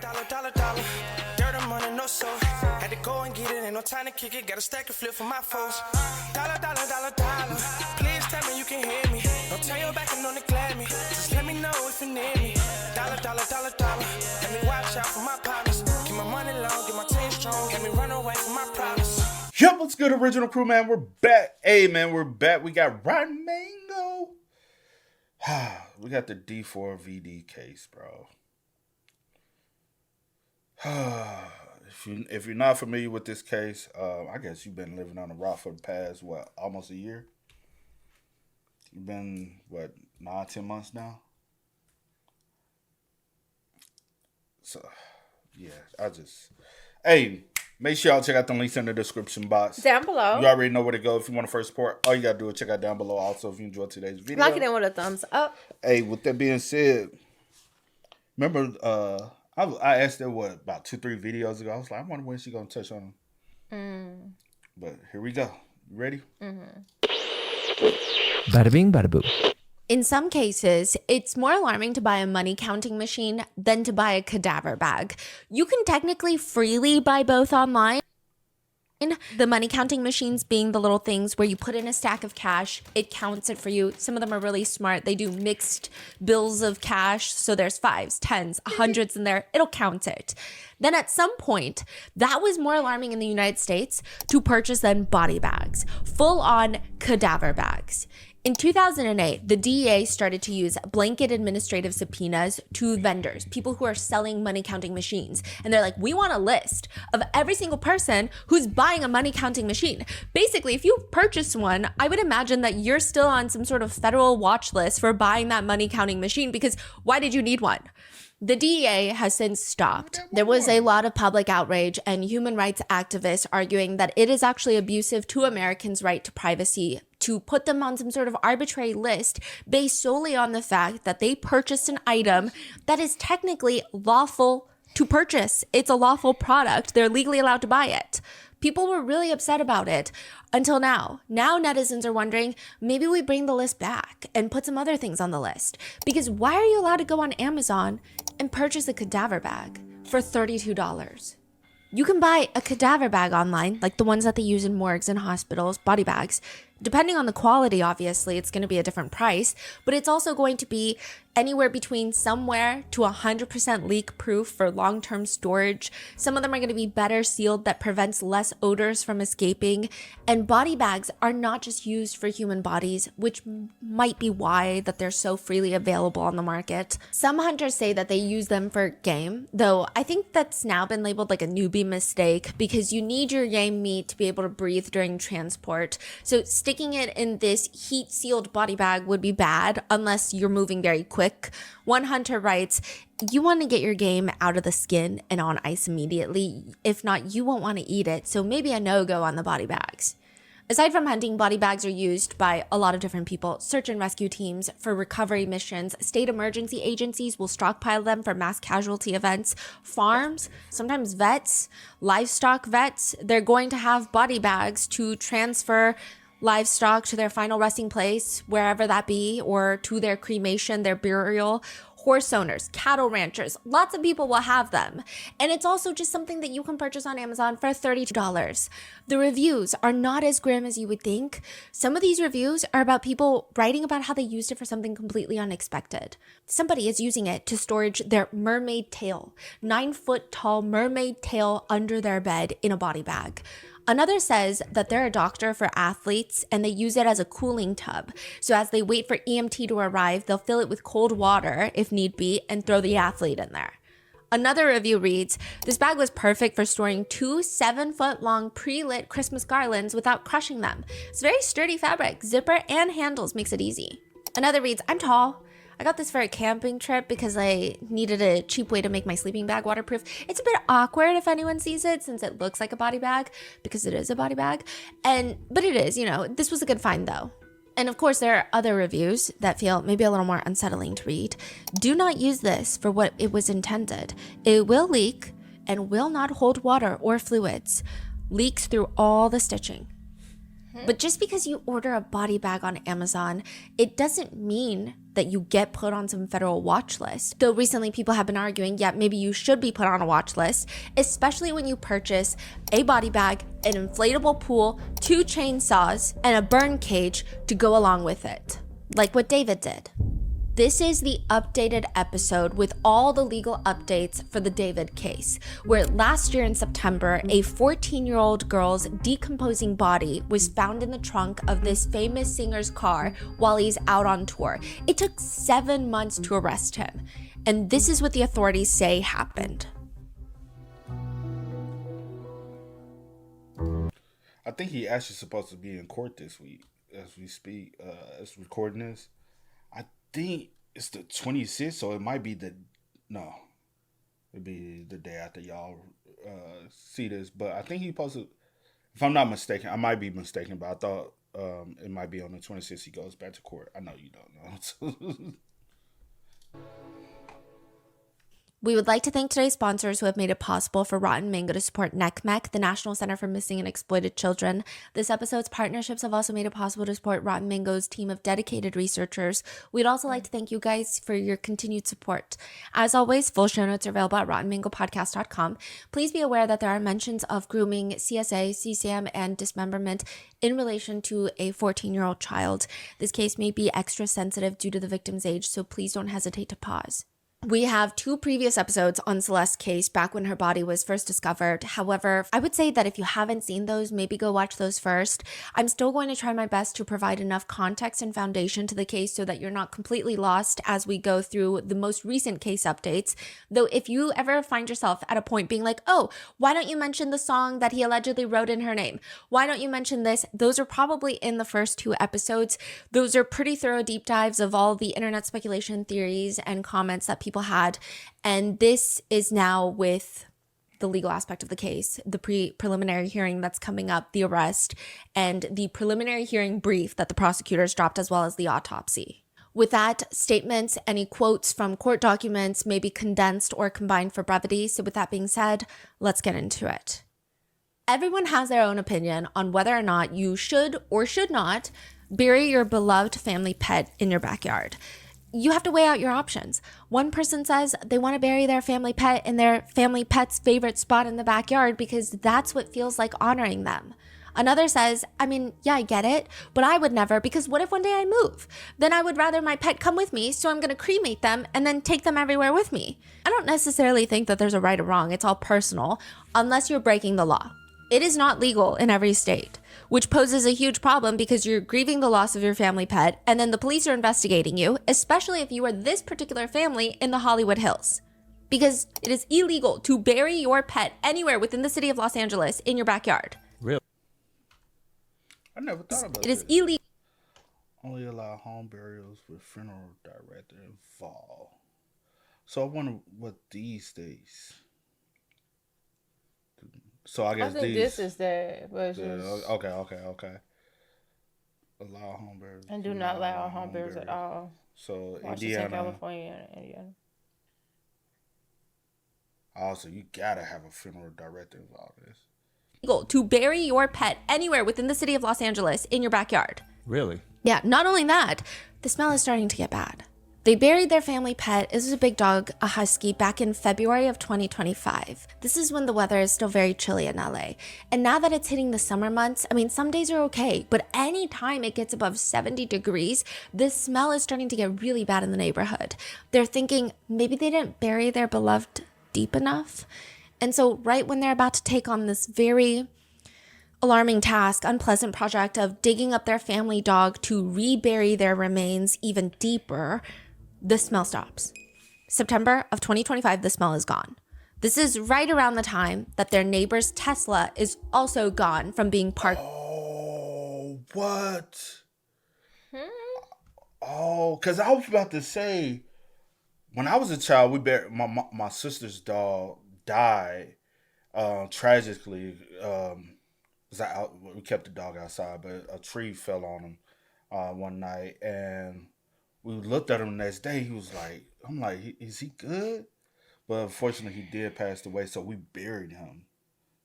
Dollar. Dirt and money, no soul. Had to go and get it, ain't no time to kick it. Got a stack of flip for my foes. Dollar. Please tell me you can hear me. Don't turn your back and don't neglect me. Just let me know if you need me. Dollar. Let me watch out for my partners. Keep my money long, get my team strong. Let me run away from my problems. Yep, what's good, original crew, man? We're back. Hey, man, we're back. We got Rotten Mango. We got the D4vd case, bro. If you're not familiar with this case, I guess you've been living on the rock for the past, almost a year? You've been, 9-10 months now? So, yeah, hey, make sure y'all check out the links in the description box. Down below. You already know where to go if you want to first support. All you got to do is check out down below. Also, if you enjoyed today's video. Lock it in with a thumbs up. Hey, with that being said, remember, I asked her, about 2-3 videos ago. I was like, I wonder when she's going to touch on them. But here we go. You ready? Bada bing, bada boo. In some cases, it's more alarming to buy a money counting machine than to buy a cadaver bag. You can technically freely buy both online. The money counting machines being the little things where you put in a stack of cash, it counts it for you. Some of them are really smart. They do mixed bills of cash. So there's 5s, 10s, 100s in there. It'll count it. Then at some point, that was more alarming in the United States to purchase than body bags, full on cadaver bags. In 2008, the DEA started to use blanket administrative subpoenas to vendors, people who are selling money counting machines. And they're like, we want a list of every single person who's buying a money counting machine. Basically, if you purchase one, I would imagine that you're still on some sort of federal watch list for buying that money counting machine, because why did you need one? The DEA has since stopped. There was a lot of public outrage and human rights activists arguing that it is actually abusive to Americans' right to privacy to put them on some sort of arbitrary list based solely on the fact that they purchased an item that is technically lawful to purchase. It's a lawful product. They're legally allowed to buy it. People were really upset about it until now. Now netizens are wondering, maybe we bring the list back and put some other things on the list. Because why are you allowed to go on Amazon and purchase a cadaver bag for $32? You can buy a cadaver bag online, like the ones that they use in morgues and hospitals, body bags. Depending on the quality, obviously, it's going to be a different price, but it's also going to be anywhere between somewhere to 100% leak proof for long-term storage. Some of them are going to be better sealed that prevents less odors from escaping. And body bags are not just used for human bodies, which might be why that they're so freely available on the market. Some hunters say that they use them for game, though I think that's now been labeled like a newbie mistake because you need your game meat to be able to breathe during transport. So sticking it in this heat-sealed body bag would be bad unless you're moving very quick. One hunter writes, you want to get your game out of the skin and on ice immediately. If not, you won't want to eat it. So maybe a no-go on the body bags. Aside from hunting, body bags are used by a lot of different people. Search and rescue teams for recovery missions. State emergency agencies will stockpile them for mass casualty events. Farms, sometimes vets, livestock vets, they're going to have body bags to transfer livestock to their final resting place, wherever that be, or to their cremation, their burial. Horse owners, cattle ranchers, lots of people will have them. And it's also just something that you can purchase on Amazon for $32. The reviews are not as grim as you would think. Some of these reviews are about people writing about how they used it for something completely unexpected. Somebody is using it to storage their mermaid tail, 9-foot tall mermaid tail under their bed in a body bag. Another says that they're a doctor for athletes and they use it as a cooling tub. So as they wait for EMT to arrive, they'll fill it with cold water if need be and throw the athlete in there. Another review reads, this bag was perfect for storing 2 7-foot-long pre-lit Christmas garlands without crushing them. It's very sturdy fabric, zipper and handles makes it easy. Another reads, I'm tall. I got this for a camping trip because I needed a cheap way to make my sleeping bag waterproof. It's a bit awkward if anyone sees it since it looks like a body bag because it is a body bag. But it is, this was a good find though. And of course, there are other reviews that feel maybe a little more unsettling to read. Do not use this for what it was intended. It will leak and will not hold water or fluids. Leaks through all the stitching. But just because you order a body bag on Amazon, it doesn't mean that you get put on some federal watch list. Though recently people have been arguing, yeah, maybe you should be put on a watch list, especially when you purchase a body bag, an inflatable pool, 2 chainsaws, and a burn cage to go along with it, like what David did. This is the updated episode with all the legal updates for the David case, where last year in September, a 14-year-old girl's decomposing body was found in the trunk of this famous singer's car while he's out on tour. It took 7 months to arrest him, and this is what the authorities say happened. I think he actually supposed to be in court this week as we speak, as recording this. I think it's the 26th, so it might be it'd be the day after y'all see this. But I think he posted, if I'm not mistaken, I might be mistaken, but I thought it might be on the 26th he goes back to court. I know you don't know. We would like to thank today's sponsors who have made it possible for Rotten Mango to support NECMEC, the National Center for Missing and Exploited Children. This episode's partnerships have also made it possible to support Rotten Mango's team of dedicated researchers. We'd also like to thank you guys for your continued support. As always, full show notes are available at rottenmangopodcast.com. Please be aware that there are mentions of grooming, CSA, CCM, and dismemberment in relation to a 14-year-old child. This case may be extra sensitive due to the victim's age, so please don't hesitate to pause. We have 2 previous episodes on Celeste's case back when her body was first discovered. However, I would say that if you haven't seen those, maybe go watch those first. I'm still going to try my best to provide enough context and foundation to the case so that you're not completely lost as we go through the most recent case updates. Though if you ever find yourself at a point being like, oh, why don't you mention the song that he allegedly wrote in her name? Why don't you mention this? Those are probably in the first 2 episodes. Those are pretty thorough deep dives of all the internet speculation theories and comments that people had, and this is now with the legal aspect of the case, the preliminary hearing that's coming up, the arrest, and the preliminary hearing brief that the prosecutors dropped, as well as the autopsy. With that, statements, any quotes from court documents may be condensed or combined for brevity. So with that being said, let's get into it. Everyone has their own opinion on whether or not you should or should not bury your beloved family pet in your backyard. You have to weigh out your options. One person says they want to bury their family pet in their family pet's favorite spot in the backyard because that's what feels like honoring them. Another says, I mean, yeah, I get it, but I would never, because what if one day I move? Then I would rather my pet come with me, so I'm going to cremate them and then take them everywhere with me. I don't necessarily think that there's a right or wrong. It's all personal, unless you're breaking the law. It is not legal in every state, which poses a huge problem because you're grieving the loss of your family pet, and then the police are investigating you, especially if you are this particular family in the Hollywood Hills. Because it is illegal to bury your pet anywhere within the city of Los Angeles in your backyard. Really? I never thought about it. It is illegal. Only allow home burials with funeral director involved. So I wonder what these days. So I guess think this is the version. Yeah, okay. Allow home burials. And do not allow home burials at all. So Washington, Indiana, California, and Indiana. Also, you gotta have a funeral director involved in this. Legal to bury your pet anywhere within the city of Los Angeles in your backyard. Really? Yeah, not only that, the smell is starting to get bad. They buried their family pet, this was a big dog, a husky, back in February of 2025. This is when the weather is still very chilly in LA. And now that it's hitting the summer months, I mean, some days are okay, but anytime it gets above 70 degrees, the smell is starting to get really bad in the neighborhood. They're thinking maybe they didn't bury their beloved deep enough. And so right when they're about to take on this very alarming task, unpleasant project of digging up their family dog to rebury their remains even deeper, the smell stops. September of 2025, the smell is gone. This is right around the time that their neighbor's Tesla is also gone from being parked. Oh, what? Oh, because I was about to say, when I was a child, we buried my sister's dog died tragically. We kept the dog outside, but a tree fell on him one night, and we looked at him the next day. He was like, I'm like, is he good? But unfortunately, he did pass away, so we buried him,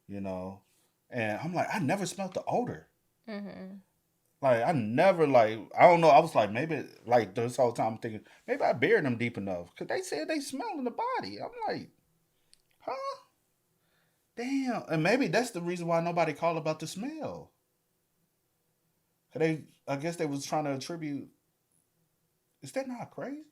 you know. And I'm like, I never smelled the odor. Like, I never, like, I don't know. I was like, maybe, like, this whole time I'm thinking, maybe I buried them deep enough. Because they said they smell in the body. I'm like, huh? Damn. And maybe that's the reason why nobody called about the smell. 'Cause I guess they was trying to attribute. Is that not crazy?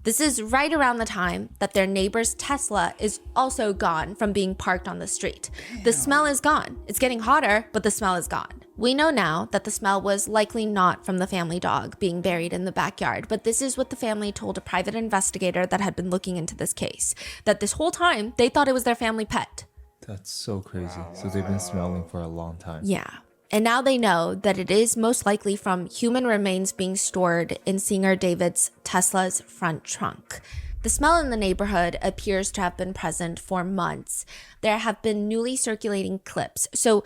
This is right around the time that their neighbor's Tesla is also gone from being parked on the street. The smell is gone. It's getting hotter, but the smell is gone. We know now that the smell was likely not from the family dog being buried in the backyard, but this is what the family told a private investigator that had been looking into this case, that this whole time they thought it was their family pet. That's so crazy. So they've been smelling for a long time. Yeah. And now they know that it is most likely from human remains being stored in singer David's Tesla's front trunk. The smell in the neighborhood appears to have been present for months. There have been newly circulating clips. So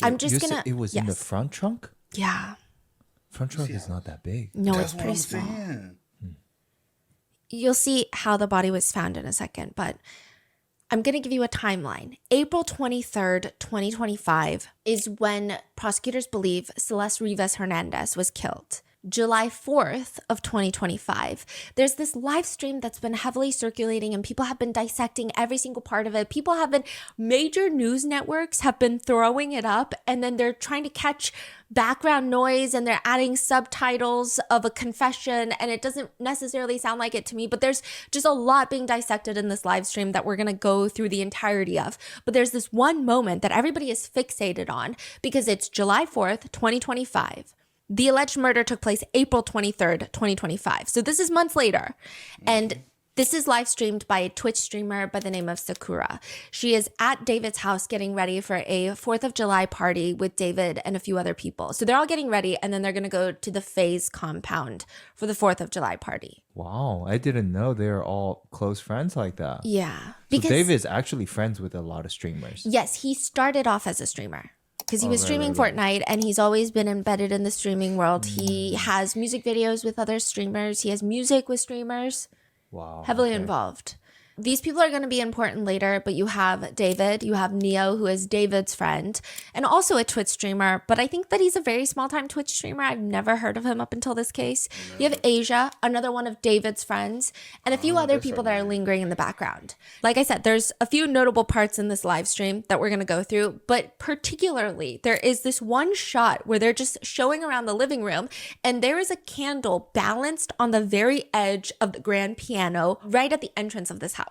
I'm just going to... It was in the front trunk? Yeah. Front trunk is not that big. No, That's it's what pretty I'm small. saying. You'll see how the body was found in a second, but I'm going to give you a timeline. April 23rd, 2025 is when prosecutors believe Celeste Rivas Hernandez was killed. July 4th of 2025, there's this live stream that's been heavily circulating and people have been dissecting every single part of it. Major news networks have been throwing it up and then they're trying to catch background noise and they're adding subtitles of a confession and it doesn't necessarily sound like it to me, but there's just a lot being dissected in this live stream that we're going to go through the entirety of. But there's this one moment that everybody is fixated on because it's July 4th, 2025. The alleged murder took place April 23rd, 2025. So this is months later. And this is live streamed by a Twitch streamer by the name of Sakura. She is at David's house getting ready for a 4th of July party with David and a few other people. So they're all getting ready and then they're going to go to the FaZe compound for the 4th of July party. Wow, I didn't know they're all close friends like that. Yeah. So David is actually friends with a lot of streamers. Yes, he started off as a streamer. Because he was streaming Fortnite and he's always been embedded in the streaming world. He has music videos with other streamers. He has music with streamers. Wow. Heavily involved. These people are going to be important later, but you have David, you have Neo, who is David's friend, and also a Twitch streamer, but I think that he's a very small-time Twitch streamer. I've never heard of him up until this case. You have Asia, another one of David's friends, and a few other people that are lingering in the background. Like I said, there's a few notable parts in this live stream that we're going to go through, but particularly there is this one shot where they're just showing around the living room, and there is a candle balanced on the very edge of the grand piano right at the entrance of this house.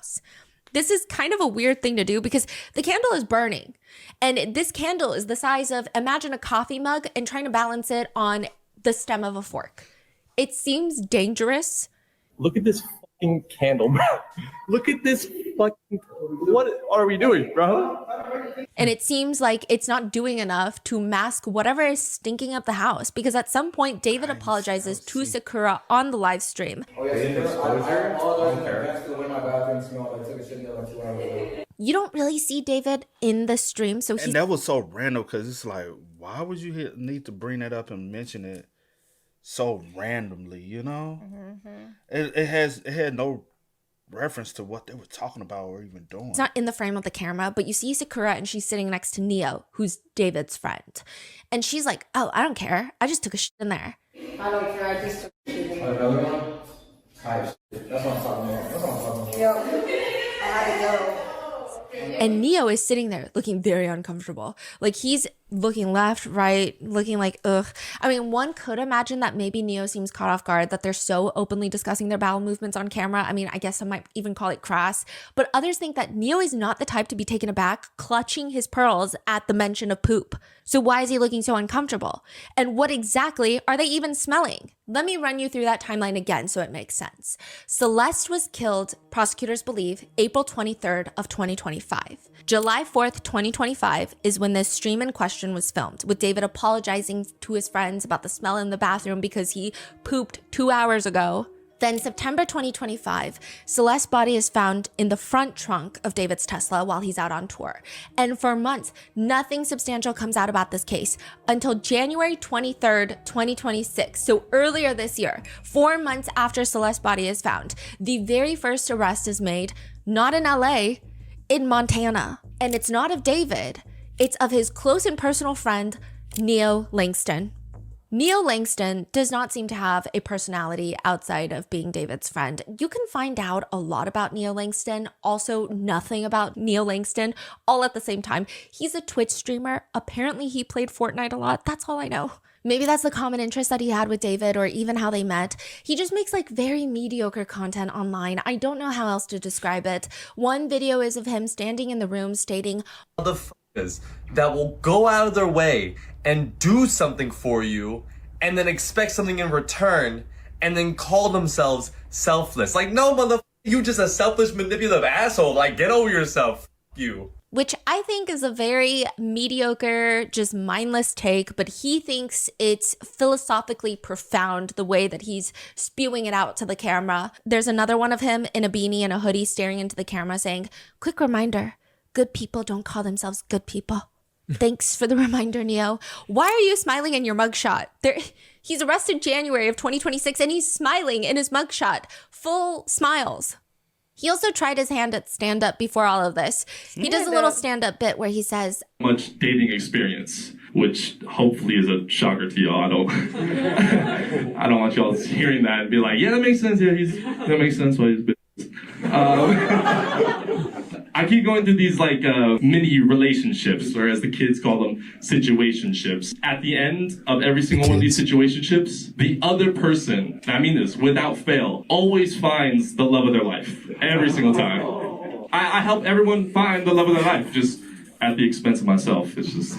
This is kind of a weird thing to do because the candle is burning. And this candle is the size of, imagine a coffee mug and trying to balance it on the stem of a fork. It seems dangerous. Look at this fucking candle, bro. Look at this fucking... What are we doing, bro? And it seems like it's not doing enough to mask whatever is stinking up the house because at some point, David apologizes to Sakura on the live stream. Oh, yeah, I apologize. That's the way my bathroom smelled. I took a shit there like 2 hours ago. You don't really see David in the stream, so he's... And that was so random because it's like, why would you need to bring that up and mention it so randomly, you know? It had no reference to what they were talking about or even doing. It's not in the frame of the camera, but you see Sakura and she's sitting next to Neo, who's David's friend. And she's like, oh, I don't care. I just took a shit in there. I don't care. I just took a shit. Another one? Type shit. That's what I'm talking about. Yeah. I had to go. And Neo is sitting there looking very uncomfortable. Like he's looking left, right, looking like, ugh. I mean, one could imagine that maybe Neo seems caught off guard that they're so openly discussing their bowel movements on camera. I mean, I guess some might even call it crass. But others think that Neo is not the type to be taken aback, clutching his pearls at the mention of poop. So why is he looking so uncomfortable? And what exactly are they even smelling? Let me run you through that timeline again so it makes sense. Celeste was killed, prosecutors believe, April 23rd of 2025. July 4th, 2025 is when this stream in question was filmed, with David apologizing to his friends about the smell in the bathroom because he pooped 2 hours ago. Then September 2025, Celeste's body is found in the front trunk of David's Tesla while he's out on tour. And for months, nothing substantial comes out about this case until January 23rd, 2026. So earlier this year, 4 months after Celeste's body is found, the very first arrest is made, not in LA, in Montana. And it's not of David, it's of his close and personal friend, Neo Langston. Neo Langston does not seem to have a personality outside of being David's friend. You can find out a lot about Neo Langston, also nothing about Neo Langston, all at the same time. He's a Twitch streamer. Apparently he played Fortnite a lot. That's all I know. Maybe that's the common interest that he had with David, or even how they met. He just makes like very mediocre content online. I don't know how else to describe it. One video is of him standing in the room stating, Motherfuckers that will go out of their way and do something for you and then expect something in return and then call themselves selfless. Like, no, motherfucker, you just a selfish, manipulative asshole. Like, get over yourself. F you. which I think is a very mediocre, just mindless take, but he thinks it's philosophically profound the way that he's spewing it out to the camera. There's another one of him in a beanie and a hoodie staring into the camera saying, "Quick reminder, good people don't call themselves good people." Thanks for the reminder, Neo. Why are you smiling in your mugshot? He's arrested January of 2026 and he's smiling in his mugshot. Full smiles. He also tried his hand at stand-up before all of this. He does a little stand-up bit where he says, much dating experience, which hopefully is a shocker to y'all. I don't I don't want y'all hearing that and be like, yeah, that makes sense. Yeah, that makes sense why he's business. I keep going through these like mini relationships, or as the kids call them, situationships. At the end of every single one of these situationships, the other person, and I mean this without fail, always finds the love of their life every single time. I help everyone find the love of their life, just at the expense of myself. It's just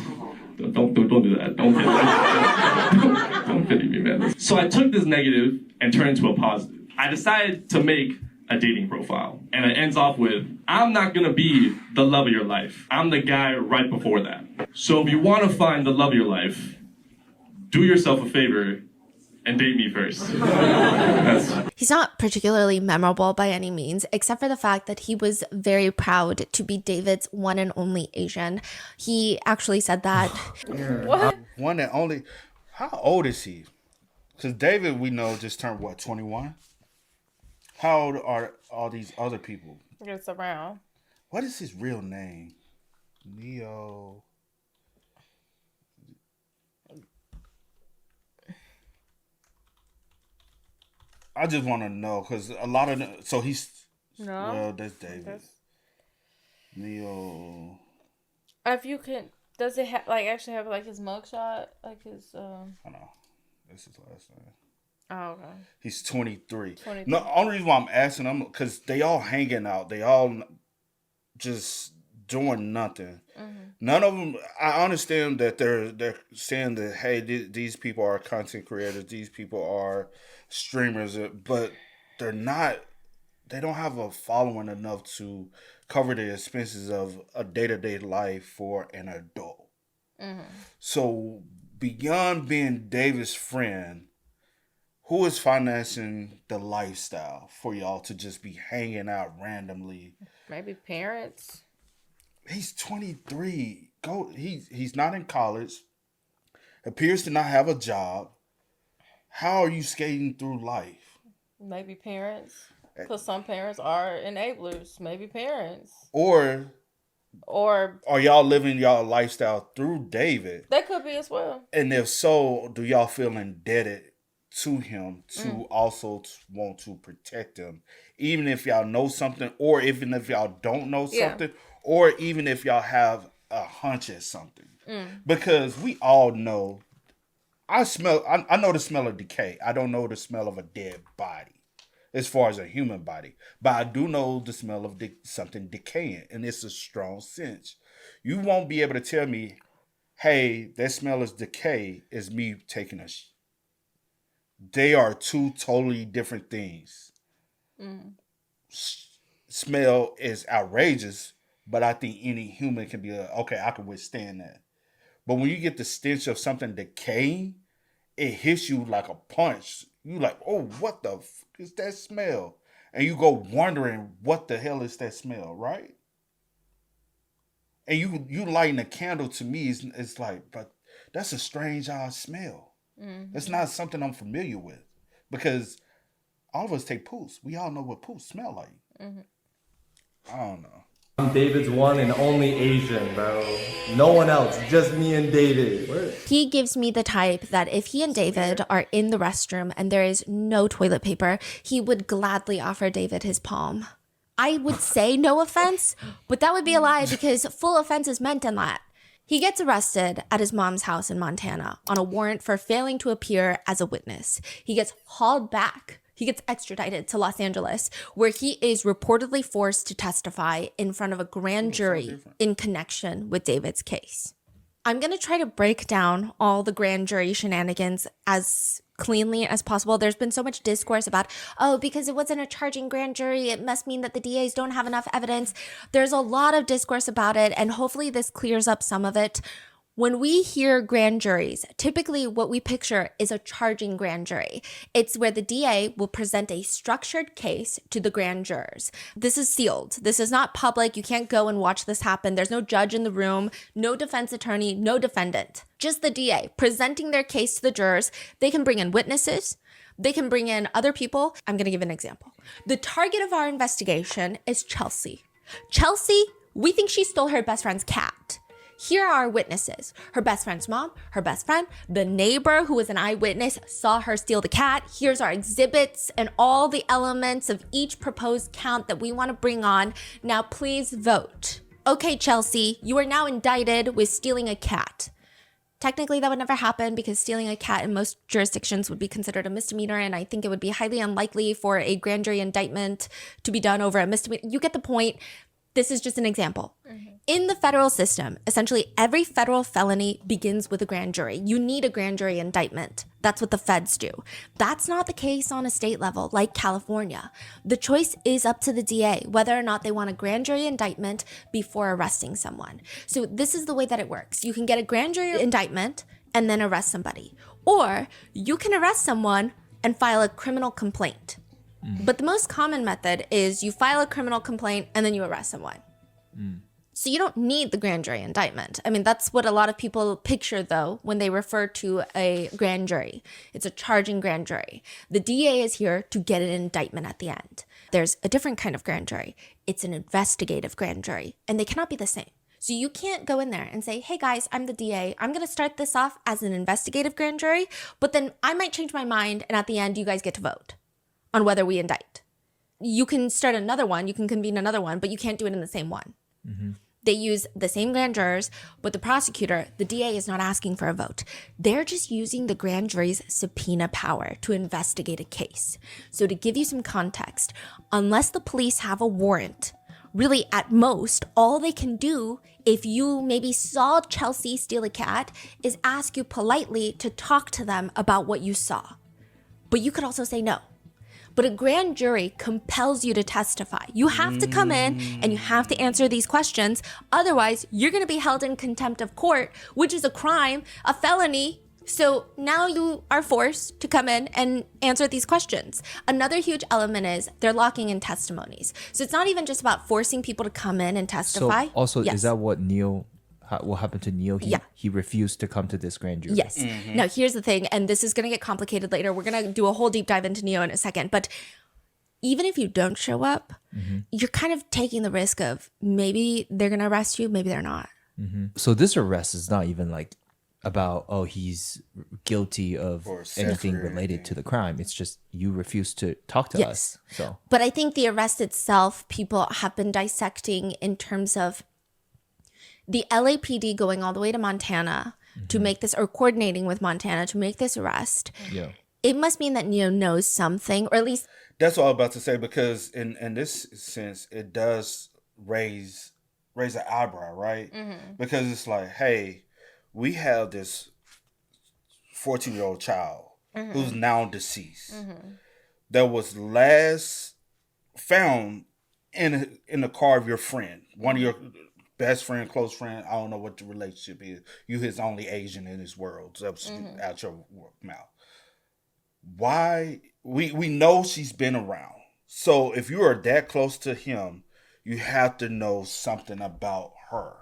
don't do that. Don't pity me, man. So I took this negative and turned it into a positive. I decided to make a dating profile, and it ends off with, I'm not gonna be the love of your life. I'm the guy right before that. So if you wanna find the love of your life, do yourself a favor and date me first. He's not particularly memorable by any means, except for the fact that he was very proud to be David's one and only Asian. He actually said that. What? One and only. How old is he? Because David, we know, just turned, what, 21? How old are all these other people? It's around. What is his real name? Neo. I just want to know, because a lot of them, so he's, No. well, that's David. Neo. If you can, does it actually have like his mugshot, like his? I know. This is his last name. Oh, okay. He's 23. 23. No, only reason why I'm asking them, because they all hanging out. They all just doing nothing. Mm-hmm. None of them, I understand that they're saying that, hey, these people are content creators. These people are streamers. But they're not, they don't have a following enough to cover the expenses of a day-to-day life for an adult. Mm-hmm. So beyond being David's friend, who is financing the lifestyle for y'all to just be hanging out randomly? Maybe parents. He's 23. He's not in college. Appears to not have a job. How are you skating through life? Maybe parents. Because some parents are enablers. Maybe parents. Or are y'all living y'all lifestyle through David? That could be as well. And if so, do y'all feel indebted to him to also want to protect him, even if y'all know something, or even if y'all don't know something, or even if y'all have a hunch at something? Because we all know, I know the smell of decay. I don't know the smell of a dead body as far as a human body, but I do know the smell of something decaying, and it's a strong stench. You won't be able to tell me, hey, that smell is decay, is me taking a They are two totally different things. Smell is outrageous, but I think any human can be okay, I can withstand that. But when you get the stench of something decaying, it hits you like a punch. You like, oh, what the f is that smell? And you go wondering, what the hell is that smell, right? And you lighting a candle, to me, it's like, but that's a strange smell. Mm-hmm. It's not something I'm familiar with, because all of us take poos. We all know what poos smell like. Mm-hmm. I don't know. I'm David's one and only Asian, bro. No one else, just me and David. He gives me the type that if he and David are in the restroom and there is no toilet paper, he would gladly offer David his palm. I would say no offense, but that would be a lie because full offense is meant in that. He gets arrested at his mom's house in Montana on a warrant for failing to appear as a witness. He gets hauled back. He gets extradited to Los Angeles, where he is reportedly forced to testify in front of a grand jury in connection with David's case. I'm going to try to break down all the grand jury shenanigans as cleanly as possible. There's been so much discourse about, oh, because it wasn't a charging grand jury, it must mean that the DAs don't have enough evidence. There's a lot of discourse about it, and hopefully this clears up some of it. When we hear grand juries, typically what we picture is a charging grand jury. It's where the DA will present a structured case to the grand jurors. This is sealed. This is not public. You can't go and watch this happen. There's no judge in the room, no defense attorney, no defendant. Just the DA presenting their case to the jurors. They can bring in witnesses. They can bring in other people. I'm going to give an example. The target of our investigation is Chelsea. Chelsea, we think she stole her best friend's cat. Here are our witnesses. Her best friend's mom, her best friend, the neighbor who was an eyewitness saw her steal the cat. Here's our exhibits and all the elements of each proposed count that we want to bring on. Now please vote. Okay, Chelsea, you are now indicted with stealing a cat. Technically, that would never happen because stealing a cat in most jurisdictions would be considered a misdemeanor, and I think it would be highly unlikely for a grand jury indictment to be done over a misdemeanor. You get the point. This is just an example. In the federal system, essentially every federal felony begins with a grand jury. You need a grand jury indictment. That's what the feds do. That's not the case on a state level, like California. The choice is up to the DA, whether or not they want a grand jury indictment before arresting someone. So this is the way that it works. You can get a grand jury indictment and then arrest somebody. Or you can arrest someone and file a criminal complaint. But the most common method is you file a criminal complaint and then you arrest someone. So you don't need the grand jury indictment. I mean, that's what a lot of people picture, though, when they refer to a grand jury. It's a charging grand jury. The DA is here to get an indictment at the end. There's a different kind of grand jury. It's an investigative grand jury, and they cannot be the same. So you can't go in there and say, hey guys, I'm the DA. I'm going to start this off as an investigative grand jury, but then I might change my mind, and at the end, you guys get to vote on whether we indict. You can start another one, you can convene another one, but you can't do it in the same one. They use the same grand jurors, but the prosecutor, the DA, is not asking for a vote. They're just using the grand jury's subpoena power to investigate a case. So to give you some context, unless the police have a warrant, really at most, all they can do if you maybe saw Chelsea steal a cat is ask you politely to talk to them about what you saw. But you could also say no. But a grand jury compels you to testify. You have to come in and you have to answer these questions. Otherwise, you're going to be held in contempt of court, which is a crime, a felony. So now you are forced to come in and answer these questions. Another huge element is they're locking in testimonies. So it's not even just about forcing people to come in and testify. So also, Yes. is that what happened to Neil? Yeah. He refused to come to this grand jury. Yes. Now, here's the thing, and this is going to get complicated later. We're going to do a whole deep dive into Neo in a second. But even if you don't show up, you're kind of taking the risk of maybe they're going to arrest you, maybe they're not. So this arrest is not even like about, oh, he's guilty of Or anything accessory or related to the crime. It's just you refuse to talk to Yes. us. So But I think the arrest itself, people have been dissecting in terms of the LAPD going all the way to Montana to make this, or coordinating with Montana to make this arrest. yeah. It must mean that Neo knows something, or at least That's what I was about to say, because in this sense, it does raise an eyebrow, right? Because it's like, hey, we have this 14-year-old child who's now deceased that was last found in the car of your friend, one of your best friend, close friend. I don't know what the relationship is. You his only Asian in his world. So that's out your mouth. Why? We know she's been around. So if you are that close to him, you have to know something about her.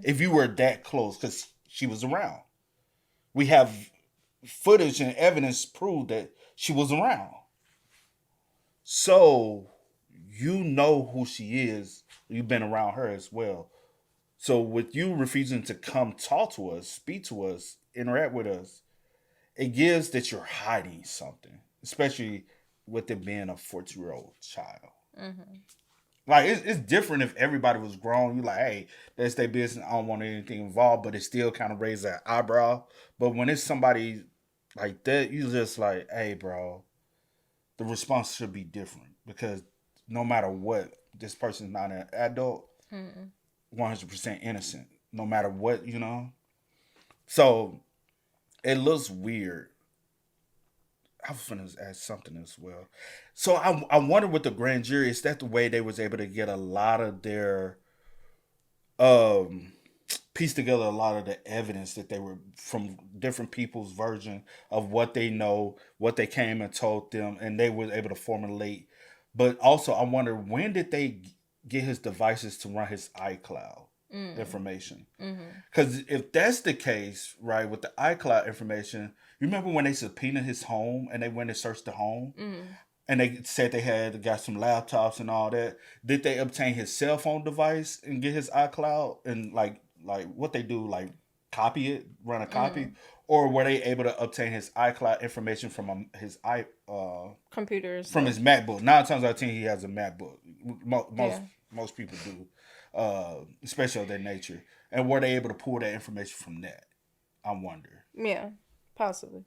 If you were that close, because she was around. We have footage and evidence prove that she was around. So you know who she is. You've been around her as well. So with you refusing to come talk to us, speak to us, interact with us, it gives that you're hiding something, especially with it being a 40-year-old child. Like, it's different if everybody was grown. You're like, hey, that's their business. I don't want anything involved, but it still kind of raises that eyebrow. But when it's somebody like that, you just like, hey, bro, the response should be different because no matter what, this person's not an adult, 100% innocent, no matter what, you know? So it looks weird. I was going to ask something as well. So I wonder with the grand jury, is that the way they was able to get a lot of their, piece together a lot of the evidence that they were from different people's version of what they know, what they came and told them, and they were able to formulate. But also, I wonder, when did they get his devices to run his iCloud information? Because if that's the case, right, with the iCloud information, you remember when they subpoenaed his home and they went and searched the home? And they said they had got some laptops and all that. Did they obtain his cell phone device and get his iCloud and like what they do, like copy it, run a copy, or were they able to obtain his iCloud information from his computers, from his MacBook? 9 times out of 10, he has a MacBook. Most people do, especially of that nature. And were they able to pull that information from that? I wonder. Yeah, possibly.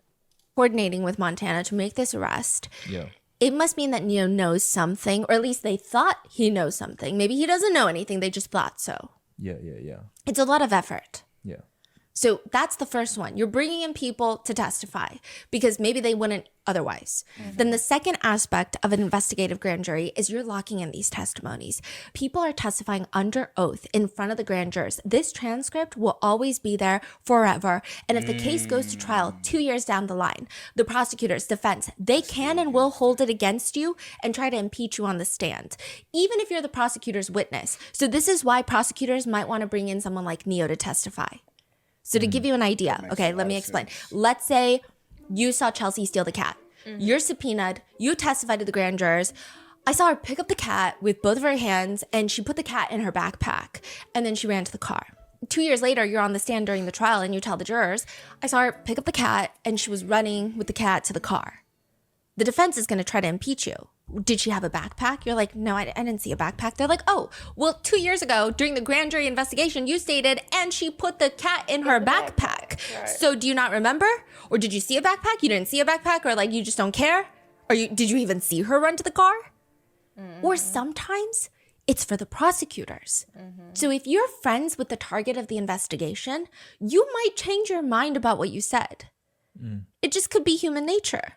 Coordinating with Montana to make this arrest. Yeah. It must mean that Neo knows something, or at least they thought he knows something. Maybe he doesn't know anything. They just thought so. Yeah. It's a lot of effort. Yeah. So that's the first one. You're bringing in people to testify because maybe they wouldn't otherwise. Then the second aspect of an investigative grand jury is you're locking in these testimonies. People are testifying under oath in front of the grand jurors. This transcript will always be there forever. And if the case goes to trial 2 years down the line, the prosecutor's defense, they can and will hold it against you and try to impeach you on the stand, even if you're the prosecutor's witness. So this is why prosecutors might want to bring in someone like Neo to testify. So to give you an idea, okay, let me explain. Let's say you saw Chelsea steal the cat. You're subpoenaed. You testify to the grand jurors. I saw her pick up the cat with both of her hands, and she put the cat in her backpack, and then she ran to the car. 2 years later, you're on the stand during the trial, and you tell the jurors, I saw her pick up the cat, and she was running with the cat to the car. The defense is going to try to impeach you. Did she have a backpack? You're like, no, I didn't see a backpack. They're like, oh, well, 2 years ago during the grand jury investigation, you stated, and she put the cat in her backpack. Right. So do you not remember? Or did you see a backpack? You didn't see a backpack? Or like, you just don't care? Or did you even see her run to the car? Or sometimes it's for the prosecutors. So if you're friends with the target of the investigation, you might change your mind about what you said. It just could be human nature.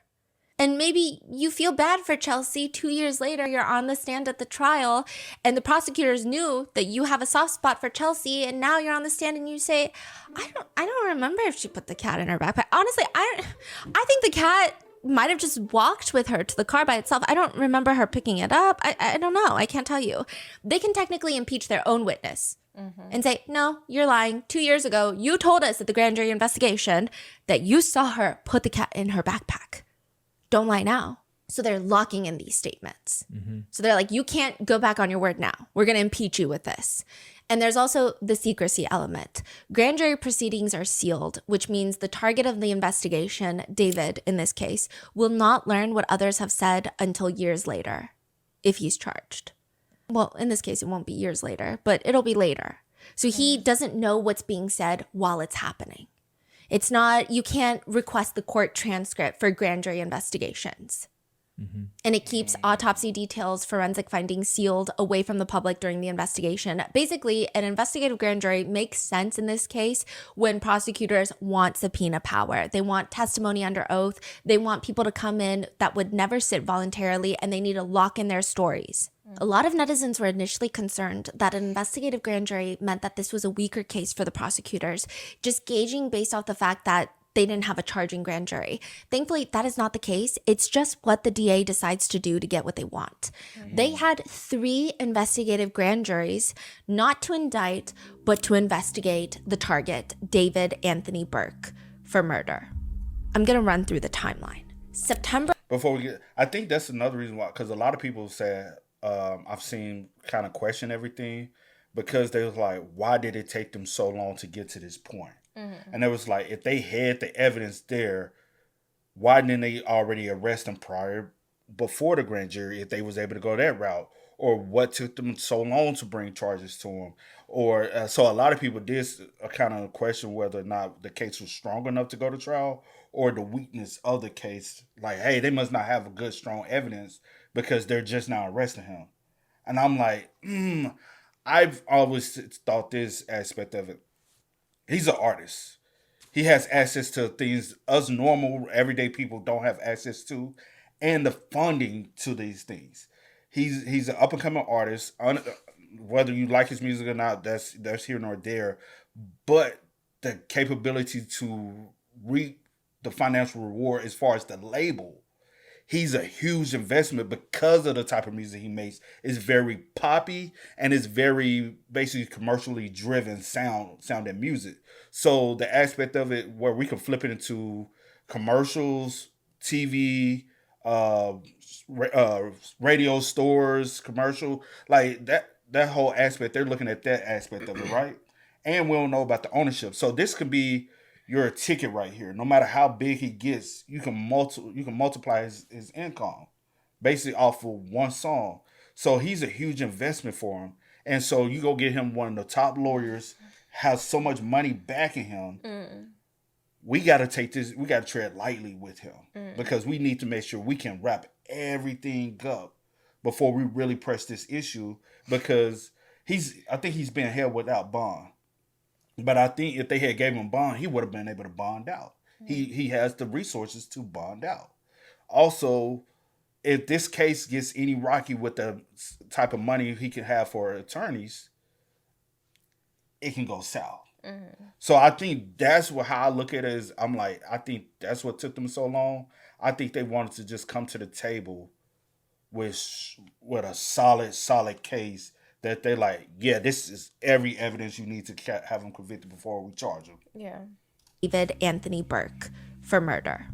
And maybe you feel bad for Chelsea. 2 years later, you're on the stand at the trial, and the prosecutors knew that you have a soft spot for Chelsea, and now you're on the stand and you say, I don't remember if she put the cat in her backpack. Honestly, I think the cat might have just walked with her to the car by itself. I don't remember her picking it up. I don't know. I can't tell you. They can technically impeach their own witness and say, no, you're lying. 2 years ago, you told us at the grand jury investigation that you saw her put the cat in her backpack. Don't lie now. So they're locking in these statements. So they're like, you can't go back on your word now. We're going to impeach you with this. And there's also the secrecy element. Grand jury proceedings are sealed, which means the target of the investigation, David in this case, will not learn what others have said until years later, if he's charged. Well, in this case, it won't be years later, but it'll be later. So he doesn't know what's being said while it's happening. It's not, you can't request the court transcript for grand jury investigations. And it keeps autopsy details, forensic findings sealed away from the public during the investigation. Basically, an investigative grand jury makes sense in this case when prosecutors want subpoena power. They want testimony under oath. They want people to come in that would never sit voluntarily, and they need to lock in their stories. A lot of netizens were initially concerned that an investigative grand jury meant that this was a weaker case for the prosecutors, just gauging based off the fact that they didn't have a charging grand jury. Thankfully, that is not the case. It's just what the DA decides to do to get what they want. They had 3 investigative grand juries, not to indict, but to investigate the target, David Anthony Burke, for murder. I'm going to run through the timeline. September. Before we get, I think that's another reason why, because a lot of people say I've seen kind of question everything because they was like, why did it take them so long to get to this point? And it was like, if they had the evidence there, why didn't they already arrest him before the grand jury if they was able to go that route? Or what took them so long to bring charges to him? Or so a lot of people did kind of question whether or not the case was strong enough to go to trial, or the weakness of the case. Like, hey, they must not have a good, strong evidence because they're just now arresting him. And I'm like, I've always thought this aspect of it. He's an artist. He has access to things us normal, everyday people don't have access to, and the funding to these things. He's an up and coming artist. Whether you like his music or not, that's here nor there. But the capability to reap the financial reward as far as the label, he's a huge investment because of the type of music he makes. It's very poppy and it's very basically commercially driven sound and music. So the aspect of it where we can flip it into commercials, TV, radio stores, commercial, like that whole aspect, they're looking at that aspect of it, right? And we don't know about the ownership. So this could be your ticket right here. No matter how big he gets, you can multiply his income basically off of one song. So he's a huge investment for him. And so you go get him one of the top lawyers, has so much money backing him. We got to tread lightly with him because we need to make sure we can wrap everything up before we really press this issue, because I think he's been held without bond. But I think if they had gave him bond, he would have been able to bond out. He has the resources to bond out. Also, if this case gets any rocky with the type of money he can have for attorneys, it can go south. So I think that's how I look at it. Is I'm like, I think that's what took them so long. I think they wanted to just come to the table with a solid case that they're like, yeah, this is every evidence you need to have him convicted before we charge him. Yeah. David Anthony Burke for murder.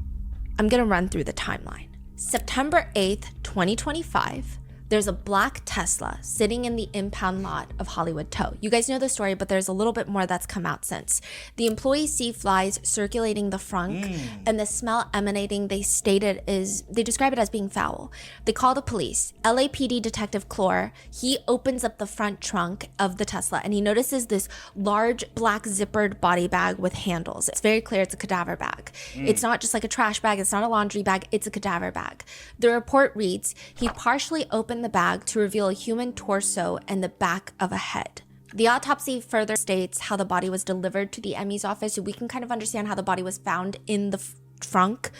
I'm going to run through the timeline. September 8th, 2025. There's a black Tesla sitting in the impound lot of Hollywood Tow. You guys know the story, but there's a little bit more that's come out since. The employees see flies circulating the frunk, and the smell emanating, they describe it as being foul. They call the police. LAPD Detective Clore, he opens up the front trunk of the Tesla, and he notices this large black zippered body bag with handles. It's very clear it's a cadaver bag. It's not just like a trash bag. It's not a laundry bag. It's a cadaver bag. The report reads, he partially opened the bag to reveal a human torso and the back of a head. The autopsy further states how the body was delivered to the ME's office, so we can kind of understand how the body was found in the trunk.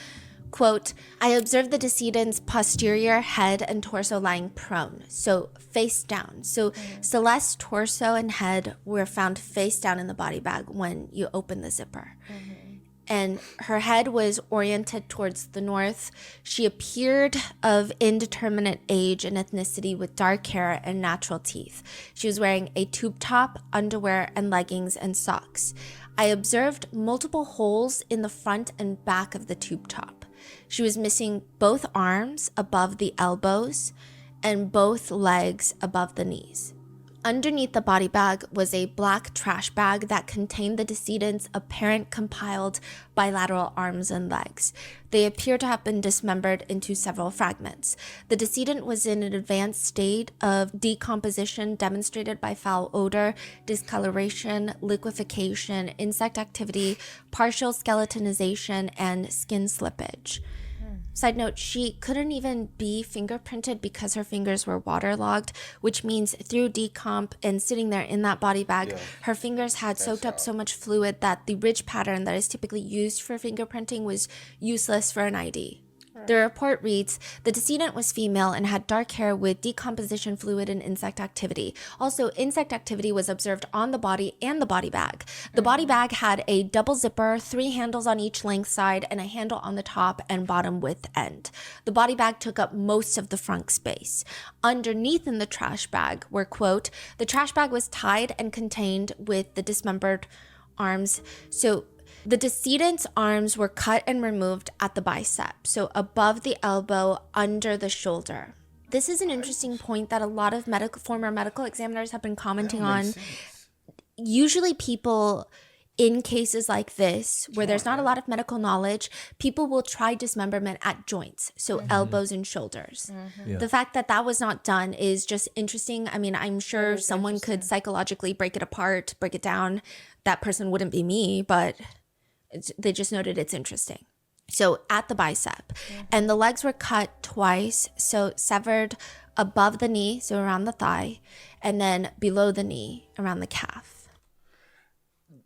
Quote, I observed the decedent's posterior head and torso lying prone, so face down. So Celeste's torso and head were found face down in the body bag when you open the zipper. And her head was oriented towards the north. She appeared of indeterminate age and ethnicity with dark hair and natural teeth. She was wearing a tube top, underwear, and leggings and socks. I observed multiple holes in the front and back of the tube top. She was missing both arms above the elbows and both legs above the knees. Underneath the body bag was a black trash bag that contained the decedent's apparent compiled bilateral arms and legs. They appear to have been dismembered into several fragments. The decedent was in an advanced state of decomposition demonstrated by foul odor, discoloration, liquefaction, insect activity, partial skeletonization, and skin slippage. Side note, she couldn't even be fingerprinted because her fingers were waterlogged, which means through decomp and sitting there in that body bag, her fingers had soaked up so much fluid that the ridge pattern that is typically used for fingerprinting was useless for an ID. The report reads, the decedent was female and had dark hair with decomposition fluid and insect activity. Also, insect activity was observed on the body and the body bag. The body bag had a double zipper, 3 handles on each length side, and a handle on the top and bottom width end. The body bag took up most of the front space. Underneath in the trash bag were, quote, the trash bag was tied and contained with the dismembered arms. So the decedent's arms were cut and removed at the bicep, so above the elbow, under the shoulder. This is an interesting point that a lot of former medical examiners have been commenting on. Usually people in cases like this, where there's not a lot of medical knowledge, people will try dismemberment at joints, so elbows and shoulders. Yeah. The fact that that was not done is just interesting. I mean, I'm sure someone could psychologically break it apart, break it down. That person wouldn't be me, but they just noted it's interesting. So at the bicep, and the legs were cut twice, so severed above the knee, so around the thigh, and then below the knee, around the calf.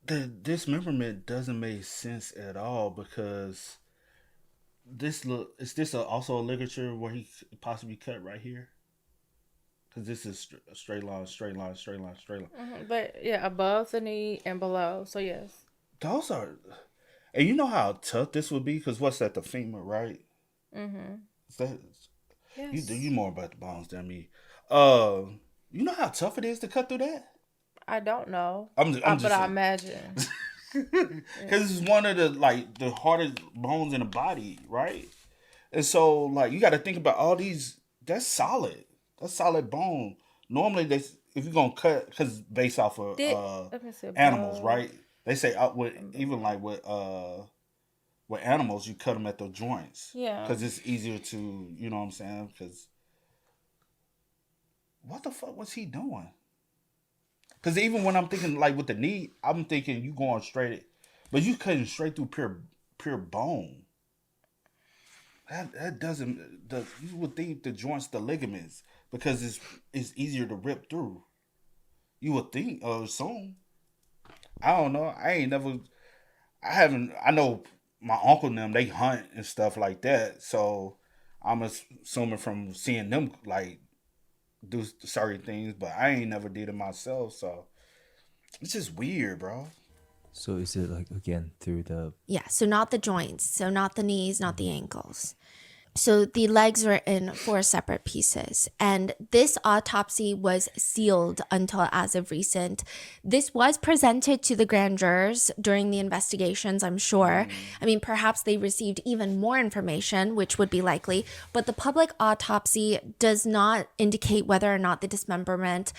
The dismemberment doesn't make sense at all because is this also a ligature where he possibly cut right here? Because this is a straight line. But yeah, above the knee and below. So yes. Those are, and you know how tough this would be because what's that? The femur, right? Is that? Yes. You more about the bones than me. You know how tough it is to cut through that? I don't know. I'm just but I saying. imagine. Because it's one of the hardest bones in the body, right? And so like you got to think about all these. That's solid. That's solid bone. Normally, if you're gonna cut, because based off of animals, right? They say with animals, you cut them at the joints. Yeah. Because it's easier to, you know what I'm saying? Because what the fuck was he doing? Because even when I'm thinking like with the knee, I'm thinking you going straight, but you cutting straight through pure bone. That doesn't. You would think the joints, the ligaments, because it's easier to rip through. You would think or assume. I don't know. I know my uncle and them, they hunt and stuff like that. So I'm assuming from seeing them like do certain things, but I ain't never did it myself. So it's just weird, bro. So is it like again through the? Yeah, so not the joints, so not the knees, not the ankles. So the legs were in 4 separate pieces, and this autopsy was sealed until as of recent. This was presented to the grand jurors during the investigations, I'm sure. I mean, perhaps they received even more information, which would be likely, but the public autopsy does not indicate whether or not the dismemberment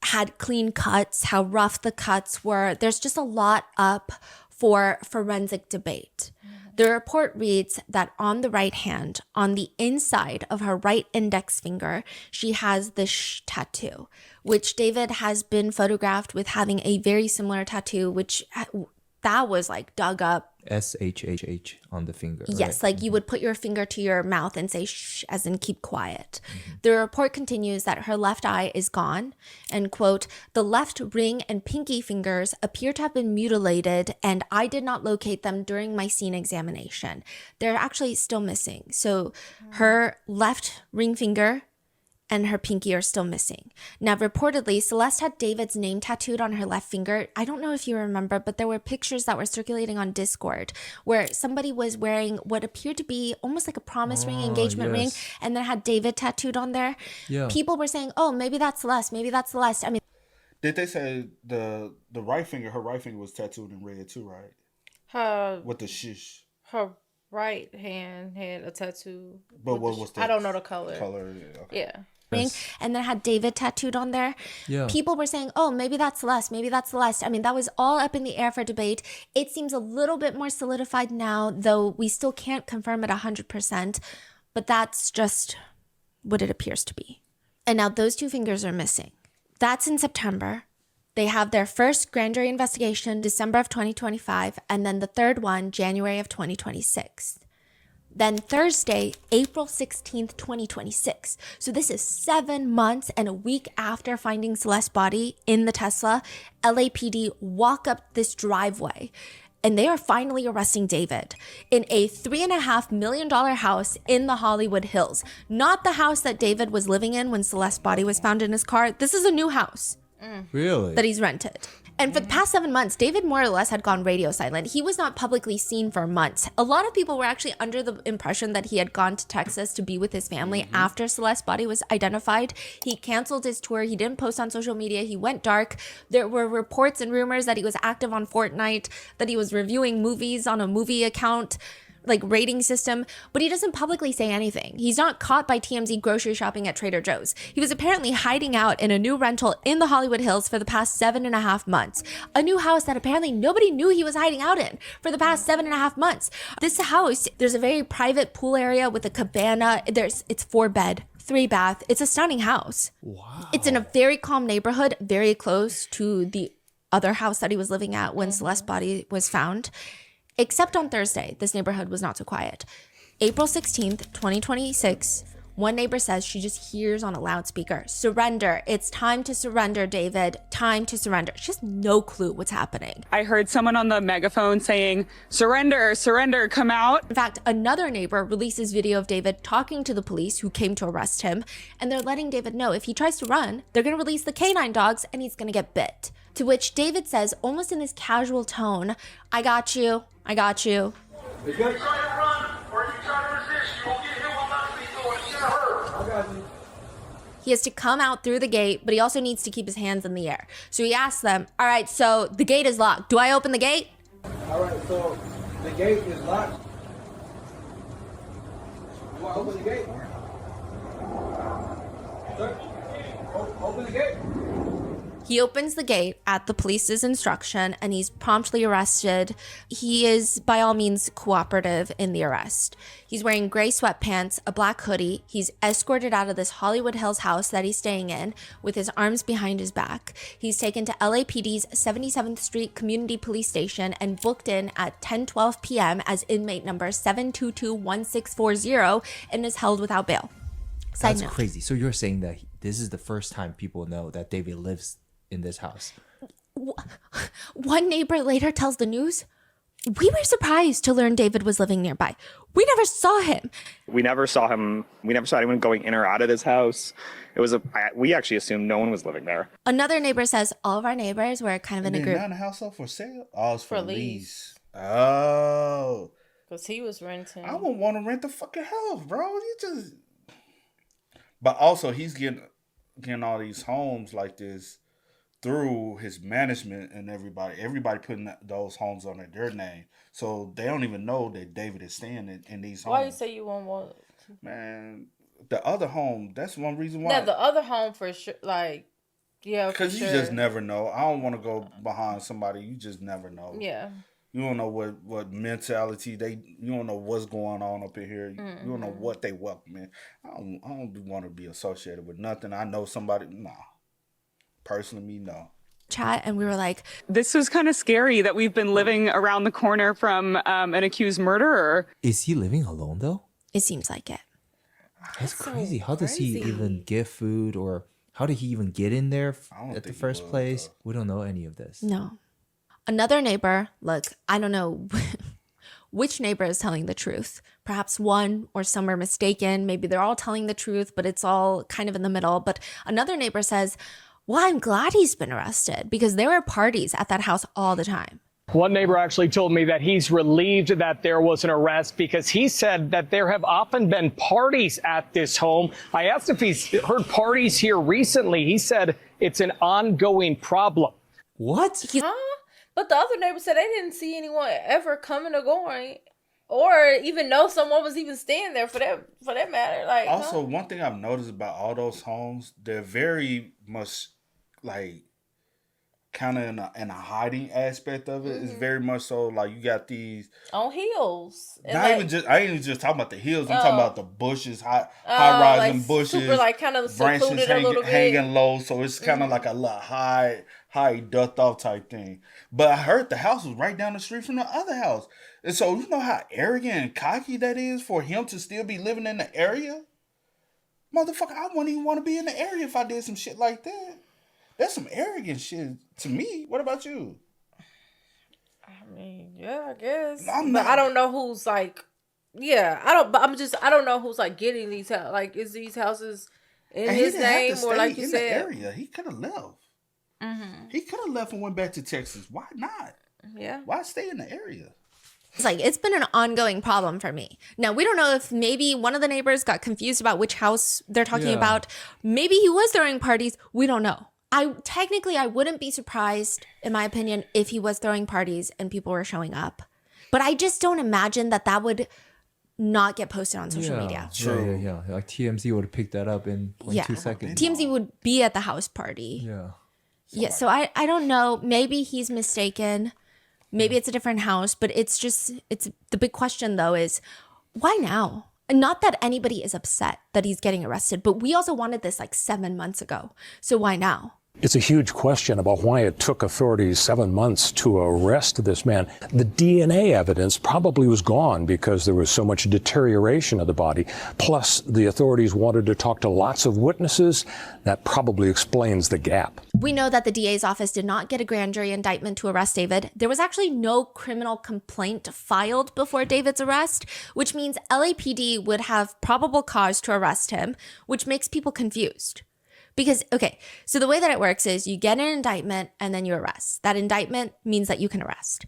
had clean cuts, how rough the cuts were. There's just a lot up for forensic debate. The report reads that on the right hand, on the inside of her right index finger, she has the sh tattoo, which David has been photographed with having a very similar tattoo, which that was like dug up. SHHH on the finger. Yes, right? like you would put your finger to your mouth and say shh, as in keep quiet. The report continues that her left eye is gone and, quote, the left ring and pinky fingers appear to have been mutilated and I did not locate them during my scene examination. They're actually still missing. So her left ring finger and her pinky are still missing. Now, reportedly, Celeste had David's name tattooed on her left finger. I don't know if you remember, but there were pictures that were circulating on Discord where somebody was wearing what appeared to be almost like a promise ring, engagement ring, and then had David tattooed on there. Yeah. People were saying, oh, maybe that's Celeste, maybe that's Celeste. I mean, did they say the right finger, her right finger was tattooed in red too, right? With the shish. Her right hand had a tattoo. But what was the I don't know the color. Okay. Yeah. And then had David tattooed on there. Yeah. People were saying, oh, maybe that's Celeste, maybe that's Celeste. I mean, that was all up in the air for debate. It seems a little bit more solidified now, though we still can't confirm it 100%, but that's just what it appears to be. And now those 2 fingers are missing. That's in September. They have their first grand jury investigation, December of 2025, and then the third one, January of 2026. Then Thursday, April 16th, 2026. So this is 7 months and a week after finding Celeste's body in the Tesla. LAPD walk up this driveway and they are finally arresting David in a $3.5 million house in the Hollywood Hills. Not the house that David was living in when Celeste's body was found in his car. This is a new house. Really? That he's rented. And for the past 7 months, David more or less had gone radio silent. He was not publicly seen for months. A lot of people were actually under the impression that he had gone to Texas to be with his family after Celeste's body was identified. He canceled his tour. He didn't post on social media. He went dark. There were reports and rumors that he was active on Fortnite, that he was reviewing movies on a movie account. like rating system, but he doesn't publicly say anything. He's not caught by TMZ grocery shopping at Trader Joe's. He was apparently hiding out in a new rental in the Hollywood Hills for the past 7.5 months. A new house that apparently nobody knew he was hiding out in for the past 7.5 months. This house, there's a very private pool area with a cabana. It's 4-bed, 3-bath. It's a stunning house. Wow. It's in a very calm neighborhood, very close to the other house that he was living at when Celeste's body was found. Except on Thursday, this neighborhood was not so quiet. April 16th, 2026, one neighbor says she just hears on a loudspeaker, "Surrender. It's time to surrender, David. Time to surrender." She has no clue what's happening. I heard someone on the megaphone saying, "Surrender, surrender, come out." In fact, another neighbor releases video of David talking to the police who came to arrest him, and they're letting David know if he tries to run, they're going to release the canine dogs and he's going to get bit. To which David says, almost in this casual tone, "I got you. I got you." If you try to run or you try to resist, you won't get hit with my feet going. It's gonna hurt. I got you. He has to come out through the gate, but he also needs to keep his hands in the air. So he asks them, "All right, so the gate is locked. Do I open the gate?" All right, so the gate is locked. You want to open the gate? Sir, open the gate. He opens the gate at the police's instruction and he's promptly arrested. He is by all means cooperative in the arrest. He's wearing gray sweatpants, a black hoodie. He's escorted out of this Hollywood Hills house that he's staying in with his arms behind his back. He's taken to LAPD's 77th Street Community Police Station and booked in at 10:12 p.m. as inmate number 7221640 and is held without bail. Side That's note. crazy. So you're saying that this is the first time people know that David lives in this house? One neighbor later tells the news, "We were surprised to learn David was living nearby. We never saw him." We never saw him. We never saw anyone going in or out of this house. We actually assumed no one was living there. Another neighbor says all of our neighbors were kind of in a group. Not a house up for sale? Oh, it's for lease. lease. Oh. Because he was renting. I wouldn't want to rent the fucking house, bro. You just... But also, he's getting all these homes like this through his management and everybody. Everybody putting those homes under their name. So they don't even know that David is staying in these homes. Why you say you won't want? Man, the other home, that's one reason why. Now, the other home for sure, like, yeah, because you just never know. I don't want to go behind somebody. You just never know. Yeah. You don't know what mentality you don't know what's going on up in here. You don't know what they welcome in. I don't want to be associated with nothing. I know somebody. Nah. Personally, me, no. Chat, and we were like, This was kind of scary that we've been living around the corner from an accused murderer. Is he living alone though? it seems like it. That's crazy. How does he even get food, or how did he even get in there at the first place? We don't know any of this. No. Another neighbor, look, I don't know which neighbor is telling the truth. Perhaps one or some are mistaken. Maybe they're all telling the truth, but it's all kind of in the middle. But another neighbor says, well, I'm glad he's been arrested because there were parties at that house all the time. One neighbor actually told me that he's relieved that there was an arrest because he said that there have often been parties at this home. I asked if he's heard parties here recently. He said it's an ongoing problem. What? Huh? But the other neighbor said they didn't see anyone ever coming or going, or even know someone was even staying there for that matter. Like, also, one thing I've noticed about all those homes, they're very much like kind of in a hiding aspect of it. It's very much so like you got these on hills. And I ain't even just talking about the hills. I'm talking about the bushes, high rising like bushes, super, like kind of branches hanging low. So it's kind of like a little high ducked off type thing. But I heard the house was right down the street from the other house, and so you know how arrogant and cocky that is for him to still be living in the area. Motherfucker, I wouldn't even want to be in the area if I did some shit like that. That's some arrogant shit to me. What about you? I mean, yeah, I guess. But I don't know who's like, yeah, I don't know who's like getting these houses. Like, is these houses in his name or like you said? The area. He could have left. Mm-hmm. He could have left and went back to Texas. Why not? Yeah. Why stay in the area? It's like, it's been an ongoing problem for me. Now, we don't know if maybe one of the neighbors got confused about which house they're talking about. Maybe he was throwing parties. We don't know. I wouldn't be surprised, in my opinion, if he was throwing parties and people were showing up. But I just don't imagine that would not get posted on social media. Yeah. Like TMZ would have picked that up in 0.2 seconds. TMZ would be at the house party. Yeah. Yeah, so I don't know. Maybe he's mistaken. Maybe it's a different house. But it's the big question, though, is why now? Not that anybody is upset that he's getting arrested, but we also wanted this like 7 months ago. So why now? It's a huge question about why it took authorities 7 months to arrest this man. The DNA evidence probably was gone because there was so much deterioration of the body. Plus, the authorities wanted to talk to lots of witnesses. That probably explains the gap. We know that the DA's office did not get a grand jury indictment to arrest David. There was actually no criminal complaint filed before David's arrest, which means LAPD would have probable cause to arrest him, which makes people confused. Because, okay, so the way that it works is you get an indictment and then you arrest. That indictment means that you can arrest.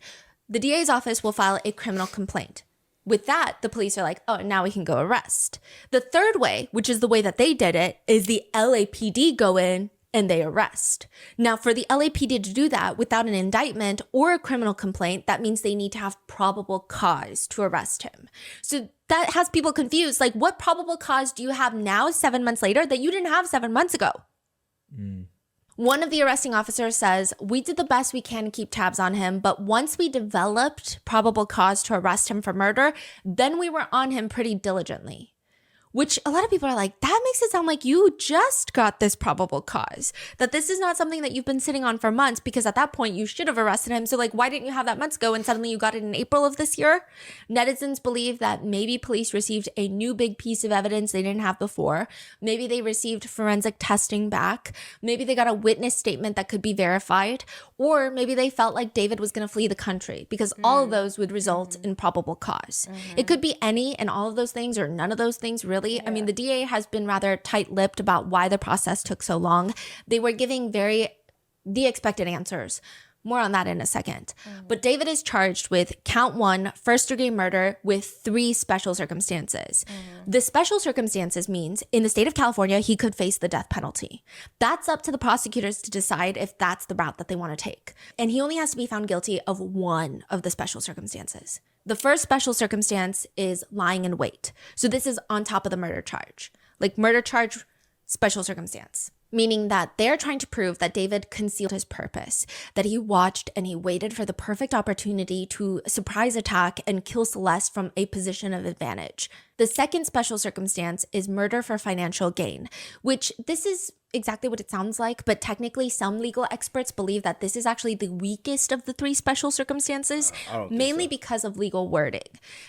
The DA's office will file a criminal complaint. With that, the police are like, oh, now we can go arrest. The third way, which is the way that they did it, is the LAPD go in and they arrest. Now, for the LAPD to do that without an indictment or a criminal complaint, that means they need to have probable cause to arrest him. So that has people confused. Like, what probable cause do you have now, 7 months later, that you didn't have 7 months ago? One of the arresting officers says, we did the best we can to keep tabs on him, but once we developed probable cause to arrest him for murder, then we were on him pretty diligently. Which a lot of people are like, that makes it sound like you just got this probable cause. That this is not something that you've been sitting on for months, because at that point you should have arrested him. So like, why didn't you have that months ago and suddenly you got it in April of this year? Netizens believe that maybe police received a new big piece of evidence they didn't have before. Maybe they received forensic testing back. Maybe they got a witness statement that could be verified. Or maybe they felt like David was going to flee the country, because all of those would result in probable cause. It could be any and all of those things, or none of those things really. I mean, the DA has been rather tight-lipped about why the process took so long. They were giving the expected answers. More on that in a second. But David is charged with count 1, first-degree murder with 3 special circumstances. The special circumstances means in the state of California, he could face the death penalty. That's up to the prosecutors to decide if that's the route that they want to take. And he only has to be found guilty of 1 of the special circumstances. The first special circumstance is lying in wait. So this is on top of the murder charge. Like murder charge, special circumstance. Meaning that they're trying to prove that David concealed his purpose, that he watched and he waited for the perfect opportunity to surprise attack and kill Celeste from a position of advantage. The second special circumstance is murder for financial gain, which this is exactly what it sounds like, but technically some legal experts believe that this is actually the weakest of the 3 special circumstances, mainly because of legal wording.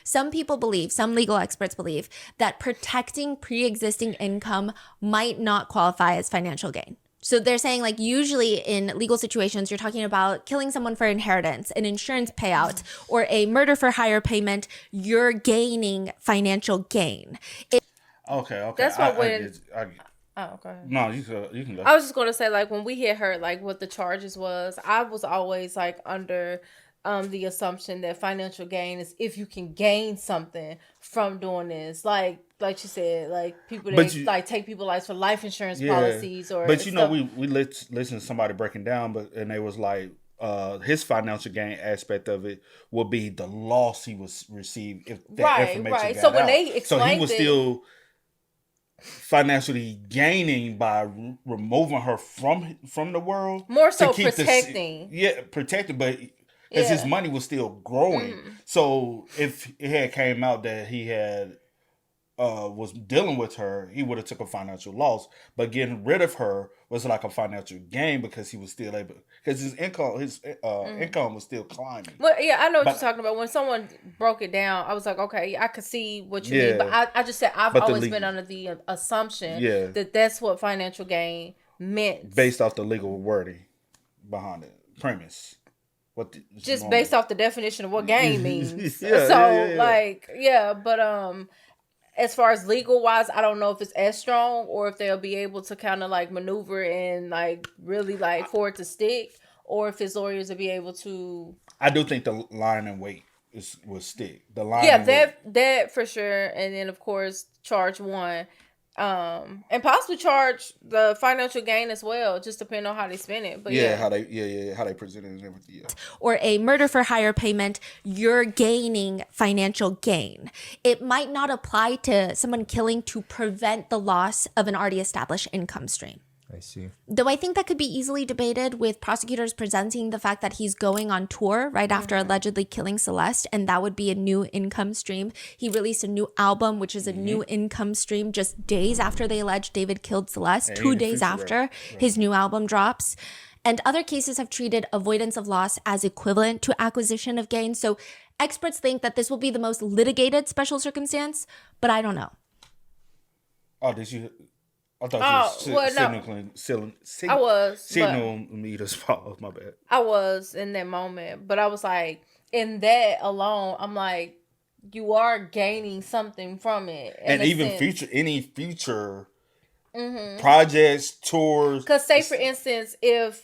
Some legal experts believe that protecting pre-existing income might not qualify as financial gain. So they're saying, like, usually in legal situations, you're talking about killing someone for inheritance, an insurance payout, or a murder for hire payment. You're gaining financial gain. Okay. That's what Oh, go ahead. No, you can go. I was just going to say, like, when we had heard, like, what the charges was, I was always, like, under the assumption that financial gain is if you can gain something from doing this. Like you said, like, people that, take people lives for life insurance policies or But, you know, we listened to somebody breaking down, and they was like, his financial gain aspect of it would be the loss he was received if that information got so when out. they explained so he was still financially gaining by removing her from the world, more so protecting protecting, but because his money was still growing. So if it had came out that he had was dealing with her, he would have took a financial loss, but getting rid of her was like a financial gain because he was still able, because his income was still climbing. Well, I know what you're talking about. When someone broke it down, I was like, okay, I could see what you mean, but I just said I've always been under the assumption that that's what financial gain meant, based off the legal wording behind it, premise. Based off the definition of what gain means. But as far as legal wise, I don't know if it's as strong or if they'll be able to kind of like maneuver and like really like for it to stick, or if his lawyers will be able to. I do think the line and weight will stick. The line, that for sure, and then of course charge 1. And possibly charge the financial gain as well, just depending on how they spend it. But how they present it and everything. Yeah. Or a murder for hire payment, you're gaining financial gain. It might not apply to someone killing to prevent the loss of an already established income stream. I see. Though I think that could be easily debated with prosecutors presenting the fact that he's going on tour right after allegedly killing Celeste, and that would be a new income stream. He released a new album, which is a new income stream just days after they alleged David killed Celeste, 2 days after his new album drops. And other cases have treated avoidance of loss as equivalent to acquisition of gain. So experts think that this will be the most litigated special circumstance, but I don't know. Oh, did you... I thought you were signaling me to fault. My bad. I was in that moment, but I was like, in that alone, I'm like, you are gaining something from it, and even future projects, tours. Because say for instance, if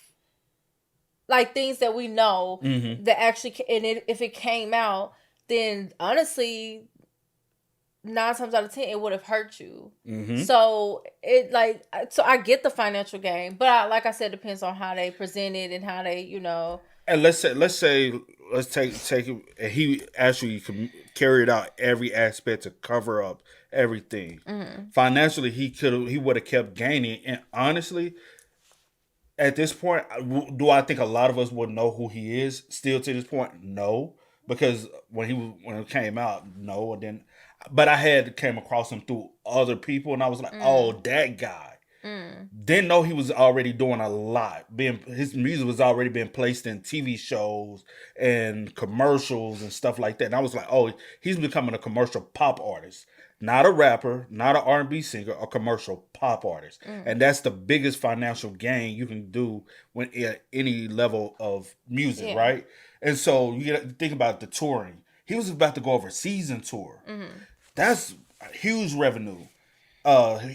like things that we know that actually, if it came out, then honestly, 9 times out of 10 it would have hurt you. So I get the financial gain, but like I said, it depends on how they present it and how they, And let's take it, and he actually carried out every aspect to cover up everything. Financially, he would have kept gaining, and honestly, at this point, do I think a lot of us would know who he is still to this point? No, because when it came out, no, and then. But I came across him through other people, and I was like, "Oh, that guy." Didn't know he was already doing a lot. His music was already being placed in TV shows and commercials and stuff like that. And I was like, "Oh, he's becoming a commercial pop artist, not a rapper, not an R&B singer, a commercial pop artist." And that's the biggest financial gain you can do when at any level of music, right? And so you got to think about the touring. He was about to go overseas and tour. That's huge revenue,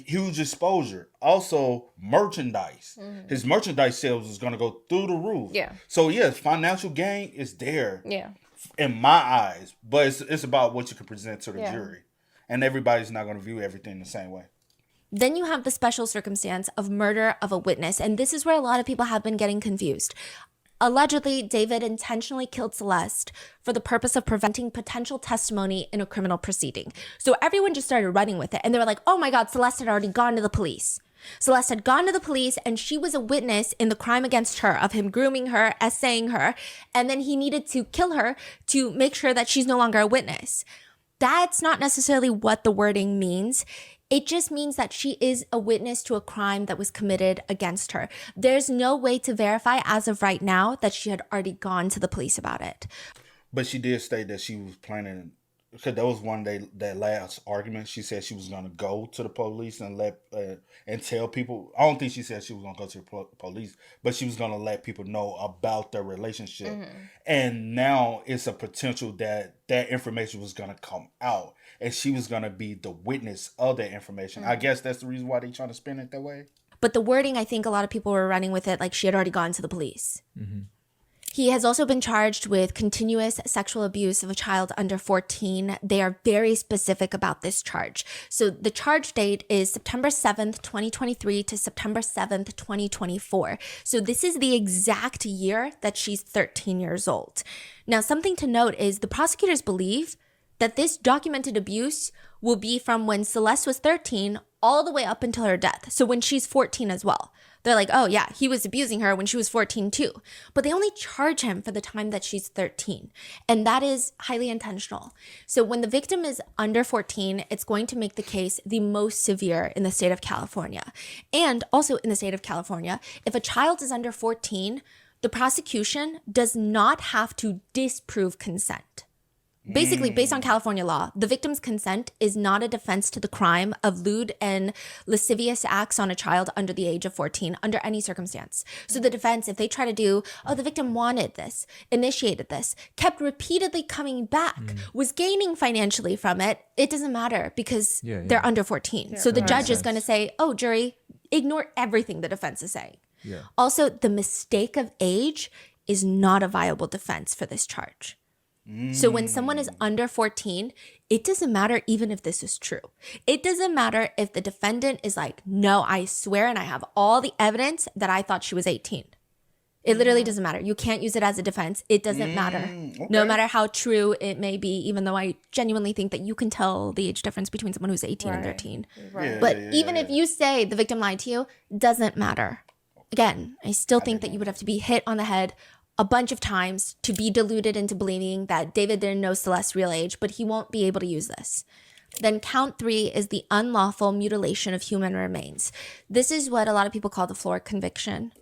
huge exposure. Also, merchandise. His merchandise sales is going to go through the roof. Yeah. So, yes, financial gain is there. Yeah. In my eyes. But it's about what you can present to the jury. And everybody's not going to view everything the same way. Then you have the special circumstance of murder of a witness. And this is where a lot of people have been getting confused. Allegedly, David intentionally killed Celeste for the purpose of preventing potential testimony in a criminal proceeding. So everyone just started running with it. And they were like, oh my God, Celeste had already gone to the police. Celeste had gone to the police and she was a witness in the crime against her of him grooming her, essaying her. And then he needed to kill her to make sure that she's no longer a witness. That's not necessarily what the wording means. It just means that she is a witness to a crime that was committed against her. There's no way to verify as of right now that she had already gone to the police about it. But she did state that she was planning, because that was one day, that last argument, she said she was going to go to the police and and tell people. I don't think she said she was going to go to the police, but she was going to let people know about their relationship. And now it's a potential that information was going to come out. And she was going to be the witness of that information. I guess that's the reason why they're trying to spin it that way. But the wording, I think a lot of people were running with it like she had already gone to the police. He has also been charged with continuous sexual abuse of a child under 14. They are very specific about this charge. So the charge date is September 7th, 2023 to September 7th, 2024. So this is the exact year that she's 13 years old. Now, something to note is the prosecutors believe that this documented abuse will be from when Celeste was 13 all the way up until her death. So when she's 14 as well. They're like, oh yeah, he was abusing her when she was 14 too. But they only charge him for the time that she's 13. And that is highly intentional. So when the victim is under 14, it's going to make the case the most severe in the state of California. And also in the state of California, if a child is under 14, the prosecution does not have to disprove consent. Basically, based on California law, the victim's consent is not a defense to the crime of lewd and lascivious acts on a child under the age of 14 under any circumstance. So the defense, if they try to do, oh, the victim wanted this, initiated this, kept repeatedly coming back, was gaining financially from it, it doesn't matter because they're under 14. So the judge is going to say, oh, jury, ignore everything the defense is saying. Also, the mistake of age is not a viable defense for this charge. So when someone is under 14, it doesn't matter even if this is true. It doesn't matter if the defendant is like, no, I swear and I have all the evidence that I thought she was 18. It literally doesn't matter. You can't use it as a defense. It doesn't matter. Okay. No matter how true it may be, even though I genuinely think that you can tell the age difference between someone who's 18 and 13. Right. But even if you say the victim lied to you, doesn't matter. Again, I still think that you would have to be hit on the head a bunch of times to be deluded into believing that David didn't know Celeste's real age, but he won't be able to use this. Then count 3 is the unlawful mutilation of human remains. This is what a lot of people call the floor conviction.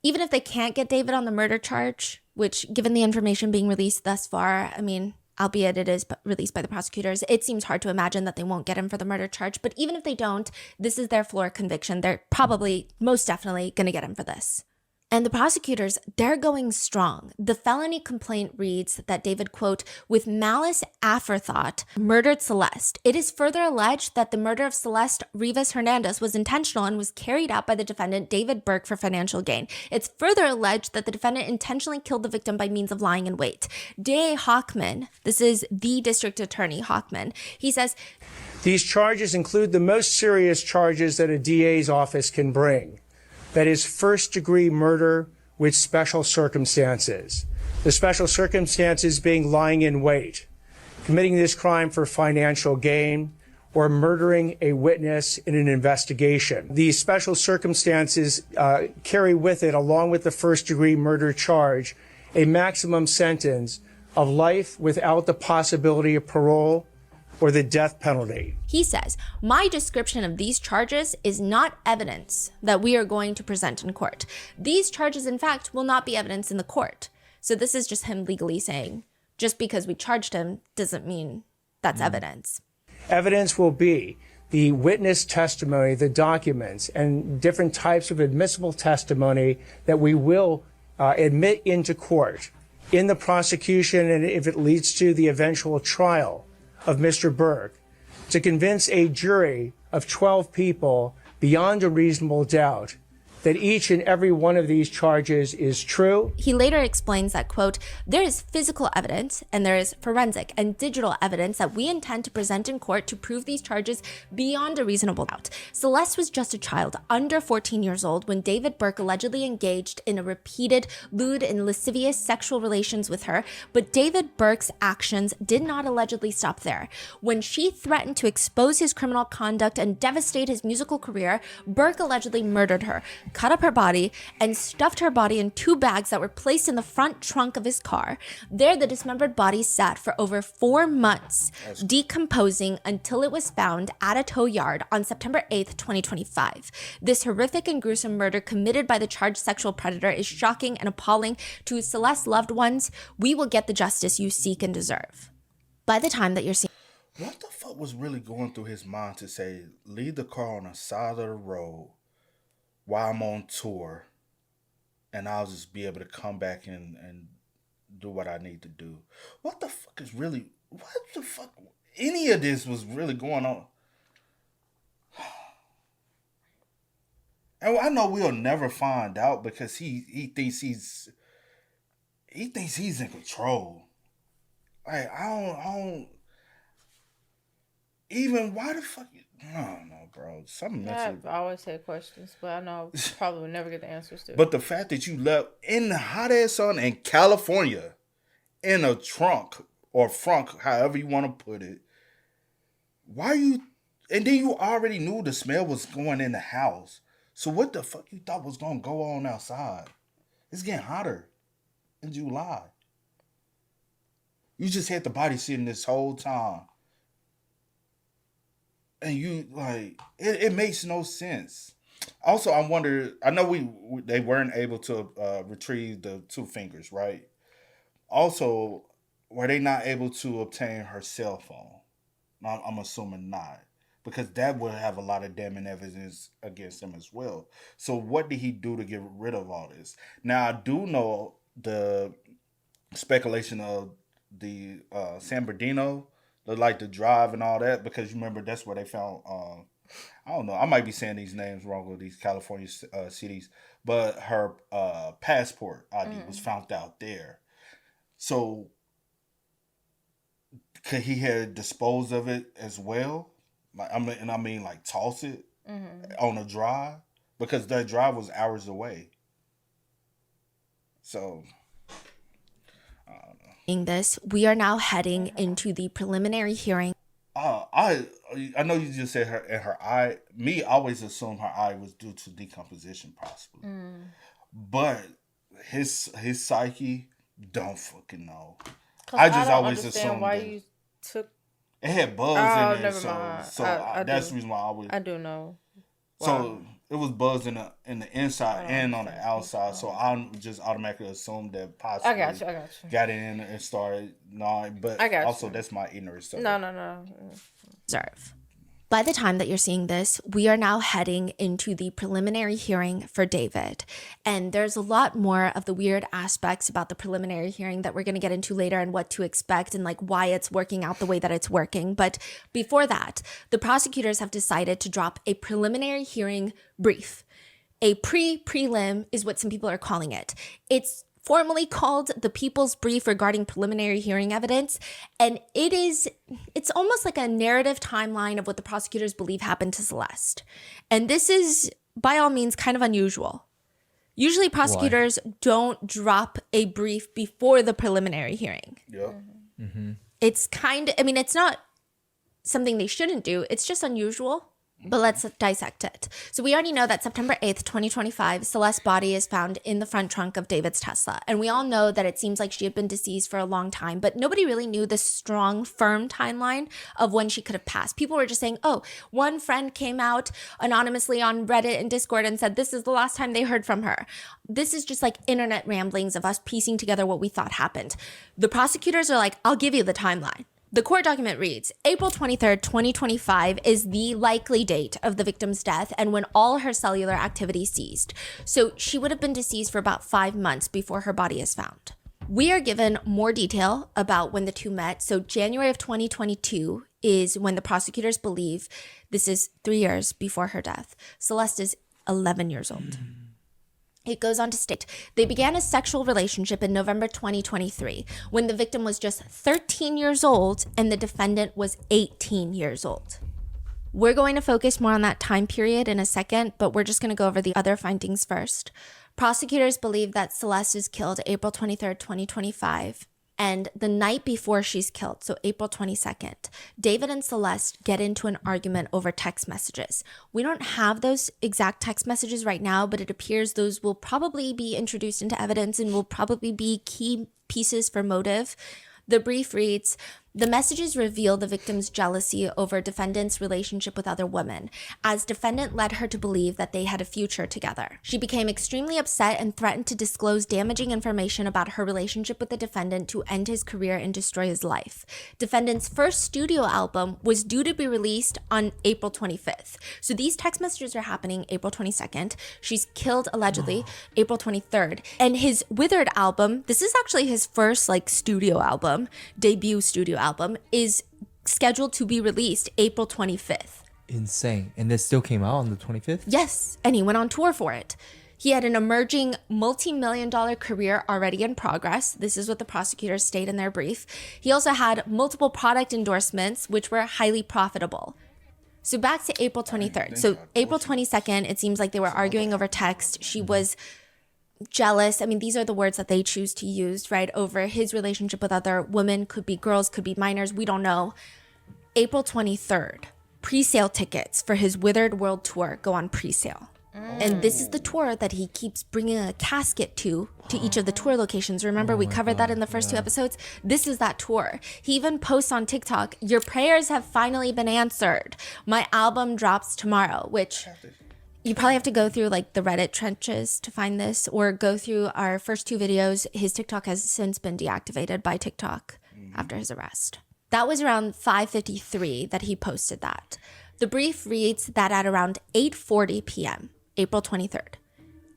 Even if they can't get David on the murder charge, which given the information being released thus far, I mean, albeit it is released by the prosecutors, it seems hard to imagine that they won't get him for the murder charge. But even if they don't, this is their floor conviction. They're probably, most definitely, going to get him for this. And the prosecutors, they're going strong. The felony complaint reads that David, quote, with malice aforethought, murdered Celeste. It is further alleged that the murder of Celeste Rivas Hernandez was intentional and was carried out by the defendant, David Burke, for financial gain. It's further alleged that the defendant intentionally killed the victim by means of lying in wait. D.A. Hockman, this is the district attorney Hockman, he says, these charges include the most serious charges that a DA's office can bring. That is first-degree murder with special circumstances. The special circumstances being lying in wait, committing this crime for financial gain, or murdering a witness in an investigation. These special circumstances carry with it, along with the first-degree murder charge, a maximum sentence of life without the possibility of parole or the death penalty. He says, my description of these charges is not evidence that we are going to present in court. These charges, in fact, will not be evidence in the court. So this is just him legally saying, just because we charged him doesn't mean that's evidence. Evidence will be the witness testimony, the documents, and different types of admissible testimony that we will admit into court in the prosecution, and if it leads to the eventual trial of Mr. Burke, to convince a jury of 12 people beyond a reasonable doubt that each and every one of these charges is true. He later explains that, quote, there is physical evidence and there is forensic and digital evidence that we intend to present in court to prove these charges beyond a reasonable doubt. Celeste was just a child under 14 years old when David Burke allegedly engaged in a repeated lewd and lascivious sexual relations with her, but David Burke's actions did not allegedly stop there. When she threatened to expose his criminal conduct and devastate his musical career, Burke allegedly murdered her, cut up her body, and stuffed her body in 2 bags that were placed in the front trunk of his car. There, the dismembered body sat for over 4 months, decomposing until it was found at a tow yard on September 8th, 2025. This horrific and gruesome murder committed by the charged sexual predator is shocking and appalling to Celeste's loved ones. We will get the justice you seek and deserve. By the time that you're seeing... What the fuck was really going through his mind to say, leave the car on the side of the road while I'm on tour, and I'll just be able to come back and do what I need to do? What the fuck is really, what the fuck, any of this was really going on? And I know we'll never find out because he thinks he's in control. Like, I don't even, why the fuck, I don't know, bro. Something I've always had questions, but I know I probably will never get the answers to. But the fact that you left in the hot ass sun in California in a trunk or frunk, however you want to put it, why you? And then you already knew the smell was going in the house. So what the fuck you thought was gonna go on outside? It's getting hotter in July. You just had the body sitting this whole time. And you, like, it makes no sense. Also, I wonder, I know they weren't able to retrieve the 2 fingers, right? Also, were they not able to obtain her cell phone? I'm assuming not. Because that would have a lot of damning evidence against him as well. So what did he do to get rid of all this? Now, I do know the speculation of the San Bernardino, like the drive and all that, because you remember that's where they found, I don't know, I might be saying these names wrong with these California cities, but her passport ID was found out there. So could he had disposed of it as well? Like I mean like toss it on a drive, because that drive was hours away. So In this, we are now heading into the preliminary hearing. I know you just said her eye. Me always assumed her eye was due to decomposition, possibly. But his psyche, don't fucking know. I just always assumed why that you took. it had bugs in it. Never So mind. that's the reason why I always. I do know. So it was bugs in the inside and on the outside. So I just automatically assumed that possibly I got you. got in and started gnawing. But I got also you. that's my ignorance. No. Observe. By the time that you're seeing this, we are now heading into the preliminary hearing for David. And there's a lot more of the weird aspects about the preliminary hearing that we're going to get into later, and what to expect and like why it's working out the way that it's working. But before that, the prosecutors have decided to drop a preliminary hearing brief. A prelim is what some people are calling it. It's formally called the People's Brief regarding preliminary hearing evidence, and it's almost like a narrative timeline of what the prosecutors believe happened to Celeste. And this is by all means kind of unusual. Usually prosecutors don't drop a brief before the preliminary hearing. Yeah. It's it's not something they shouldn't do, it's just unusual. But let's dissect it. So we already know that September 8th, 2025, Celeste's body is found in the front trunk of David's Tesla. And we all know that it seems like she had been deceased for a long time, but nobody really knew the strong, firm timeline of when she could have passed. People were just saying, oh, one friend came out anonymously on Reddit and Discord and said this is the last time they heard from her. This is just like internet ramblings of us piecing together what we thought happened. The prosecutors are like, I'll give you the timeline. The court document reads, April 23rd, 2025 is the likely date of the victim's death and when all her cellular activity ceased. So she would have been deceased for about 5 months before her body is found. We are given more detail about when the two met. So January of 2022 is when the prosecutors believe this is 3 years before her death. Celeste is 11 years old. It goes on to state, they began a sexual relationship in November 2023 when the victim was just 13 years old and the defendant was 18 years old. We're going to focus more on that time period in a second, but we're just going to go over the other findings first. Prosecutors believe that Celeste is killed April 23rd, 2025. And the night before she's killed, so April 22nd, David and Celeste get into an argument over text messages. We don't have those exact text messages right now, but it appears those will probably be introduced into evidence and will probably be key pieces for motive. The brief reads, the messages reveal the victim's jealousy over defendant's relationship with other women, as defendant led her to believe that they had a future together. She became extremely upset and threatened to disclose damaging information about her relationship with the defendant to end his career and destroy his life. Defendant's first studio album was due to be released on April 25th. So these text messages are happening April 22nd. She's killed allegedly April 23rd. And his Withered album, this is actually his first studio album, debut studio album, is scheduled to be released April 25th. Insane. And this still came out on the 25th? Yes, and he went on tour for it. He had an emerging multi-million-dollar career already in progress. This is what the prosecutors state in their brief. He also had multiple product endorsements, which were highly profitable. So back to April 23rd. So April 22nd, it seems like they were arguing over text. She was jealous. I mean, these are the words that they choose to use, right? Over his relationship with other women, could be girls, could be minors, we don't know. April 23rd, pre-sale tickets for his Withered World Tour go on pre-sale. And this is the tour that he keeps bringing a casket to each of the tour locations. Remember, we covered that in the first 2 episodes. This is that tour. He even posts on TikTok, your prayers have finally been answered. My album drops tomorrow, which you probably have to go through the Reddit trenches to find this, or go through our first 2 videos. His TikTok has since been deactivated by TikTok after his arrest. That was around 5:53 that he posted that. The brief reads that at around 8:40 p.m., April 23rd,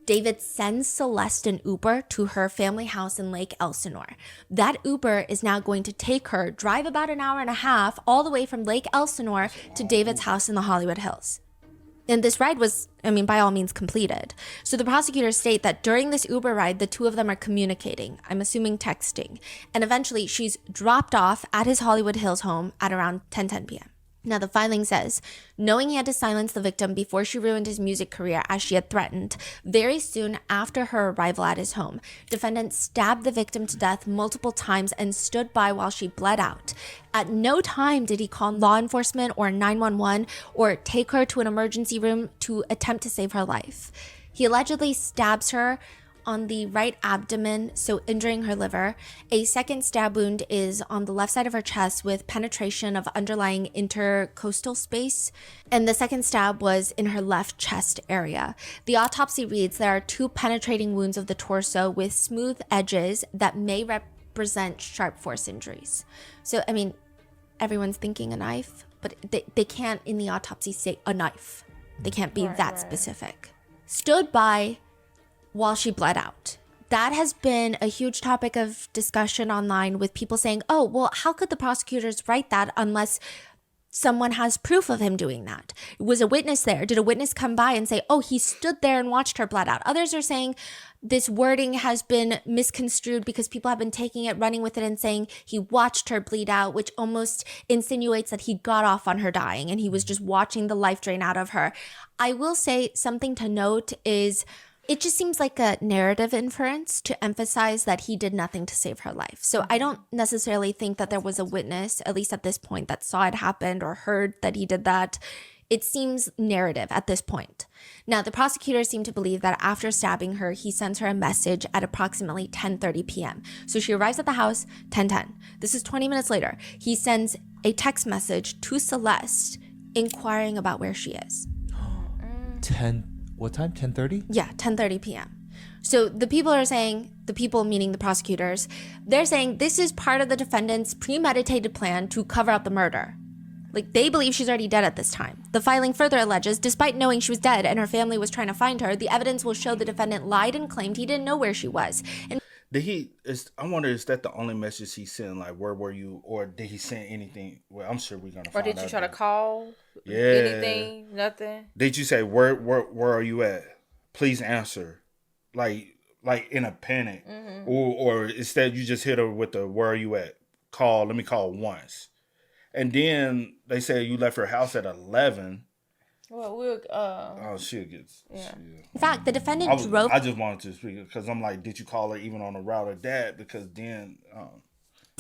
David sends Celeste an Uber to her family house in Lake Elsinore. That Uber is now going to take her, drive about an hour and a half, all the way from Lake Elsinore to David's house in the Hollywood Hills. And this ride was, by all means completed. So the prosecutors state that during this Uber ride, the two of them are communicating, I'm assuming texting. And eventually she's dropped off at his Hollywood Hills home at around 10:10 p.m. Now, the filing says, knowing he had to silence the victim before she ruined his music career as she had threatened, very soon after her arrival at his home, defendant stabbed the victim to death multiple times and stood by while she bled out. At no time did he call law enforcement or 911 or take her to an emergency room to attempt to save her life. He allegedly stabs her on the right abdomen, so injuring her liver. A second stab wound is on the left side of her chest with penetration of underlying intercostal space. And the second stab was in her left chest area. The autopsy reads there are 2 penetrating wounds of the torso with smooth edges that may represent sharp force injuries. So, everyone's thinking a knife, but they can't in the autopsy say a knife. They can't be that specific. Stood by while she bled out. That has been a huge topic of discussion online with people saying, oh, well, how could the prosecutors write that unless someone has proof of him doing that? Was a witness there? Did a witness come by and say, oh, he stood there and watched her bled out? Others are saying this wording has been misconstrued because people have been taking it, running with it and saying he watched her bleed out, which almost insinuates that he got off on her dying and he was just watching the life drain out of her. I will say something to note is it just seems like a narrative inference to emphasize that he did nothing to save her life. So I don't necessarily think that there was a witness, at least at this point, that saw it happen or heard that he did that. It seems narrative at this point. Now, the prosecutors seem to believe that after stabbing her, he sends her a message at approximately 10:30 p.m. So she arrives at the house, 10:10. This is 20 minutes later. He sends a text message to Celeste inquiring about where she is. What time? 10:30? Yeah, 10:30 p.m. So the people are saying, the people meaning the prosecutors, they're saying this is part of the defendant's premeditated plan to cover up the murder. Like, they believe she's already dead at this time. The filing further alleges, despite knowing she was dead and her family was trying to find her, the evidence will show the defendant lied and claimed he didn't know where she was. And I wonder, is that the only message he sent? Like, where were you? Or did he send anything? Well, I'm sure we're going to find out. Or did you try to call? Yeah. Anything? Nothing? Did you say, where are you at? Please answer. Like in a panic. Mm-hmm. Or instead you just hit her with the, where are you at? Let me call once. And then they say you left her house at 11. Well, we'll she'll get. Yeah. In fact, the defendant drove. I just wanted to speak because I'm like, did you call her even on the route of that? Because then.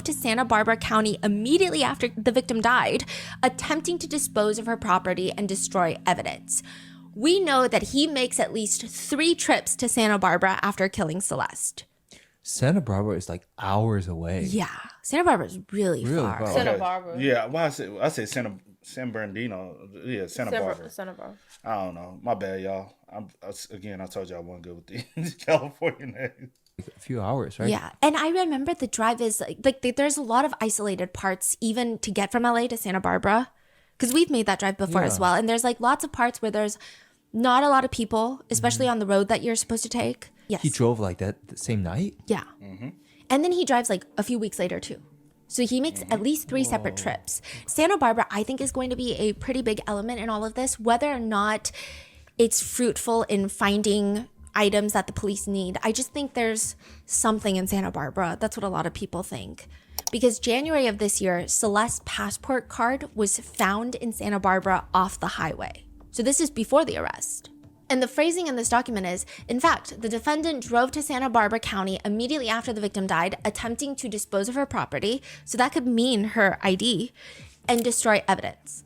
To Santa Barbara County immediately after the victim died, attempting to dispose of her property and destroy evidence. We know that he makes at least 3 trips to Santa Barbara after killing Celeste. Santa Barbara is like hours away. Yeah, Santa Barbara is really far. Santa Barbara. Yeah, well, I say San Bernardino. Yeah, Santa Barbara. Santa Barbara. I don't know. My bad, y'all. I told you I wasn't good with the California names. A few hours, right? Yeah, and I remember the drive is like there's a lot of isolated parts even to get from LA to Santa Barbara, because we've made that drive before as well. And there's like lots of parts where there's not a lot of people, especially on the road that you're supposed to take. Yes. He drove like that the same night? Yeah. Mm-hmm. And then he drives like a few weeks later too. So he makes at least 3 separate trips. Santa Barbara, I think, is going to be a pretty big element in all of this, whether or not it's fruitful in finding items that the police need. I just think there's something in Santa Barbara. That's what a lot of people think. Because January of this year, Celeste's passport card was found in Santa Barbara off the highway. So this is before the arrest. And the phrasing in this document is, in fact, the defendant drove to Santa Barbara County immediately after the victim died, attempting to dispose of her property, so that could mean her ID, and destroy evidence.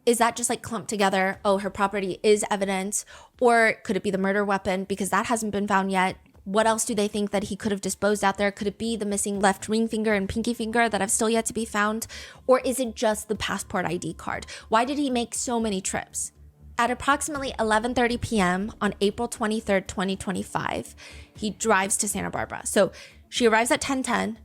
Is that just like clumped together, oh, her property is evidence, or could it be the murder weapon, because that hasn't been found yet? What else do they think that he could have disposed out there? Could it be the missing left ring finger and pinky finger that have still yet to be found? Or is it just the passport ID card? Why did he make so many trips? At approximately 11:30 p.m. on April 23rd, 2025, he drives to Santa Barbara. So she arrives at 10:10,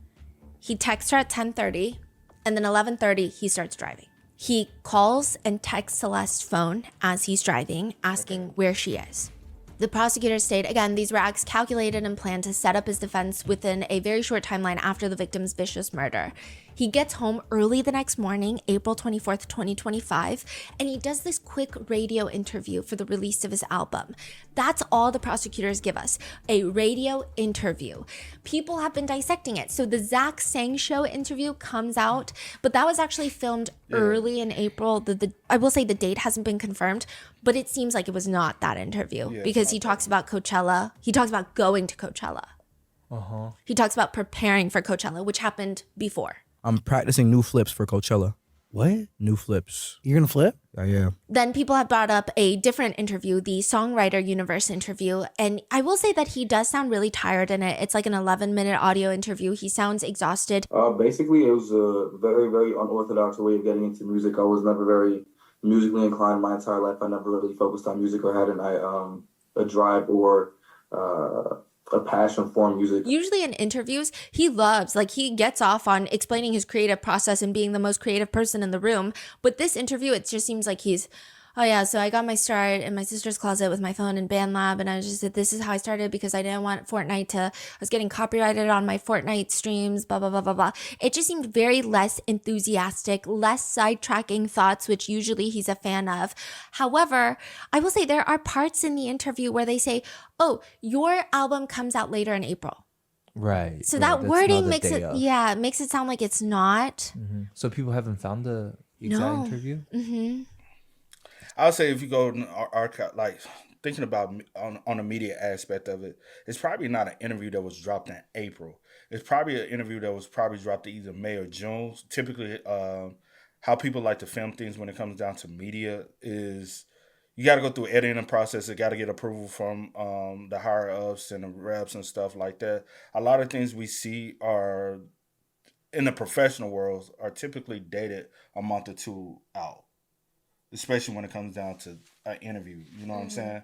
he texts her at 10:30, and then 11:30, he starts driving. He calls and texts Celeste's phone as he's driving, asking where she is. The prosecutors state, again, these were acts calculated and planned to set up his defense within a very short timeline after the victim's vicious murder. He gets home early the next morning, April 24th, 2025, and he does this quick radio interview for the release of his album. That's all the prosecutors give us, a radio interview. People have been dissecting it. So the Zach Sang Show interview comes out, but that was actually filmed early in April. I will say the date hasn't been confirmed, but it seems like it was not that interview because he talks about Coachella. He talks about going to Coachella. He talks about preparing for Coachella, which happened before. I'm practicing new flips for Coachella. What? New flips. You're gonna flip? I am. Then people have brought up a different interview, the Songwriter Universe interview. And I will say that he does sound really tired in it. It's like an 11-minute audio interview. He sounds exhausted. Basically, it was a very, very unorthodox way of getting into music. I was never very musically inclined my entire life. I never really focused on music or had a drive or a passion for music. Usually in interviews, he gets off on explaining his creative process and being the most creative person in the room. But this interview, it just seems like he's, oh yeah, so I got my start in my sister's closet with my phone in BandLab, and I was just, this is how I started because I didn't want Fortnite I was getting copyrighted on my Fortnite streams, blah, blah, blah, blah, blah. It just seemed very less enthusiastic, less sidetracking thoughts, which usually he's a fan of. However, I will say there are parts in the interview where they say, oh, your album comes out later in April. Right. So that wording makes it sound like it's not. So people haven't found the exact interview? I'll say if you go in archive, like thinking about on the media aspect of it, it's probably not an interview that was dropped in April. It's probably an interview that was probably dropped in either May or June. Typically, how people like to film things when it comes down to media is you got to go through editing process. You got to get approval from the higher ups and the reps and stuff like that. A lot of things we see are in the professional world are typically dated a month or two out. Especially when it comes down to an interview, you know what I'm saying?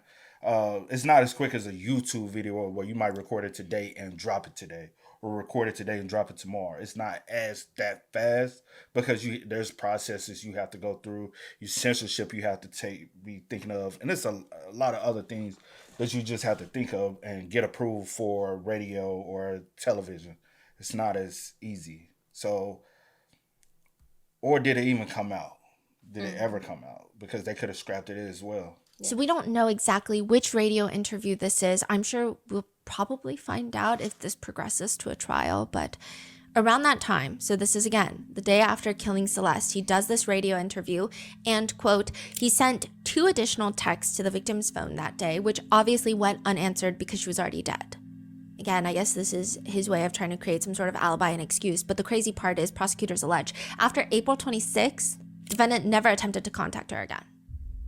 It's not as quick as a YouTube video where you might record it today and drop it today, or record it today and drop it tomorrow. It's not as that fast because there's processes you have to go through, censorship you have to be thinking of, and there's a lot of other things that you just have to think of and get approved for radio or television. It's not as easy. So, or did it even come out? Did it ever come out? Because they could have scrapped it as well. So we don't know exactly which radio interview this is. I'm sure we'll probably find out if this progresses to a trial. But around that time, so this is again, the day after killing Celeste, he does this radio interview and, quote, he sent 2 additional texts to the victim's phone that day, which obviously went unanswered because she was already dead. Again, I guess this is his way of trying to create some sort of alibi and excuse. But the crazy part is prosecutors allege after April 26th, defendant never attempted to contact her again.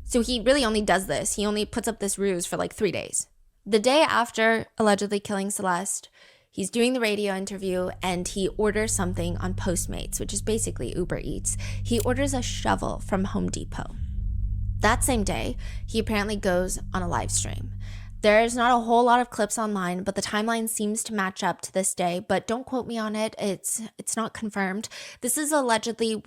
So he really only does this. He only puts up this ruse for like 3 days. The day after allegedly killing Celeste, he's doing the radio interview and he orders something on Postmates, which is basically Uber Eats. He orders a shovel from Home Depot. That same day, he apparently goes on a live stream. There's not a whole lot of clips online, but the timeline seems to match up to this day, but don't quote me on it. It's not confirmed. This is allegedly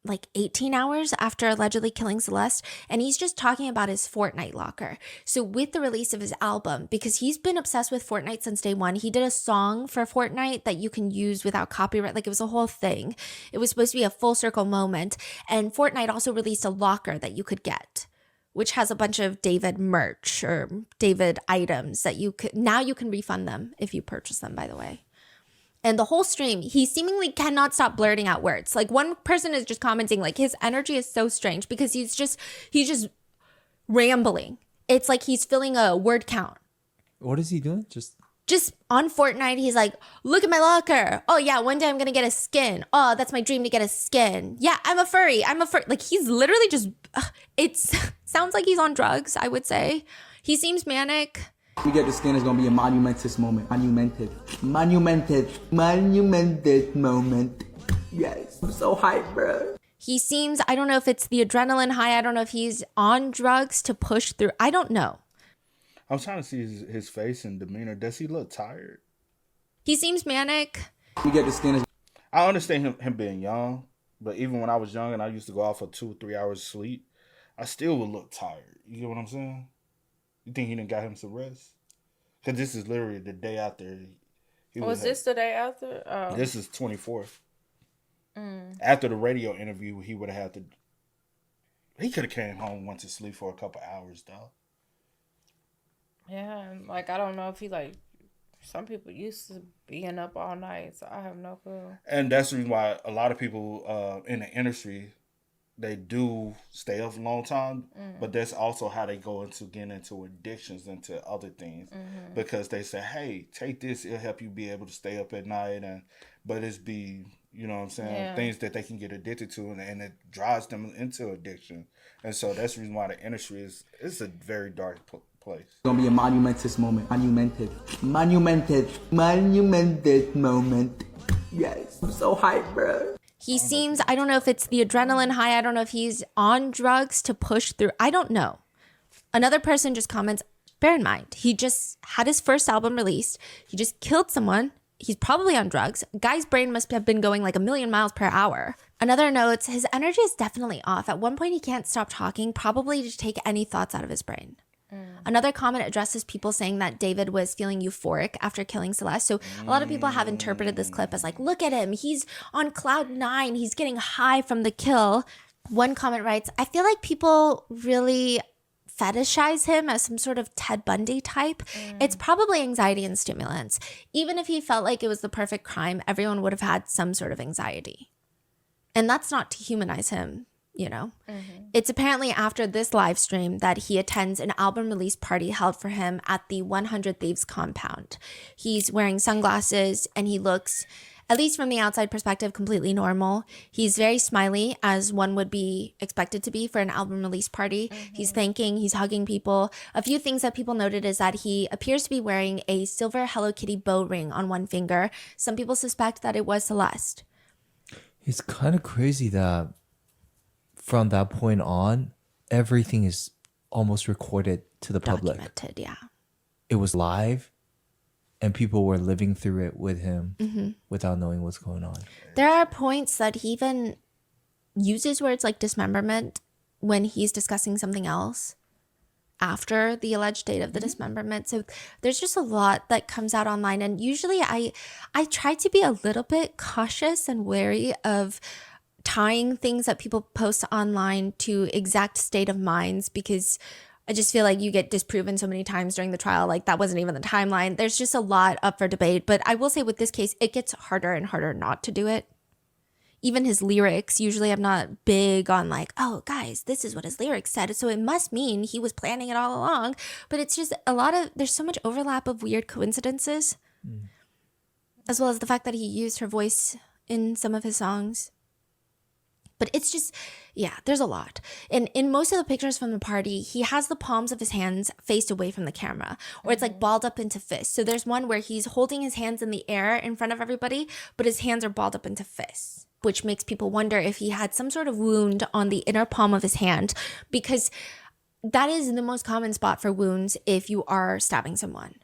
like 18 hours after allegedly killing Celeste, and he's just talking about his Fortnite locker. So with the release of his album, because he's been obsessed with Fortnite since day one, he did a song for Fortnite that you can use without copyright. Like, it was a whole thing. It was supposed to be a full circle moment, and Fortnite also released a locker that you could get, which has a bunch of David merch or David items that you can refund them if you purchase them, by the way. And the whole stream, he seemingly cannot stop blurting out words. Like, one person is just commenting, like, his energy is so strange because he's just rambling. It's like he's filling a word count. What is he doing? Just on Fortnite, he's like, look at my locker. Oh yeah, one day I'm gonna get a skin. Oh, that's my dream to get a skin. Yeah, I'm a furry. Like, he's literally just, it sounds like he's on drugs, I would say. He seems manic. We get the skin is gonna be a monumentous moment. Monumented moment. Yes. I'm so hyped, bro. He seems, I don't know if it's the adrenaline high. I don't know if he's on drugs to push through. I don't know. I'm trying to see his face and demeanor. Does he look tired? He seems manic. We get the skin is. I understand him being young, but even when I was young and I used to go out for 2 or 3 hours of sleep, I still would look tired. You get what I'm saying? You think he done got him some rest? Because this is literally the day after. Was this the day after? Oh. This is 24th. After the radio interview, he would have had to. He could have came home and went to sleep for a couple hours, though. Yeah, like I don't know if he like. Some people used to being up all night, so I have no clue. And that's the reason why a lot of people in the industry, they do stay up a long time, but that's also how they go into getting into addictions, into other things, because they say, hey, take this, it'll help you be able to stay up at night, but it's you know what I'm saying, things that they can get addicted to, and it drives them into addiction. And so that's the reason why the industry it's a very dark place. It's gonna be a monumentous moment. Monumented moment. Yes. I'm so hyped, bro. He seems, I don't know if it's the adrenaline high. I don't know if he's on drugs to push through. I don't know. Another person just comments, bear in mind, he just had his first album released. He just killed someone. He's probably on drugs. Guy's brain must have been going like 1,000,000 miles per hour. Another note, his energy is definitely off. At one point, he can't stop talking, probably to take any thoughts out of his brain. Another comment addresses people saying that David was feeling euphoric after killing Celeste. So a lot of people have interpreted this clip as like, look at him. He's on cloud 9. He's getting high from the kill. One comment writes, I feel like people really fetishize him as some sort of Ted Bundy type. It's probably anxiety and stimulants. Even if he felt like it was the perfect crime, everyone would have had some sort of anxiety. And that's not to humanize him. You know, it's apparently after this live stream that he attends an album release party held for him at the 100 Thieves compound. He's wearing sunglasses and he looks, at least from the outside perspective, completely normal. He's very smiley, as one would be expected to be for an album release party. He's thanking, he's hugging people. A few things that people noted is that he appears to be wearing a silver Hello Kitty bow ring on one finger. Some people suspect that it was Celeste. It's kind of crazy that from that point on, everything is almost recorded to the public. Documented, yeah. It was live, and people were living through it with him without knowing what's going on. There are points that he even uses words like dismemberment when he's discussing something else after the alleged date of the dismemberment. So there's just a lot that comes out online. And usually I try to be a little bit cautious and wary of tying things that people post online to exact state of minds, because I just feel like you get disproven so many times during the trial. Like that wasn't even the timeline. There's just a lot up for debate. But I will say with this case, it gets harder and harder not to do it. Even his lyrics, usually I'm not big on like, oh guys, this is what his lyrics said, so it must mean he was planning it all along. But it's just there's so much overlap of weird coincidences, as well as the fact that he used her voice in some of his songs. But it's just, yeah, there's a lot. And in most of the pictures from the party, he has the palms of his hands faced away from the camera, or it's like balled up into fists. So there's one where he's holding his hands in the air in front of everybody, but his hands are balled up into fists, which makes people wonder if he had some sort of wound on the inner palm of his hand, because that is the most common spot for wounds if you are stabbing someone.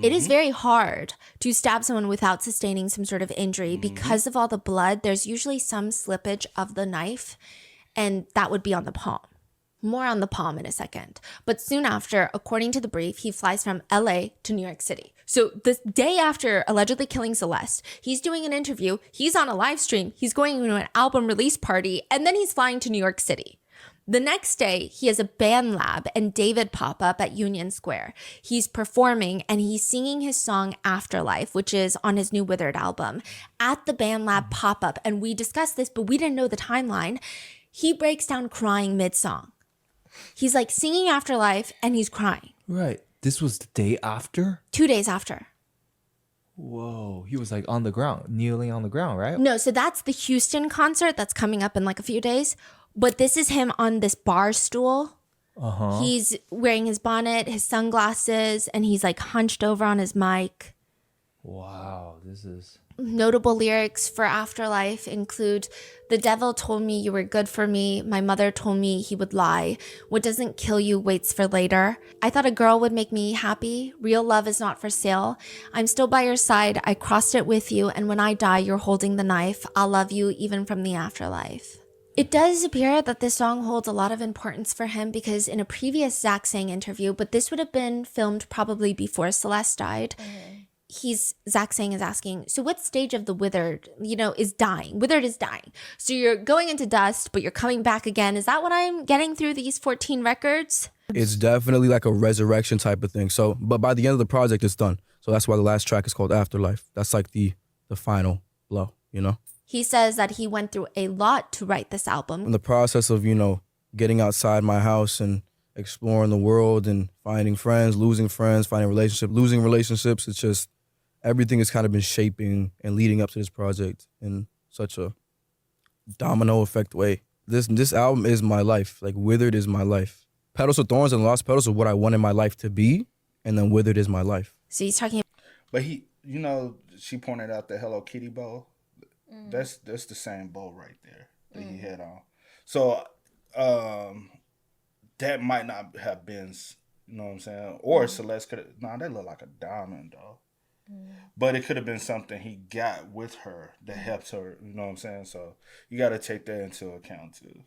It is very hard to stab someone without sustaining some sort of injury because of all the blood. There's usually some slippage of the knife, and that would be on the palm. More on the palm in a second. But soon after, according to the brief, he flies from LA to New York City. So the day after allegedly killing Celeste, he's doing an interview, he's on a live stream, he's going to an album release party, and then he's flying to New York City. The next day, he has a band lab and David pop up at Union Square. He's performing and he's singing his song Afterlife, which is on his new Withered album, at the band lab pop up. And we discussed this, but we didn't know the timeline. He breaks down crying mid-song. He's like singing Afterlife and he's crying. Right. This was the day after? 2 days after. Whoa. He was like on the ground, kneeling on the ground, right? No, so that's the Houston concert that's coming up in like a few days. But this is him on this bar stool. He's wearing his bonnet, his sunglasses, and he's like hunched over on his mic. Wow, this is... Notable lyrics for Afterlife include, "The devil told me you were good for me. My mother told me he would lie. What doesn't kill you waits for later. I thought a girl would make me happy. Real love is not for sale. I'm still by your side. I crossed it with you. And when I die, you're holding the knife. I'll love you even from the afterlife." It does appear that this song holds a lot of importance for him because in a previous Zach Sang interview, but this would have been filmed probably before Celeste died, Zach Sang is asking, so what stage of the withered, is dying? Withered is dying. So you're going into dust, but you're coming back again. Is that what I'm getting through these 14 records? It's definitely like a resurrection type of thing. So, but by the end of the project, it's done. So that's why the last track is called Afterlife. That's like the final blow, He says that he went through a lot to write this album. In the process of, getting outside my house and exploring the world and finding friends, losing friends, finding relationships, losing relationships, it's just everything has kind of been shaping and leading up to this project in such a domino effect way. This album is my life. Like, Withered is my life. Petals of Thorns and Lost Petals are what I want in my life to be, and then Withered is my life. So he's talking. But she pointed out the Hello Kitty bow. That's the same bow right there that he had on. So that might not have been, you know what I'm saying? Or Celeste could have, that looked like a diamond though. But it could have been something he got with her that helped her, you know what I'm saying? So you got to take that into account too.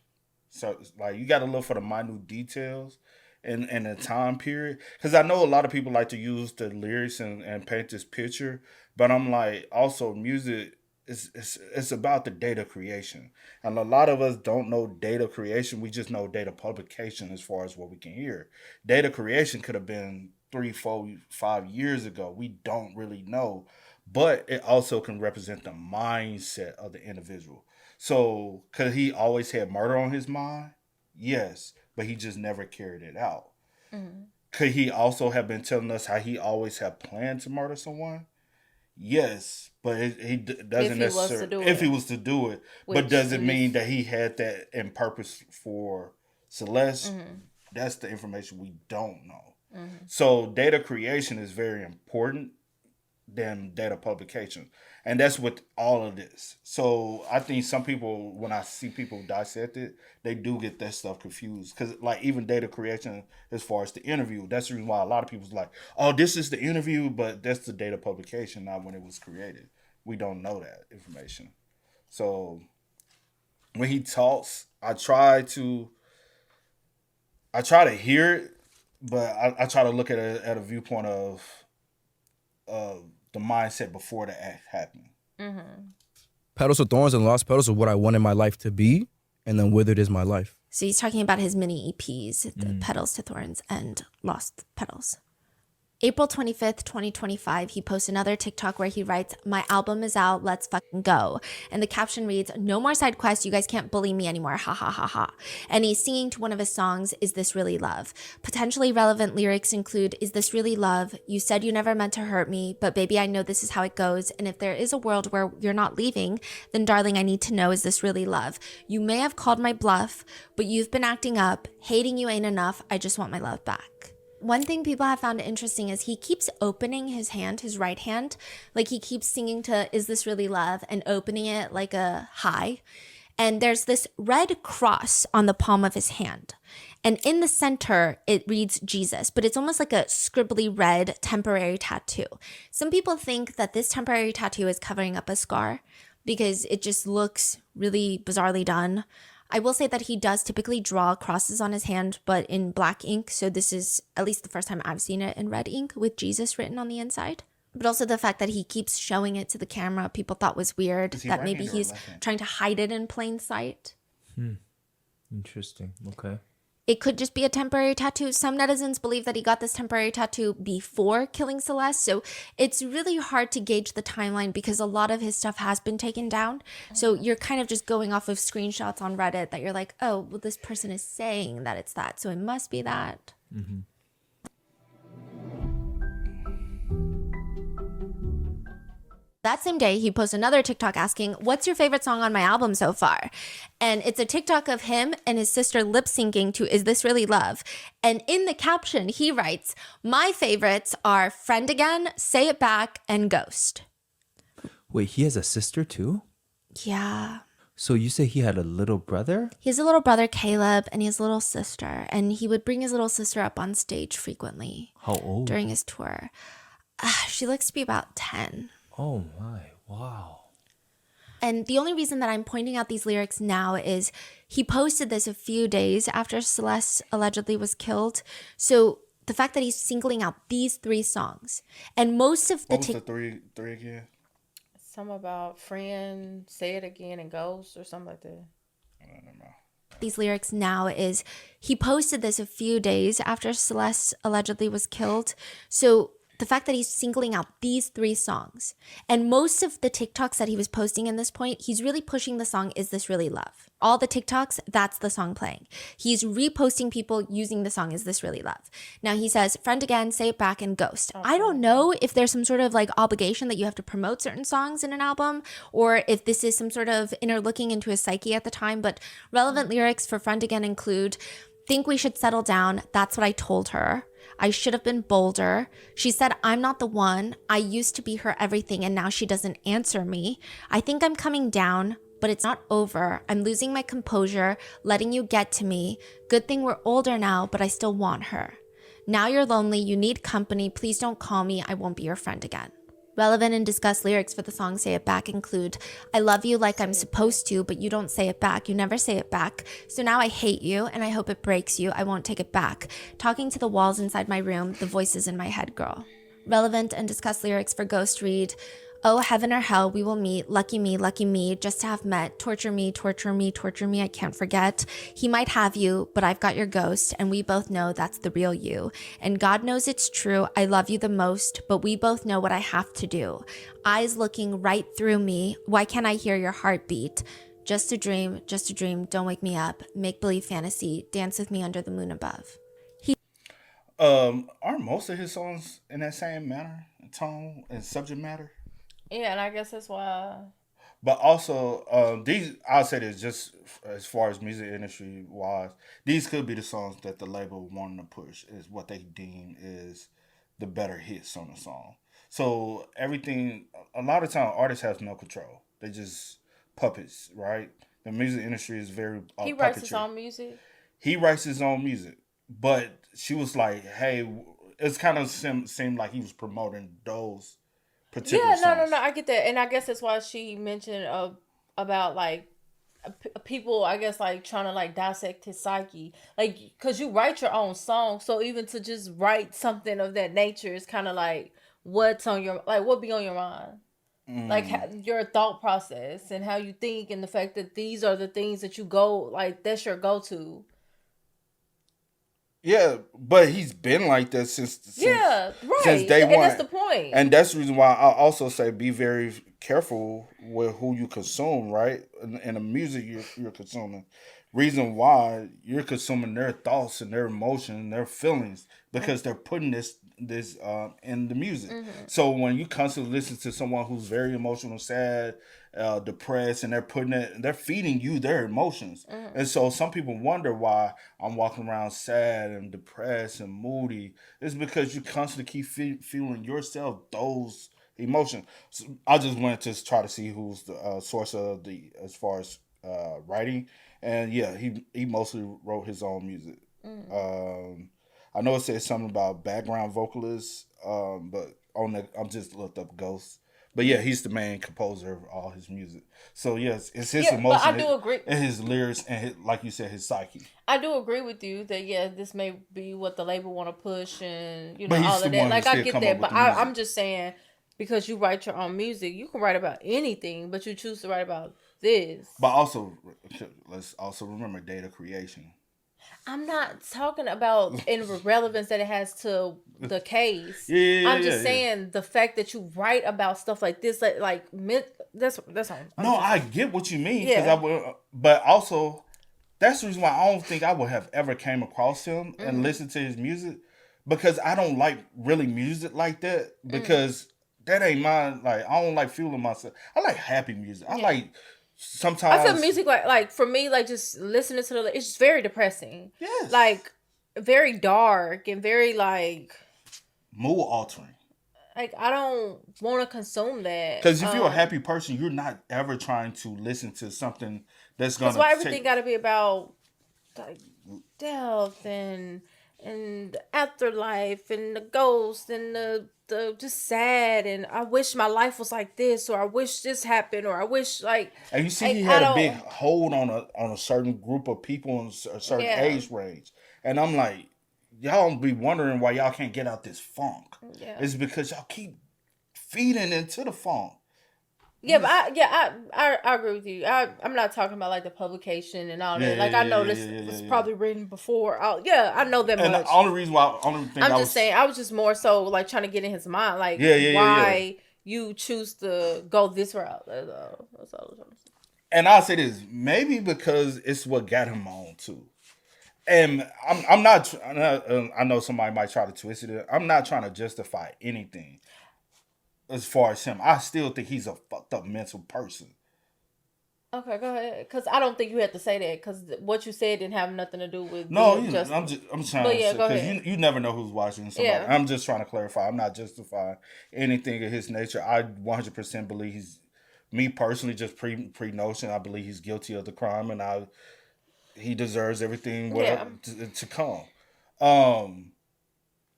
So like you got to look for the minute details in the time period. Because I know a lot of people like to use the lyrics and paint this picture, but I'm like, also music, it's about the data creation. And a lot of us don't know data creation. We just know data publication as far as what we can hear. Data creation could have been 3, 4, 5 years ago. We don't really know. But it also can represent the mindset of the individual. So, could he always had murder on his mind? Yes. But he just never carried it out. Could he also have been telling us how he always had planned to murder someone? Yes, but he doesn't necessarily. If he was to do it, but does it mean that he had that in purpose for Celeste? That's the information we don't know. So data creation is very important than data publication, and that's with all of this. So I think some people, when I see people dissect it, they do get that stuff confused because, like, even data creation as far as the interview, that's the reason why a lot of people's like, oh, this is the interview, but that's the data publication, not when it was created. We don't know that information. So when he talks, I try to hear it, but I try to look at it at a viewpoint of the mindset before the act happened. Petals of Thorns and Lost Petals are what I want in my life to be, and then Withered is my life. So he's talking about his mini EPs, the Petals to Thorns and Lost Petals. April 25th, 2025, he posts another TikTok where he writes, "My album is out, let's fucking go." And the caption reads, "No more side quests, you guys can't bully me anymore, ha ha ha ha." And he's singing to one of his songs, "Is This Really Love?" Potentially relevant lyrics include, "Is this really love? You said you never meant to hurt me, but baby, I know this is how it goes. And if there is a world where you're not leaving, then darling, I need to know, is this really love? You may have called my bluff, but you've been acting up. Hating you ain't enough, I just want my love back." One thing people have found interesting is he keeps opening his hand, his right hand, like he keeps singing to "Is This Really Love?" and opening it like a hi. And there's this red cross on the palm of his hand. And in the center, it reads Jesus, but it's almost like a scribbly red temporary tattoo. Some people think that this temporary tattoo is covering up a scar because it just looks really bizarrely done. I will say that he does typically draw crosses on his hand, but in black ink. So this is at least the first time I've seen it in red ink with Jesus written on the inside. But also the fact that he keeps showing it to the camera, people thought was weird, that maybe he's trying to hide it in plain sight. Interesting. Okay. It could just be a temporary tattoo. Some netizens believe that he got this temporary tattoo before killing Celeste. So it's really hard to gauge the timeline because a lot of his stuff has been taken down. So you're kind of just going off of screenshots on Reddit that you're like, oh, well, this person is saying that it's that, so it must be that. That same day, he posts another TikTok asking, "What's your favorite song on my album so far?" And it's a TikTok of him and his sister lip syncing to "Is This Really Love?" And in the caption, he writes, "My favorites are Friend Again, Say It Back, and Ghost." Wait, he has a sister too? Yeah. So you say he had a little brother? He has a little brother, Caleb, and he has a little sister. And he would bring his little sister up on stage frequently. How old? During his tour. She looks to be about 10. Oh my, wow. And the only reason that I'm pointing out these lyrics now is He posted this a few days after Celeste allegedly was killed. So the fact that he's singling out these 3 songs, and most of the what was the three again? Something about friend, say it again, and ghost or something like that. I don't know. These lyrics now is he posted this a few days after Celeste allegedly was killed. So the fact that he's singling out these 3 songs, and most of the TikToks that he was posting in this point, he's really pushing the song Is This Really Love? All the TikToks, that's the song playing. He's reposting people using the song Is This Really Love? Now he says, friend again, say it back, and ghost. I don't know if there's some sort of like obligation that you have to promote certain songs in an album, or if this is some sort of inner looking into his psyche at the time, but relevant lyrics for friend again include, think we should settle down, that's what I told her. I should have been bolder. She said, I'm not the one. I used to be her everything, and now she doesn't answer me. I think I'm coming down, but it's not over. I'm losing my composure, letting you get to me. Good thing we're older now, but I still want her. Now you're lonely. You need company. Please don't call me. I won't be your friend again. Relevant and discussed lyrics for the song Say It Back include, I love you like I'm supposed to, but you don't say it back. You never say it back. So now I hate you, and I hope it breaks you. I won't take it back. Talking to the walls inside my room, the voices in my head, girl. Relevant and discussed lyrics for Ghost read, oh, heaven or hell, we will meet. Lucky me, just to have met. Torture me, I can't forget. He might have you, but I've got your ghost, and we both know that's the real you. And God knows it's true, I love you the most, but we both know what I have to do. Eyes looking right through me, why can't I hear your heartbeat? Just a dream, don't wake me up. Make-believe fantasy, dance with me under the moon above. Aren't most of his songs in that same manner, tone, and subject matter? Yeah, and I guess that's why. But also, these, I'll say this, just as far as music industry wise, these could be the songs that the label wanting to push, is what they deem is the better hits on the song. So everything, a lot of time, artists have no control. They just puppets, right? The music industry is very He writes his puppetry. own music. He writes his own music, but she was like, "Hey," it's kind of seemed like he was promoting those particular songs. No, I get that, and I guess that's why she mentioned about like people, I guess, like trying to like dissect his psyche, like because you write your own song, so even to just write something of that nature is kind of like what's on your, like what be on your mind. Like your thought process and how you think, and the fact that these are the things that you go, like that's your go-to. Yeah, but he's been like that since day one. And that's the point. And that's the reason why I also say be very careful with who you consume, right? And the music you're consuming. Reason why you're consuming their thoughts and their emotions and their feelings, because they're putting this in the music. So when you constantly listen to someone who's very emotional, sad, depressed, and they're feeding you their emotions. And so some people wonder why I'm walking around sad and depressed and moody. It's because you constantly keep feeling yourself those emotions. So I just wanted to try to see who's the source of as far as writing. And yeah, he mostly wrote his own music. I know it says something about background vocalists, but I'm just looked up Ghost. But yeah, he's the main composer of all his music. So yes, it's his emotion. But I do agree. And his lyrics and like you said, his psyche. I do agree with you that this may be what the label want to push, and But all of that. Like I get that, but I'm just saying, because you write your own music, you can write about anything, but you choose to write about this. But also, let's also remember data creation. I'm not talking about in relevance that it has to the case. I'm just saying the fact that you write about stuff like this, that's all. I get what you mean. But also, that's the reason why I don't think I would have ever came across him and listened to his music, because I don't like really music like that, because that ain't mine. Like, I don't like feeling myself. I like happy music. I like. Sometimes I feel music like for me, like just listening to it's just very depressing. Yes. Like very dark and very like mood altering. Like I don't want to consume that. Because if you're a happy person, you're not ever trying to listen to something that's gonna. That's why everything got to be about like death and afterlife and the ghost and the just sad, and I wish my life was like this, or I wish this happened, or I wish like. And you see, like, he had a big hold on a certain group of people in a certain age range, and I'm like, y'all be wondering why y'all can't get out this funk. Yeah. It's because y'all keep feeding into the funk. Yeah, but I agree with you. I'm not talking about like the publication and all that. Like I know this was probably written before. I know that And much. the only reason why, I'm just saying, I was just more so like trying to get in his mind, like why you choose to go this route. That's all I was trying to say. And I'll say this, maybe because it's what got him on too. And I'm not. I know somebody might try to twist it. I'm not trying to justify anything. As far as him, I still think he's a fucked up mental person. Okay, go ahead. Because I don't think you had to say that. Because what you said didn't have nothing to do with. No, I'm trying to. Go Because ahead. you never know who's watching somebody. Yeah. I'm just trying to clarify. I'm not justifying anything of his nature. I 100% believe he's. Me personally, just pre-notion, I believe he's guilty of the crime, and he deserves everything to come.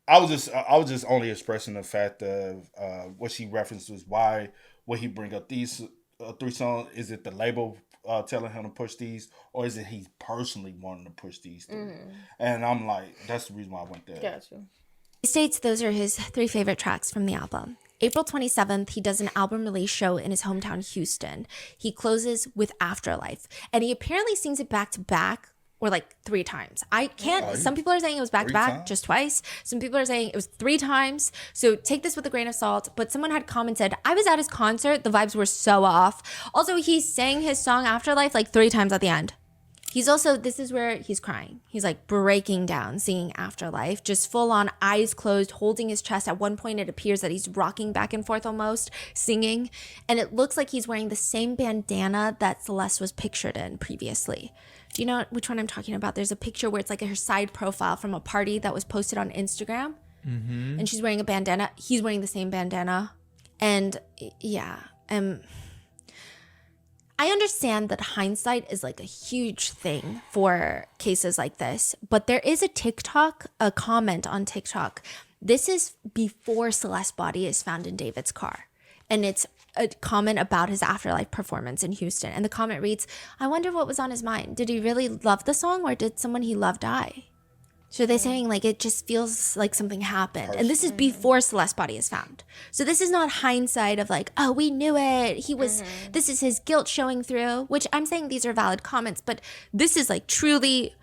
I was just only expressing the fact of what she referenced was why would he bring up these 3 songs? Is it the label telling him to push these, or is it he personally wanting to push these 3? And I'm like, that's the reason why I went there. Gotcha. He states those are his 3 favorite tracks from the album. April 27th, he does an album release show in his hometown, Houston. He closes with Afterlife, and he apparently sings it back to back, or like 3 times. I can't, some people are saying it was back to back, just twice. Some people are saying it was 3 times. So take this with a grain of salt. But someone had commented, I was at his concert, the vibes were so off. Also, he sang his song Afterlife like 3 times at the end. He's also, this is where he's crying. He's like breaking down, singing Afterlife, just full on eyes closed, holding his chest. At one point, it appears that he's rocking back and forth almost, singing. And it looks like he's wearing the same bandana that Celeste was pictured in previously. Do you know which one I'm talking about? There's a picture where it's like her side profile from a party that was posted on Instagram. Mm-hmm. And she's wearing a bandana. He's wearing the same bandana. And yeah, I understand that hindsight is like a huge thing for cases like this, but there is a comment on TikTok. This is before Celeste's body is found in David's car. And it's a comment about his Afterlife performance in Houston. And the comment reads, I wonder what was on his mind. Did he really love the song, or did someone he loved die? So they're saying like it just feels like something happened. And this is before Celeste's body is found. So this is not hindsight of like, oh, we knew it. This is his guilt showing through, which I'm saying these are valid comments, but this is like truly,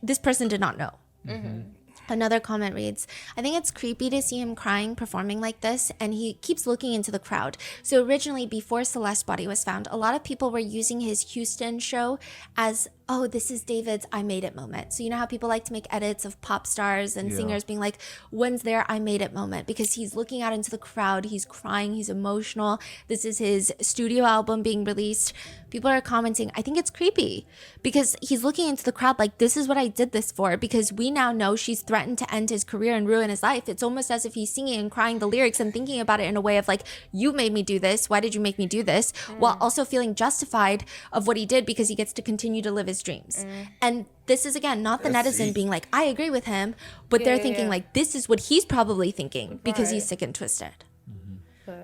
this person did not know. Mm-hmm. Another comment reads, I think it's creepy to see him crying, performing like this, and he keeps looking into the crowd. So originally, before Celeste's body was found, a lot of people were using his Houston show as, oh, this is David's I made it moment. So you know how people like to make edits of pop stars and singers being like, when's their I made it moment? Because he's looking out into the crowd, he's crying, he's emotional. This is his studio album being released. People are commenting, I think it's creepy because he's looking into the crowd like, this is what I did this for, because we now know she's threatened to end his career and ruin his life. It's almost as if he's singing and crying the lyrics and thinking about it in a way of like, you made me do this. Why did you make me do this? While also feeling justified of what he did because he gets to continue to live his dreams. And this is, again, not the netizen being like, I agree with him, but they're thinking like, this is what he's probably thinking because he's sick and twisted.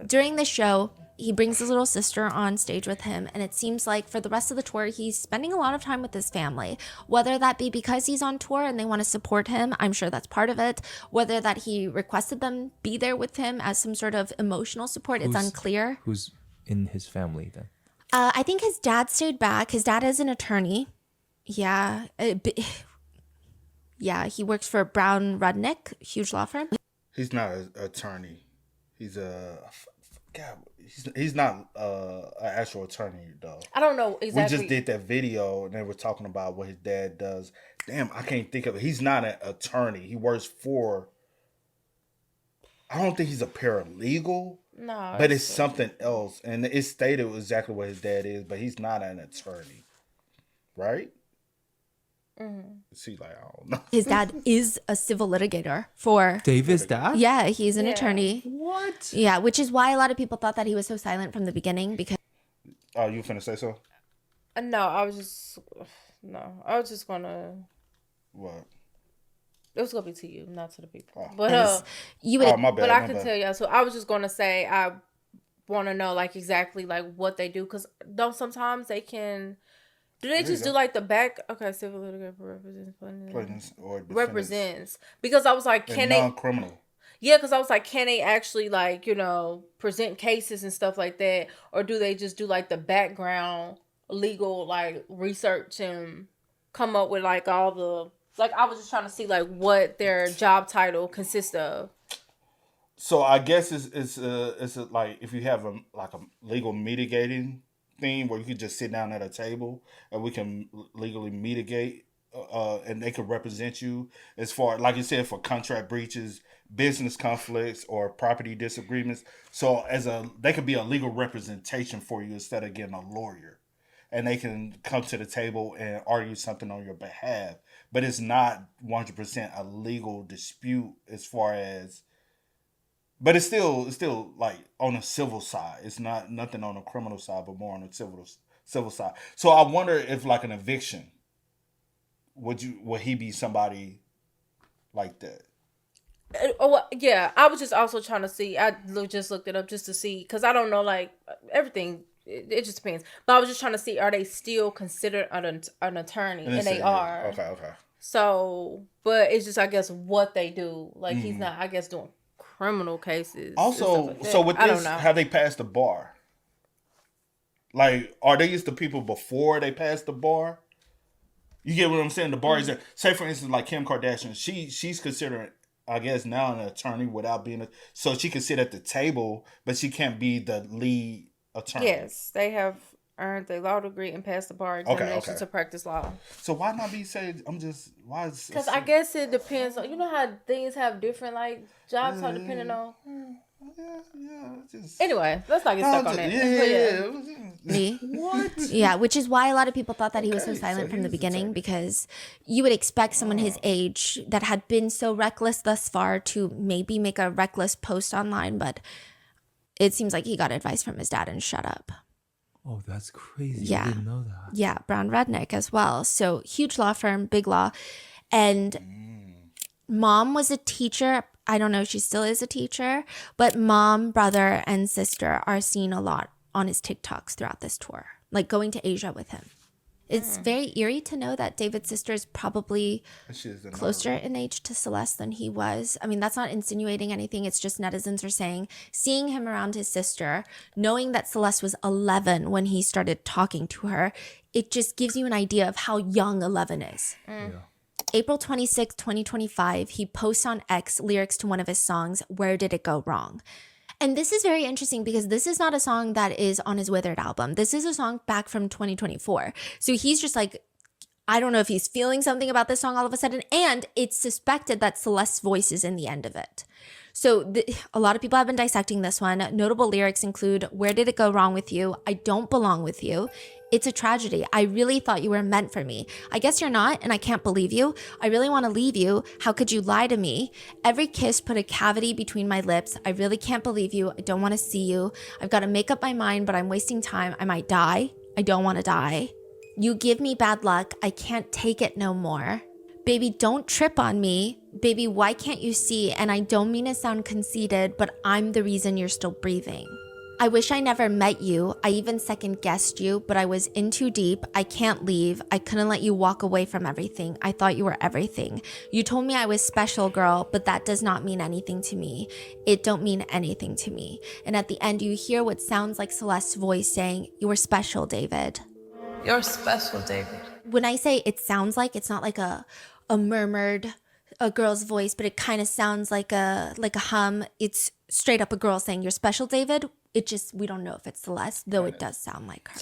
During the show, he brings his little sister on stage with him, and it seems like for the rest of the tour, he's spending a lot of time with his family. Whether that be because he's on tour and they want to support him, I'm sure that's part of it. Whether that he requested them be there with him as some sort of emotional support, it's unclear. Who's in his family then? I think his dad stayed back. His dad is an attorney. Yeah. He works for Brown Rudnick, huge law firm. He's not an attorney. He's he's not an actual attorney though. I don't know exactly. We just did that video and they were talking about what his dad does. Damn, I can't think of it. He's not an attorney. He works for, I don't think he's a paralegal. No. But it's something else. And it's stated exactly what his dad is, but he's not an attorney. Right? See, like, I don't know. His dad is a civil litigator for David's dad? Yeah, he's an attorney. What? Yeah, which is why a lot of people thought that he was so silent from the beginning because. Oh, you finna say so? No, I was just gonna. What? It was gonna be to you, not to the people. Oh. But you would. my bad. But I my can bad. tell you. So I was just gonna say I want to know like exactly like what they do, because don't sometimes they can. Do they just do like the back? Okay, civil litigant Plaintiffs or defendants. represents, because I was like, can they non-criminal? Yeah, because I was like, can they actually like present cases and stuff like that, or do they just do like the background legal like research and come up with like all the like? I was just trying to see like what their job title consists of. So I guess it's like if you have a legal mitigating thing where you could just sit down at a table and we can legally mitigate, and they could represent you as far, like you said, for contract breaches, business conflicts, or property disagreements. So they could be a legal representation for you instead of getting a lawyer, and they can come to the table and argue something on your behalf. But it's not 100% a legal dispute as far as. But it's still like on a civil side. It's not nothing on a criminal side, but more on a civil side. So I wonder if like an eviction, would he be somebody like that? Yeah, I was just also trying to see. I just looked it up just to see, because I don't know like everything. It just depends. But I was just trying to see, are they still considered an attorney? And they are. Okay. So, but it's just I guess what they do. Like he's not, I guess, doing criminal cases. Also, like so with I this, don't know. have they passed the bar? Like, are they used to people before they passed the bar? You get what I'm saying? The bar is there. Say, for instance, like Kim Kardashian, she's considered, I guess, now an attorney without being so she can sit at the table, but she can't be the lead attorney. Yes, they have earned a law degree and passed the bar examination to practice law. So why not be said? Because I guess it depends on, how things have different like jobs are depending on. Anyway, let's not get stuck on that. Me? What? Yeah, which is why a lot of people thought that he was so silent from the beginning, because you would expect someone his age that had been so reckless thus far to maybe make a reckless post online, but it seems like he got advice from his dad and shut up. Oh, that's crazy. Yeah. I didn't know that. Yeah, Brown Redneck as well. So huge law firm, big law. And mom was a teacher. I don't know if she still is a teacher, but mom, brother, and sister are seen a lot on his TikToks throughout this tour, like going to Asia with him. It's very eerie to know that David's sister is probably closer in age to Celeste than he was. I mean, that's not insinuating anything. It's just netizens are saying, seeing him around his sister, knowing that Celeste was 11 when he started talking to her, it just gives you an idea of how young 11 is. April 26, 2025, he posts on X lyrics to one of his songs, Where Did It Go Wrong? And this is very interesting because this is not a song that is on his Withered album. This is a song back from 2024. So he's just like, I don't know if he's feeling something about this song all of a sudden. And it's suspected that Celeste's voice is in the end of it. So a lot of people have been dissecting this one. Notable lyrics include, Where did it go wrong with you? I don't belong with you. It's a tragedy. I really thought you were meant for me. I guess you're not, and I can't believe you. I really want to leave you. How could you lie to me? Every kiss put a cavity between my lips. I really can't believe you. I don't want to see you. I've got to make up my mind, but I'm wasting time. I might die. I don't want to die. You give me bad luck. I can't take it no more. Baby, don't trip on me. Baby, why can't you see? And I don't mean to sound conceited, but I'm the reason you're still breathing. I wish I never met you. I even second guessed you, but I was in too deep. I can't leave. I couldn't let you walk away from everything. I thought you were everything. You told me I was special, girl, but that does not mean anything to me. It don't mean anything to me. And at the end, you hear what sounds like Celeste's voice saying, you were special, David. You're special, David. When I say it sounds like, it's not like a murmured, a girl's voice, but it kind of sounds like a hum. It's straight up a girl saying, you're special, David. It just, we don't know if it's Celeste, though it does sound like her.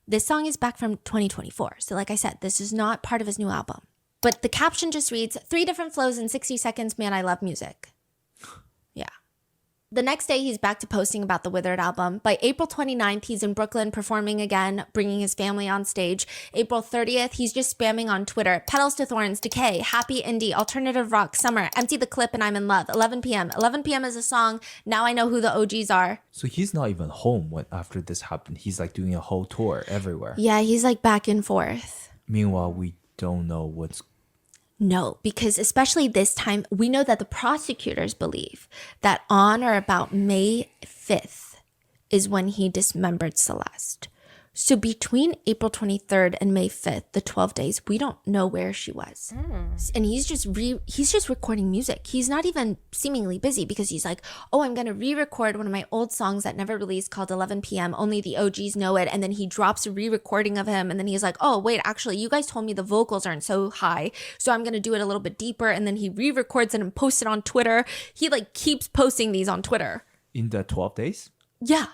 This song is back from 2024. So like I said, this is not part of his new album. But the caption just reads, 3 different flows in 60 seconds, man, I love music. Yeah. The next day, he's back to posting about the Withered album. By April 29th, he's in Brooklyn performing again, bringing his family on stage. April 30th, he's just spamming on Twitter. Petals to Thorns, Decay, Happy Indie, Alternative Rock, Summer, Empty the Clip, and I'm in Love. 11 p.m. 11 p.m. is a song. Now I know who the OGs are. So he's not even home after this happened. He's like doing a whole tour everywhere. Yeah, he's like back and forth. Meanwhile, we don't know what's No, because especially this time, we know that the prosecutors believe that on or about May 5th is when he dismembered Celeste. So between April 23rd and May 5th, the 12 days, we don't know where she was. And he's just recording music. He's not even seemingly busy because he's like, oh, I'm going to re-record one of my old songs that never released called 11 p.m. Only the OGs know it. And then he drops a re-recording of him. And then he's like, oh, wait, actually, you guys told me the vocals aren't so high. So I'm going to do it a little bit deeper. And then he re-records it and posts it on Twitter. He like keeps posting these on Twitter. In the 12 days? Yeah.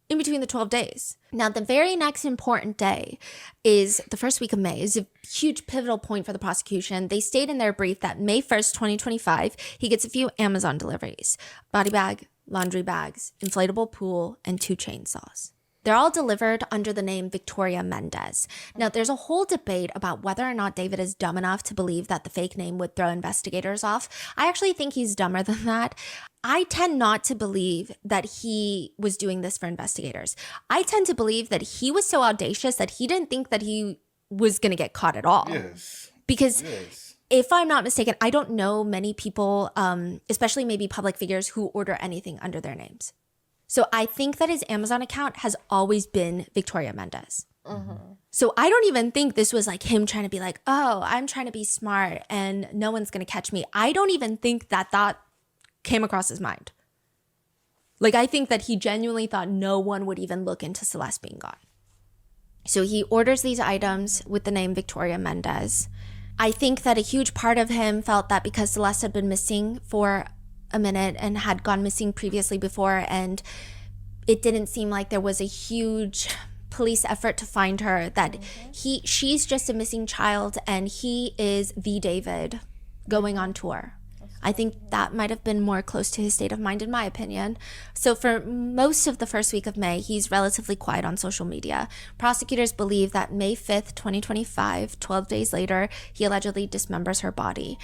In between the 12 days. Now, the very next important day is the first week of May. It's a huge pivotal point for the prosecution. They state in their brief that May 1st, 2025, he gets a few Amazon deliveries: body bag, laundry bags, inflatable pool, and 2 chainsaws. They're all delivered under the name Victoria Mendez. Now, there's a whole debate about whether or not David is dumb enough to believe that the fake name would throw investigators off. I actually think he's dumber than that. I tend not to believe that he was doing this for investigators. I tend to believe that he was so audacious that he didn't think that he was going to get caught at all. Yes. Because Yes. if I'm not mistaken, I don't know many people, especially maybe public figures, who order anything under their names. So I think that his Amazon account has always been Victoria Mendez. So I don't even think this was like him trying to be like, oh, I'm trying to be smart and no one's going to catch me. I don't even think that that came across his mind. Like, I think that he genuinely thought no one would even look into Celeste being gone. So he orders these items with the name Victoria Mendez. I think that a huge part of him felt that because Celeste had been missing for a minute and had gone missing previously before, and it didn't seem like there was a huge police effort to find her, that she's just a missing child and he is the David going on tour. I think that might have been more close to his state of mind, in my opinion. So for most of the first week of May, he's relatively quiet on social media. Prosecutors believe that May 5th, 2025, 12 days later, he allegedly dismembers her body.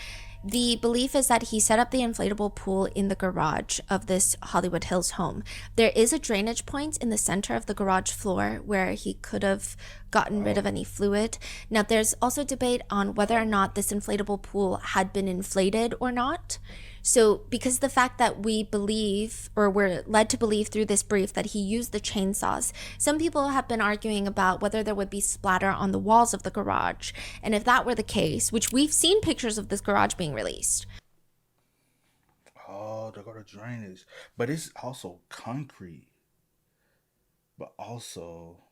The belief is that he set up the inflatable pool in the garage of this Hollywood Hills home. There is a drainage point in the center of the garage floor where he could have gotten rid of any fluid. Now, there's also debate on whether or not this inflatable pool had been inflated or not. So because the fact that we believe, or we're led to believe through this brief, that he used the chainsaws, some people have been arguing about whether there would be splatter on the walls of the garage. And if that were the case, which we've seen pictures of this garage being released. Oh, they're going to drainage. But it's also concrete. But also,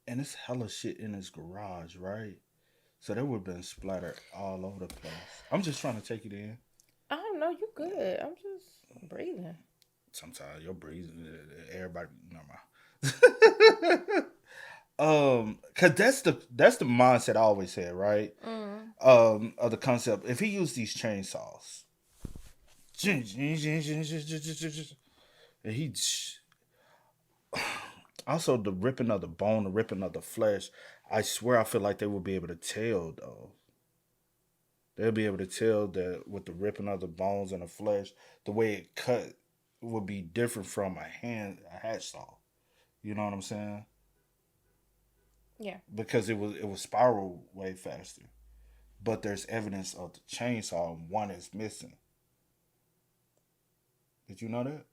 and it's hella shit in his garage, right? So there would have been splattered all over the place. I'm just trying to take it in. I don't know. You good. I'm just breathing. Sometimes you're breathing. Everybody, never mind. Cause that's the mindset I always had, right? Of the concept. If he used these chainsaws, and he also the ripping of the bone, the ripping of the flesh. I swear, I feel like they will be able to tell, though. They'll be able to tell that with the ripping of the bones and the flesh, the way it cut would be different from a hatch saw. You know what I'm saying? Yeah. Because it was spiral way faster. But there's evidence of the chainsaw, and one is missing. Did you know that?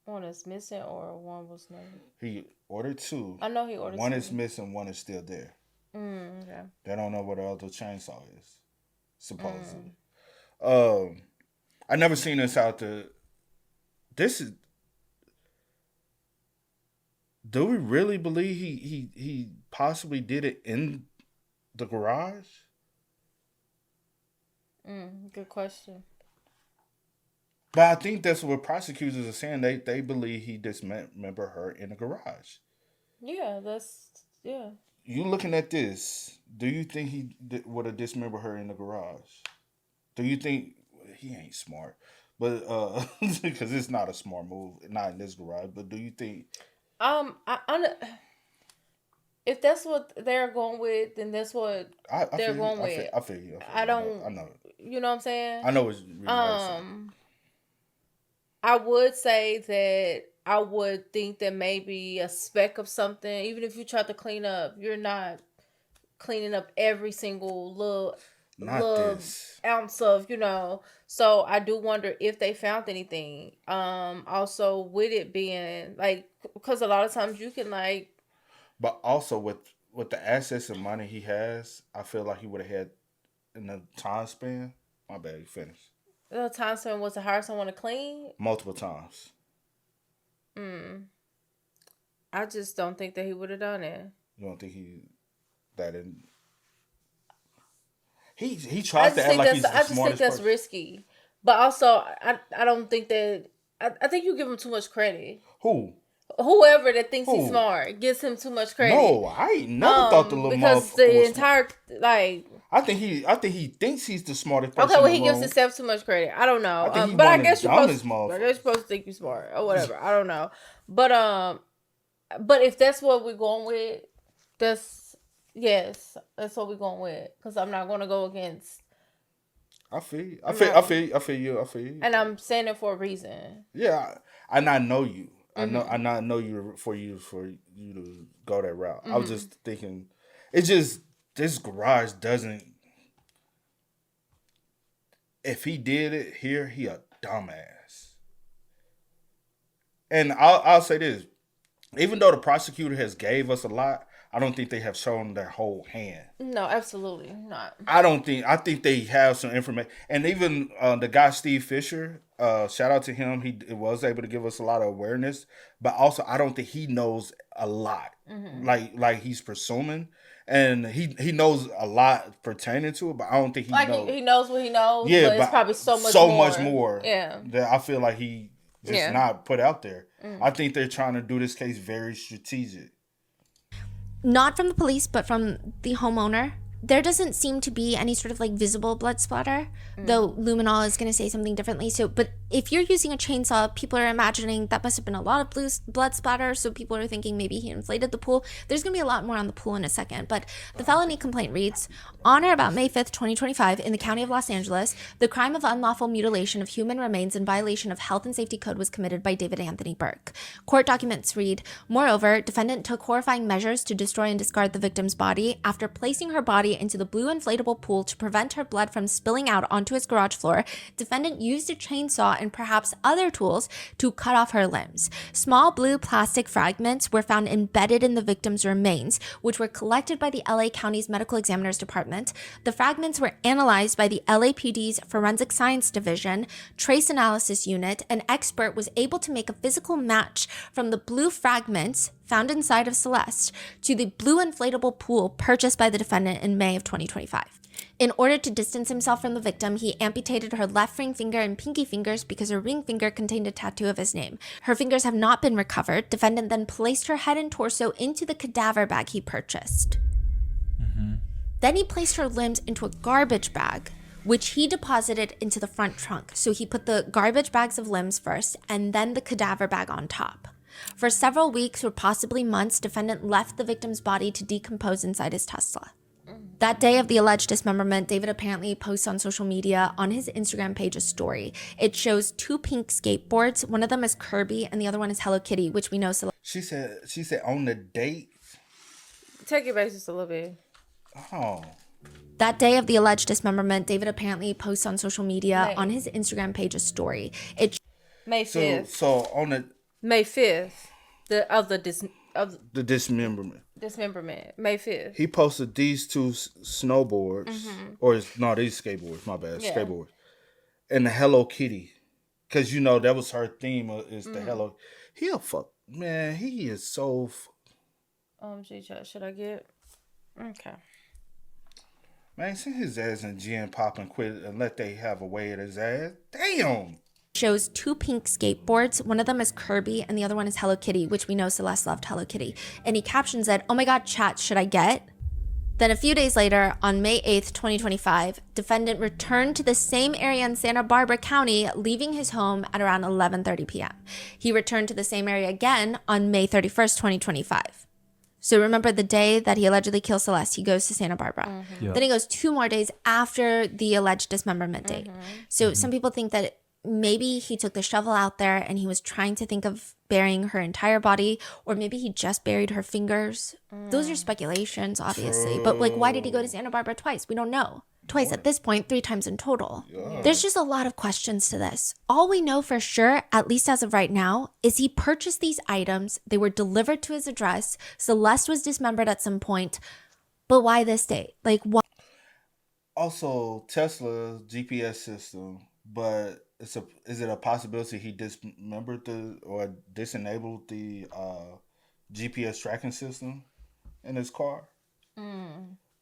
One is missing, or one was not. He ordered 2. I know he ordered 2. One is missing, one is still there. Okay. They don't know where the other chainsaw is, supposedly. I never seen this out there. This is. Do we really believe he possibly did it in the garage? Good question. But I think that's what prosecutors are saying. They believe he dismembered her in the garage. Yeah, yeah. You looking at this, do you think he would have dismembered her in the garage? Do you think, he ain't smart, but because it's not a smart move, not in this garage, but do you think... if that's what they're going with, then that's what they're going with. I feel you. I don't... I know. You know what I'm saying? I know it's really I would say that I would think that maybe a speck of something, even if you try to clean up, you're not cleaning up every single little this. ounce of, So I do wonder if they found anything. Also with it being like, because a lot of times you can like. But also with the assets and money he has, I feel like he would have had in the time span. My bad, you finished. The time span was to hire someone to clean multiple times. I just don't think that he would have done it. You don't think he tries to act like he's the smartest person. I just think that's risky. But also, I don't think that... I think you give him too much credit. Who? Whoever that thinks he's smart gives him too much credit. No, I ain't never thought the little because motherfucker the was entire like. I think he thinks he's the smartest person. Okay, well he gives himself too much credit. I don't know. But I guess you're supposed to think you're smart or whatever. I don't know. But if that's what we're going with, that's what we're going with. Because I'm not going to go against. I feel you. And I'm saying it for a reason. Yeah, I not know you. I not know you for you to go that route. I was just thinking, this garage doesn't. If he did it here, he a dumbass. And I'll say this, even though the prosecutor has gave us a lot, I don't think they have shown their whole hand. No, absolutely not. I think they have some information. And even the guy, Steve Fisher, shout out to him. He was able to give us a lot of awareness. But also, I don't think he knows a lot. Like he's presuming. And he knows a lot pertaining to it, but I don't think he knows. He knows what he knows, yeah, but it's probably so much more. Yeah. That I feel like he just not put out there. I think they're trying to do this case very strategic. Not from the police, but from the homeowner. There doesn't seem to be any sort of like visible blood splatter, though Luminol is going to say something differently. So, but if you're using a chainsaw, people are imagining that must have been a lot of blood splatter. So people are thinking maybe he inflated the pool. There's going to be a lot more on the pool in a second. But the felony complaint reads, on or about May 5th, 2025, in the county of Los Angeles, the crime of unlawful mutilation of human remains in violation of health and safety code was committed by David Anthony Burke. Court documents read, moreover, defendant took horrifying measures to destroy and discard the victim's body after placing her body into the blue inflatable pool to prevent her blood from spilling out onto his garage floor. Defendant used a chainsaw and perhaps other tools to cut off her limbs. Small blue plastic fragments were found embedded in the victim's remains, which were collected by the LA County's Medical Examiner's Department. The fragments were analyzed by the LAPD's Forensic Science Division Trace Analysis Unit. An expert was able to make a physical match from the blue fragments found inside of Celeste to the blue inflatable pool purchased by the defendant in May of 2025. In order to distance himself from the victim, he amputated her left ring finger and pinky fingers because her ring finger contained a tattoo of his name. Her fingers have not been recovered. Defendant then placed her head and torso into the cadaver bag he purchased. Then he placed her limbs into a garbage bag, which he deposited into the front trunk. So he put the garbage bags of limbs first and then the cadaver bag on top. For several weeks or possibly months, defendant left the victim's body to decompose inside his Tesla. That day of the alleged dismemberment, David apparently posts on social media on his Instagram page a story. It shows two pink skateboards. One of them is Kirby and the other one is Hello Kitty, which we know. She said on the date. Take it back just a little bit. Oh. That day of the alleged dismemberment, David apparently posts on social media on his Instagram page a story. May 5th. So on the May 5th, the dismemberment. Dismemberment, May 5th. He posted these two snowboards, these skateboards. My bad, skateboards, and the Hello Kitty, because that was her theme is the Hello. He is so. Should I get? Okay. Man, send his ass in gym pop and quit and let they have a way at his ass. Damn. Shows two pink skateboards. One of them is Kirby and the other one is Hello Kitty, which we know Celeste loved Hello Kitty. And he captions it, "Oh my God, chat, should I get?" Then a few days later, on May 8th, 2025, defendant returned to the same area in Santa Barbara County, leaving his home at around 11:30 p.m. He returned to the same area again on May 31st, 2025. So remember the day that he allegedly killed Celeste, he goes to Santa Barbara. Then he goes 2 more days after the alleged dismemberment date. So some people think that maybe he took the shovel out there and he was trying to think of burying her entire body, or maybe he just buried her fingers. Those are speculations, obviously. But like, why did he go to Santa Barbara twice? We don't know. Twice at this point, 3 times in total. There's just a lot of questions to this. All we know for sure, at least as of right now, is he purchased these items. They were delivered to his address. Celeste was dismembered at some point. But why this date? Like, why? Also, Tesla GPS system, but is it a possibility he dismembered or disenabled the GPS tracking system in his car?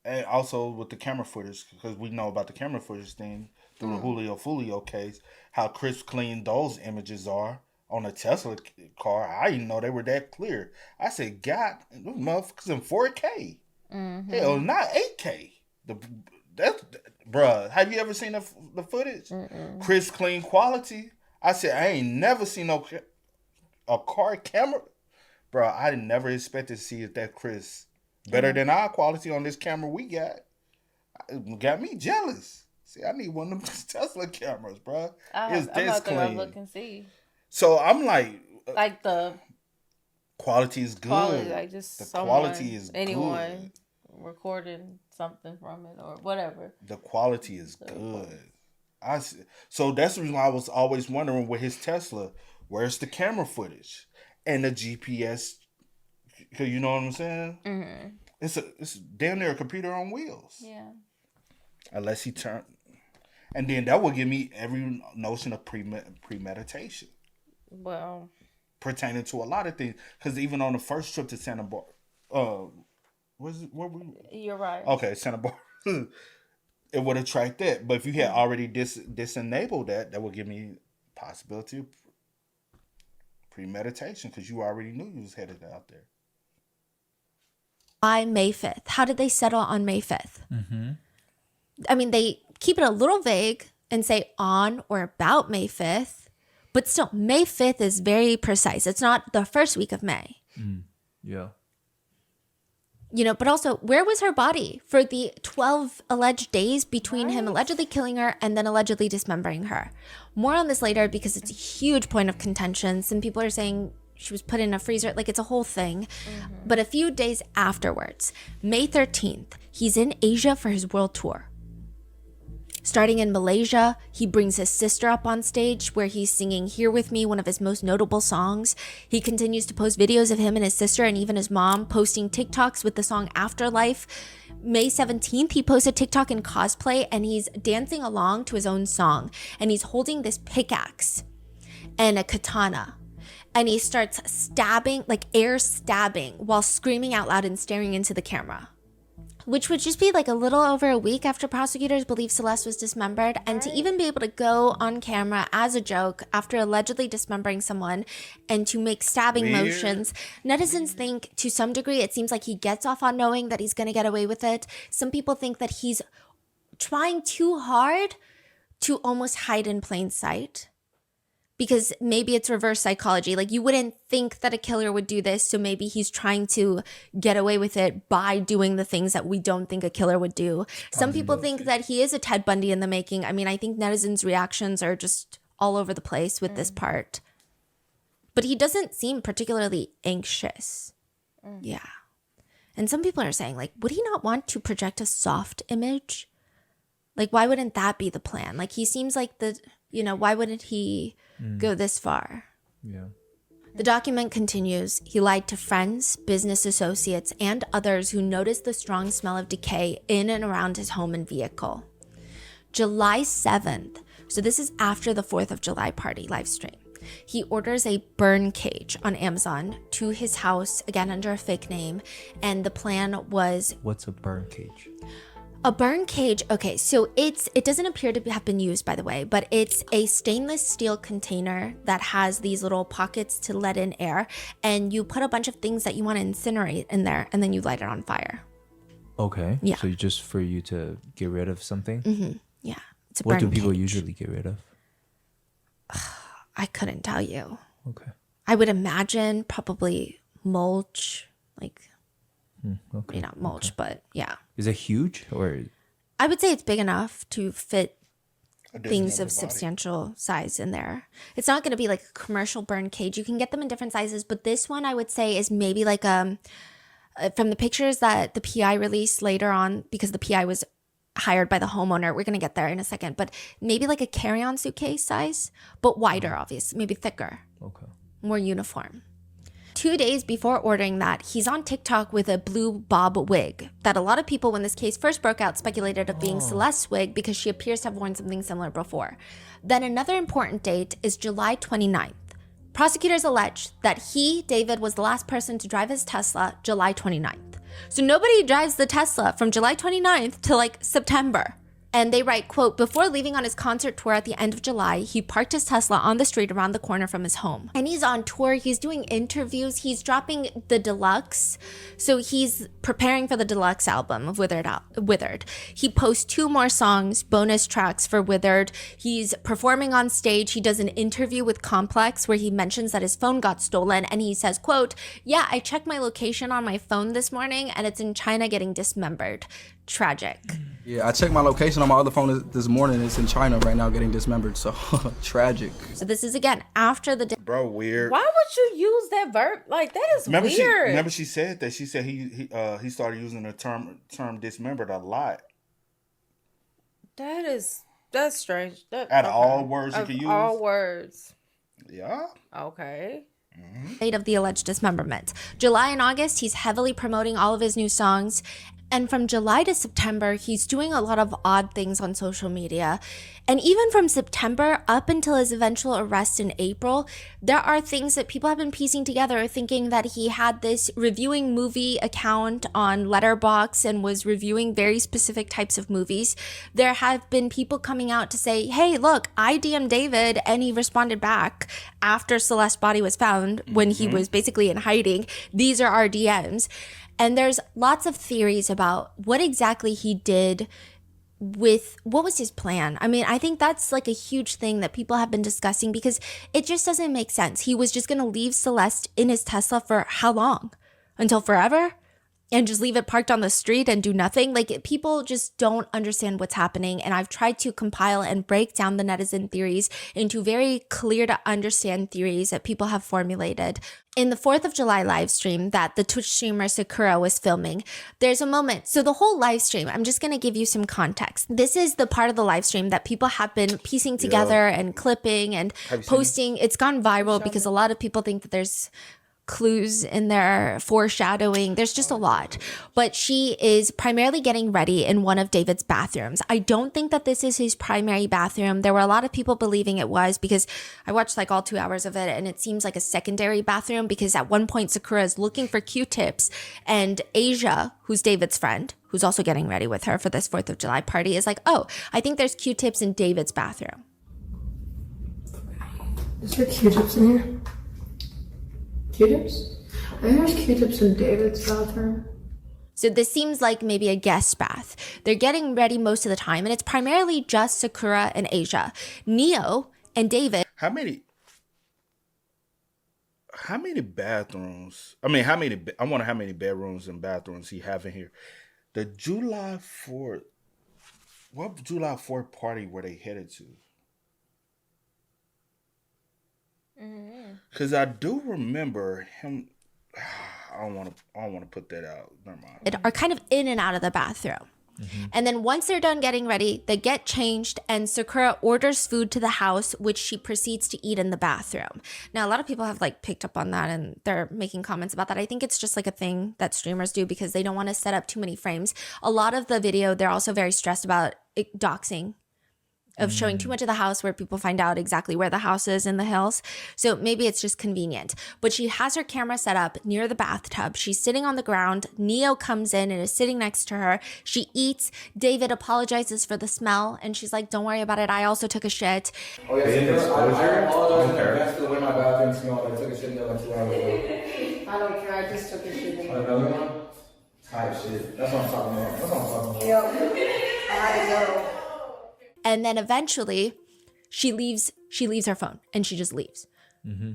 And also with the camera footage, because we know about the camera footage thing through the Julio Fulio case, how crisp clean those images are on a Tesla car. I didn't know they were that clear. I said, God, those motherfuckers in 4K. Hell, not 8K. Bruh, have you ever seen the footage? Crisp clean quality. I said, I ain't never seen a car camera. Bruh, I never expected to see it that crisp. Better than our quality on this camera we got. It got me jealous. See, I need one of them Tesla cameras, bro. It's this clean. Look and see. So I'm like the quality is good. The quality is anyone good. Recording something from it or whatever. The quality is good. So that's the reason why I was always wondering with his Tesla, where's the camera footage and the GPS? Cause you know what I'm saying? It's damn near a computer on wheels. Yeah. Unless he turned, and then that would give me every notion of premeditation. Well, pertaining to a lot of things, because even on the first trip to Santa Barbara, you're right. Okay, Santa Barbara, it would attract that. But if you had already disenabled that would give me possibility of premeditation, because you already knew you was headed out there. By May 5th. How did they settle on May 5th? I mean, they keep it a little vague and say on or about May 5th, but still, May 5th is very precise. It's not the first week of May. Yeah. You know, but also, where was her body for the 12 alleged days between him allegedly killing her and then allegedly dismembering her? More on this later because it's a huge point of contention. Some people are saying she was put in a freezer, like it's a whole thing. But a few days afterwards, May 13th, he's in Asia for his world tour. Starting in Malaysia, he brings his sister up on stage where he's singing Here With Me, one of his most notable songs. He continues to post videos of him and his sister and even his mom posting TikToks with the song Afterlife. May 17th, he posts a TikTok in cosplay and he's dancing along to his own song. And he's holding this pickaxe and a katana. And he starts stabbing, like air stabbing, while screaming out loud and staring into the camera. Which would just be like a little over a week after prosecutors believe Celeste was dismembered. And to even be able to go on camera as a joke after allegedly dismembering someone and to make stabbing motions, netizens think to some degree it seems like he gets off on knowing that he's going to get away with it. Some people think that he's trying too hard to almost hide in plain sight. Because maybe it's reverse psychology. Like you wouldn't think that a killer would do this. So maybe he's trying to get away with it by doing the things that we don't think a killer would do. Some people think that he is a Ted Bundy in the making. I mean, I think netizens' reactions are just all over the place with this part. But he doesn't seem particularly anxious. Yeah. And some people are saying, like, would he not want to project a soft image? Like, why wouldn't that be the plan? Like, he seems like why wouldn't he go this far? Yeah. The document continues. He lied to friends, business associates, and others who noticed the strong smell of decay in and around his home and vehicle. July 7th, so this is after the 4th of July party live stream. He orders a burn cage on Amazon to his house, again under a fake name, and the plan was... What's a burn cage? A burn cage, okay, so it doesn't appear to have been used, by the way, but it's a stainless steel container that has these little pockets to let in air, and you put a bunch of things that you want to incinerate in there, and then you light it on fire. Okay. Yeah. So just for you to get rid of something? Yeah. It's a what do burn people cage. usually get rid of? I couldn't tell you. Okay. I would imagine probably mulch, like... Okay. Maybe not mulch, but yeah. Is it huge or? I would say it's big enough to fit things of substantial size in there. It's not going to be like a commercial burn cage. You can get them in different sizes, but this one I would say is maybe like from the pictures that the PI released later on, because the PI was hired by the homeowner. We're going to get there in a second, but maybe like a carry-on suitcase size, but wider, obviously, maybe thicker. Okay. More uniform. 2 days before ordering that, he's on TikTok with a blue bob wig that a lot of people, when this case first broke out, speculated of being Celeste's wig because she appears to have worn something similar before. Then another important date is July 29th. Prosecutors allege that he, David, was the last person to drive his Tesla July 29th. So nobody drives the Tesla from July 29th to like September. And they write, quote, before leaving on his concert tour at the end of July, he parked his Tesla on the street around the corner from his home. And he's on tour. He's doing interviews. He's dropping the deluxe. So he's preparing for the deluxe album of Withered. He posts 2 more songs, bonus tracks for Withered. He's performing on stage. He does an interview with Complex where he mentions that his phone got stolen. And he says, quote, yeah, I checked my location on my phone this morning and it's in China getting dismembered. Tragic. Yeah, I checked my location on my other phone this morning. It's in China right now getting dismembered. So tragic. So this is again after the bro, weird. Why would you use that verb? Like that is weird. Remember she said that. She said he started using the term dismembered a lot. That's strange. All words you can use. All words. Yeah. Okay. Date of the alleged dismemberment. July and August, he's heavily promoting all of his new songs. And from July to September, he's doing a lot of odd things on social media. And even from September up until his eventual arrest in April, there are things that people have been piecing together, thinking that he had this reviewing movie account on Letterboxd and was reviewing very specific types of movies. There have been people coming out to say, hey, look, I DM'd David and he responded back after Celeste's body was found when he was basically in hiding. These are our DMs. And there's lots of theories about what exactly he did with, what was his plan? I mean, I think that's like a huge thing that people have been discussing because it just doesn't make sense. He was just going to leave Celeste in his Tesla for how long? Until forever? And just leave it parked on the street and do nothing? Like, people just don't understand what's happening. And I've tried to compile and break down the netizen theories into very clear to understand theories that people have formulated. In the 4th of July live stream that the Twitch streamer Sakura was filming, there's a moment. So the whole live stream, I'm just going to give you some context. This is the part of the live stream that people have been piecing together and clipping and posting. It's gone viral because a lot of people think that there's clues in there, foreshadowing. There's just a lot. But she is primarily getting ready in one of David's bathrooms. I don't think that this is his primary bathroom. There were a lot of people believing it was because I watched like all 2 hours of it and it seems like a secondary bathroom because at one point Sakura is looking for Q-tips and Asia, who's David's friend, who's also getting ready with her for this 4th of July party, is like, oh, I think there's Q-tips in David's bathroom. Is there Q-tips in here? Q-tips? I think there's Q-tips in David's bathroom. So this seems like maybe a guest bath. They're getting ready most of the time, and it's primarily just Sakura and Asia. Neo and David. How many bathrooms? I mean, I wonder how many bedrooms and bathrooms he have in here. The July 4th, what July 4th party were they headed to? Because I do remember him. I don't want to put that out. Never mind. Are kind of in and out of the bathroom. And then once they're done getting ready, they get changed and Sakura orders food to the house, which she proceeds to eat in the bathroom. Now, a lot of people have like picked up on that and they're making comments about that. I think it's just like a thing that streamers do because they don't want to set up too many frames. A lot of the video, they're also very stressed about doxing, of showing too much of the house where people find out exactly where the house is in the hills. So maybe it's just convenient. But she has her camera set up near the bathtub. She's sitting on the ground. Neo comes in and is sitting next to her. She eats. David apologizes for the smell. And she's like, don't worry about it. I also took a shit. Oh, yeah, I apologize in advance for the way my bathroom smelled. I took a shit there like 2 hours ago. I don't care. I just took a shit there. Another one? Type shit. That's what I'm talking about. Yeah. I had to go. And then eventually she leaves her phone and she just leaves.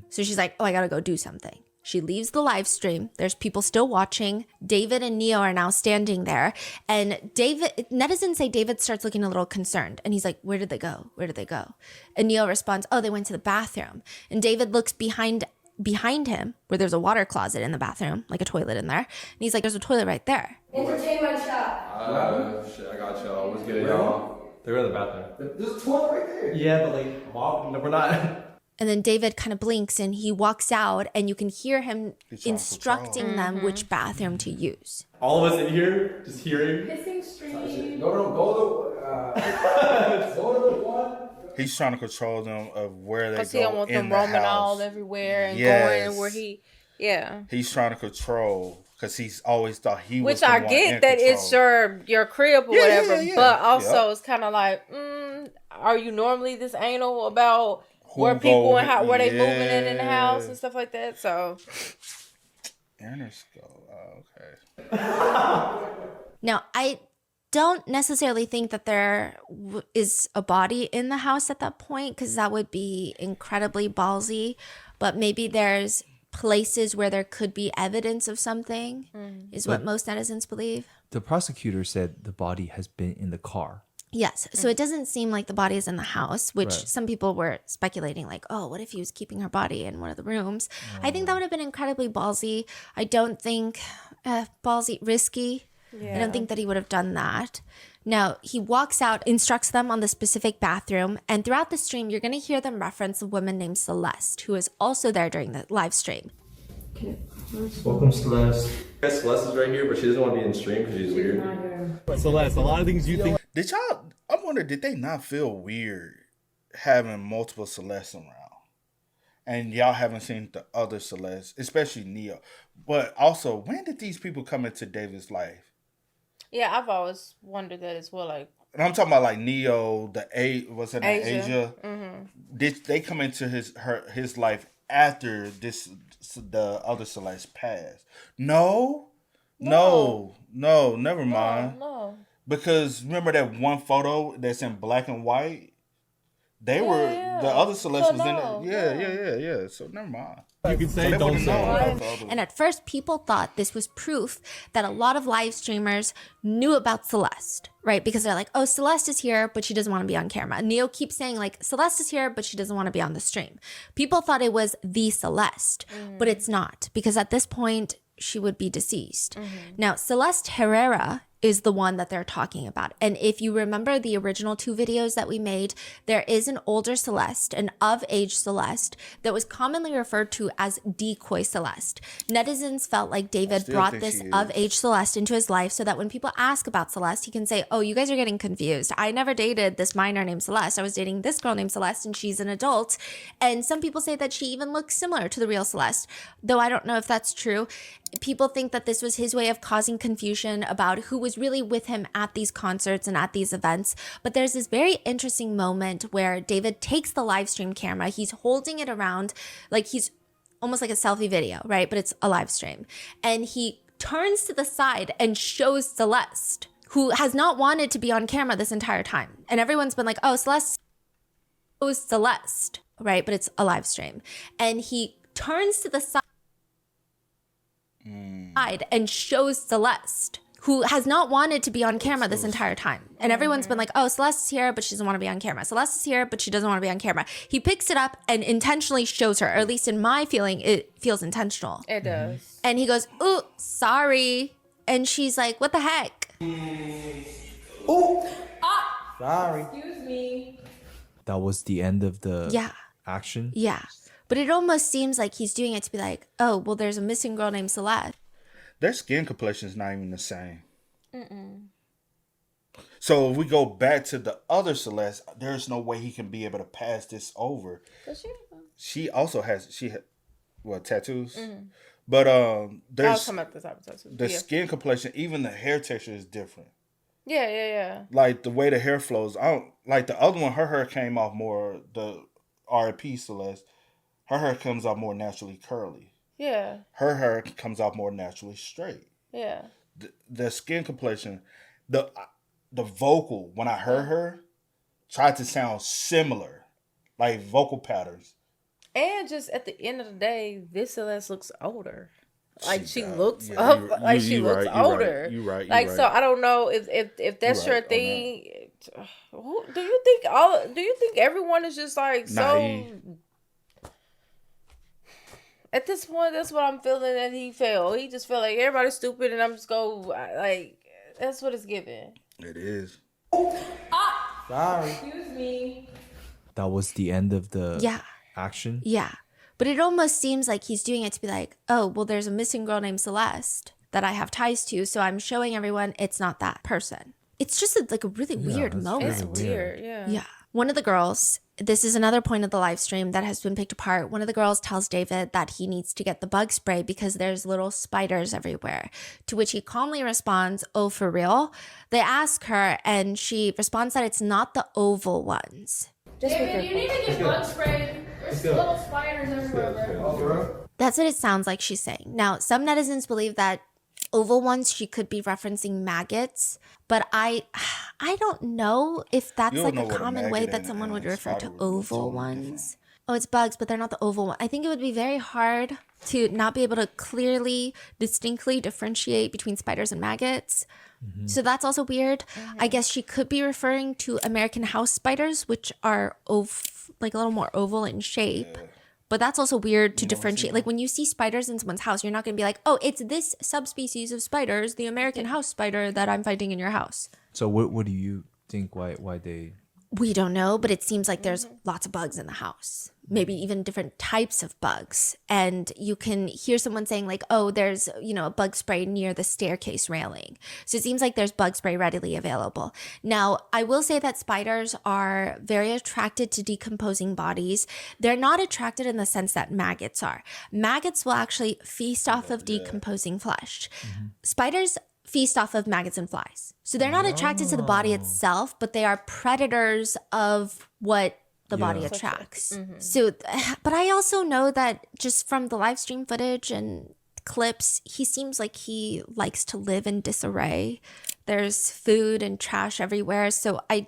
So she's like, oh, I gotta go do something. She leaves the live stream. There's people still watching. David and Neo are now standing there. And netizens say David starts looking a little concerned. And he's like, where did they go? Where did they go? And Neo responds, oh, they went to the bathroom. And David looks behind him where there's a water closet in the bathroom, like a toilet in there. And he's like, there's a toilet right there. Entertainment shop. Shit, I got y'all. What's good, y'all? They were in the bathroom. There's a toilet right there. Yeah, but like, Mom, no, we're not. And then David kind of blinks and he walks out and you can hear him instructing them which bathroom to use. All of us in here just hearing. Missing stream. Go to the one. He's trying to control them of where they go. Because he don't want them the roaming house. all everywhere and Yes. going where he, yeah. He's trying to control because he's always thought he was Which the I one get in that control. it's your crib or Yeah, whatever, yeah. but also Yep. it's kind of like, are you normally this anal about where Who people go- and how where they moving in the house Yeah. and stuff like that? So Interscope. Oh, okay. Now, I don't necessarily think that there is a body in the house at that point because that would be incredibly ballsy. But maybe there's places where there could be evidence of something, is what But- most netizens believe. The prosecutor said the body has been in the car. Yes. So it doesn't seem like the body is in the house, which Right. some people were speculating, like, oh, what if he was keeping her body in one of the rooms? I think that would have been incredibly ballsy. I don't think risky. I Yeah. don't think that he would have done that. Now, he walks out, instructs them on the specific bathroom, and throughout the stream, you're going to hear them reference a woman named Celeste, who is also there during the live stream. Welcome, Celeste. Celeste is right here, but she doesn't want to be in stream because she's weird. Celeste, a lot of things you think. Did y'all? I wonder, did they not feel weird having multiple Celestes around? And y'all haven't seen the other Celeste, especially Neo. But also, when did these people come into David's life? yeah, I've always wondered that as well. Like And I'm talking about like Neo, Asia. Mm-hmm. Did they come into his life after the other Celeste passed? No, never mind. No. Because remember that one photo that's in black and white? They were the other Celeste was in it. Yeah. So never mind. You can say, don't say. And at first, people thought this was proof that a lot of live streamers knew about Celeste, right? Because they're like, oh, Celeste is here, but she doesn't want to be on camera. Neo keeps saying, like, Celeste is here, but she doesn't want to be on the stream. People thought it was the Celeste, but it's not, because at this point, she would be deceased. Now, Celeste Herrera is the one that they're talking about. And if you remember the original 2 videos that we made, there is an older Celeste, an of-age Celeste, that was commonly referred to as decoy Celeste. Netizens felt like David brought this of-age Celeste into his life so that when people ask about Celeste, he can say, oh, you guys are getting confused. I never dated this minor named Celeste. I was dating this girl named Celeste, and she's an adult. And some people say that she even looks similar to the real Celeste, though I don't know if that's true. People think that this was his way of causing confusion about who was really with him at these concerts and at these events. But there's this very interesting moment where David takes the live stream camera. He's holding it around like he's almost like a selfie video, right? But it's a live stream. And he turns to the side and shows Celeste, who has not wanted to be on camera this entire time. And everyone's been like, oh, Celeste, right? But it's a live stream. And he turns to the side and shows Celeste, who has not wanted to be on camera this entire time. And everyone's been like, oh, Celeste is here, but she doesn't want to be on camera. Celeste is here, but she doesn't want to be on camera. He picks it up and intentionally shows her, or at least in my feeling, it feels intentional. It does. And he goes, ooh, sorry. And she's like, what the heck? Ooh. Sorry. Excuse me. That was the end of the Yeah. action. Yeah. But it almost seems like he's doing it to be like, oh, well, there's a missing girl named Celeste. Their skin complexion is not even the same. So if we go back to the other Celeste, there's no way he can be able to pass this over. She also has tattoos. But there's come up with the type of tattoos. the skin complexion, even the hair texture is different. Yeah. Like the way the hair flows. I don't like the other one. Her hair came off more. The R.I.P. Celeste. Her hair comes out more naturally curly. Yeah. Her hair comes out more naturally straight. Yeah. The skin complexion, the vocal, when I heard her, tried to sound similar, like vocal patterns. And just at the end of the day, this Celeste looks older. Like she looks yeah, up, like she looks right, older. You're right. Like so, I don't know if that's your thing. Do you think everyone is just like so? At this point, that's what I'm feeling that he felt. He just felt like everybody's stupid, and I'm just like that's what it's giving. It is. Sorry. Excuse me. That was the end of the Yeah. action. Yeah. But it almost seems like he's doing it to be like, oh, well, there's a missing girl named Celeste that I have ties to, so I'm showing everyone it's not that person. It's just like a really weird moment. It's weird, yeah. Yeah. One of the girls, this is another point of the live stream that has been picked apart. One of the girls tells David that he needs to get the bug spray because there's little spiders everywhere. To which he calmly responds, oh, for real? They ask her and she responds that it's not the oval ones. David, you need to get bug spray. There's little spiders everywhere, bro. That's what it sounds like she's saying. Now, some netizens believe that oval ones, she could be referencing maggots, but I don't know if that's like a common way that someone would refer to oval ones. Oh, it's bugs, but they're not the oval one. I think it would be very hard to not be able to clearly, distinctly differentiate between spiders and maggots. So that's also weird. I guess she could be referring to American house spiders, which are like a little more oval in shape. But that's also weird to differentiate. Like when you see spiders in someone's house, you're not going to be like, oh, it's this subspecies of spiders, the American house spider that I'm finding in your house. So what do you think? Why they? We don't know, but it seems like there's lots of bugs in the house, maybe even different types of bugs. And you can hear someone saying like, oh, there's, a bug spray near the staircase railing. So it seems like there's bug spray readily available. Now, I will say that spiders are very attracted to decomposing bodies. They're not attracted in the sense that maggots are. Maggots will actually feast off of decomposing flesh. Spiders feast off of maggots and flies. So they're not attracted to the body itself, but they are predators of what the body attracts. So, but I also know that just from the live stream footage and clips, he seems like he likes to live in disarray. There's food and trash everywhere. So I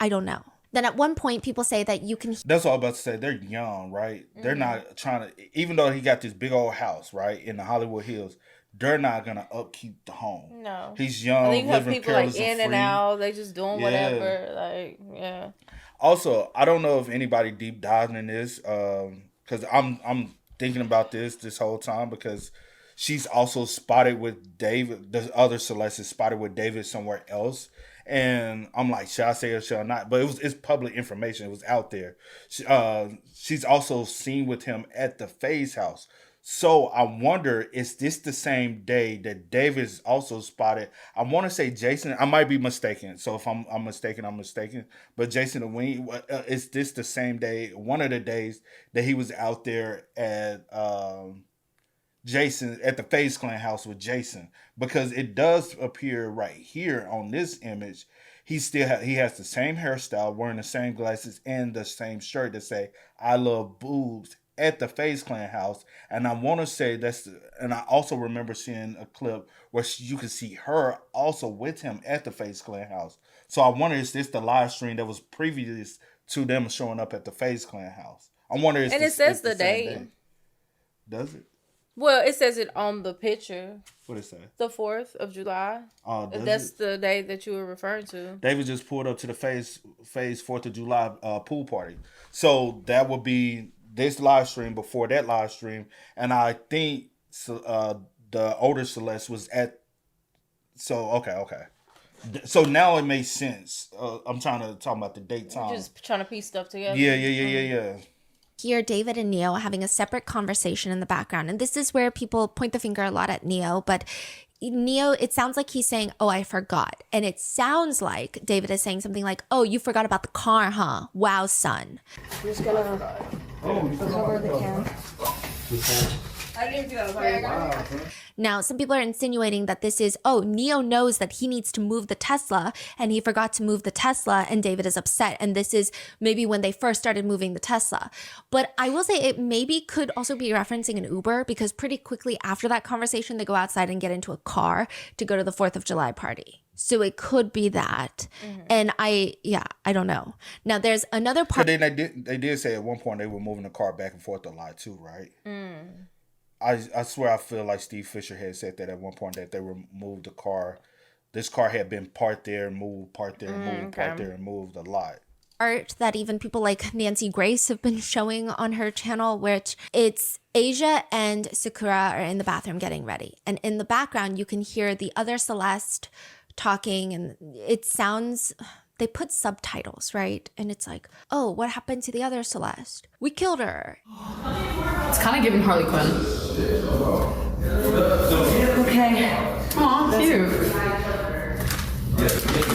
don't know. Then at one point, people say that you can... That's what I was about to say. They're young, right? They're not trying to... Even though he got this big old house, right, in the Hollywood Hills, they're not going to upkeep the home. No. He's young, I think you have living people like careless in and free. out. They just doing whatever. Like, yeah. Also, I don't know if anybody deep diving in this, because I'm thinking about this whole time, because she's also spotted with David. The other Celeste is spotted with David somewhere else. And I'm like, should I say or should I not? But it's public information. It was out there. She's also seen with him at the FaZe house. So I wonder, is this the same day that David is also spotted? I want to say Jason. I might be mistaken. So if I'm mistaken, I'm mistaken. But Jason the Wing, is this the same day? One of the days that he was out there at Jason at the FaZe Clan house with Jason, because it does appear right here on this image. He has the same hairstyle, wearing the same glasses and the same shirt that say "I love boobs" at the FaZe Clan house. And I want to say and I also remember seeing a clip where you could see her also with him at the FaZe Clan house. So I wonder, is this the live stream that was previous to them showing up at the FaZe Clan house? I wonder, and it says the day. Does it? Well, it says it on the picture. What did it say? The 4th of July. Oh, that's the day that you were referring to. David just pulled up to the FaZe 4th of July pool party. So that would be this live stream before that live stream. And I think the older Celeste was at... So, okay. So now it makes sense. I'm trying to talk about the date time. Just trying to piece stuff together. Yeah. Hear David and Neo having a separate conversation in the background. And this is where people point the finger a lot at Neo. But Neo, it sounds like he's saying, oh, I forgot. And it sounds like David is saying something like, oh, you forgot about the car, huh? Wow, son. I'm just gonna cover the cam. I didn't see that. Now, some people are insinuating that this is, Neo knows that he needs to move the Tesla and he forgot to move the Tesla and David is upset. And this is maybe when they first started moving the Tesla. But I will say it maybe could also be referencing an Uber because pretty quickly after that conversation, they go outside and get into a car to go to the 4th of July party. So it could be that. And I don't know. Now there's another part. Then they did say at one point they were moving the car back and forth a lot too, right? I swear I feel like Steve Fisher had said that at one point that they removed the car. This car had been parked there, moved, parked there, moved, parked there, and moved a lot. Art that even people like Nancy Grace have been showing on her channel, which it's Asia and Sakura are in the bathroom getting ready. And in the background, you can hear the other Celeste talking and it sounds, they put subtitles, right? And it's like, oh, what happened to the other Celeste? We killed her. It's kind of giving Harley Quinn. Okay. Aw, cute.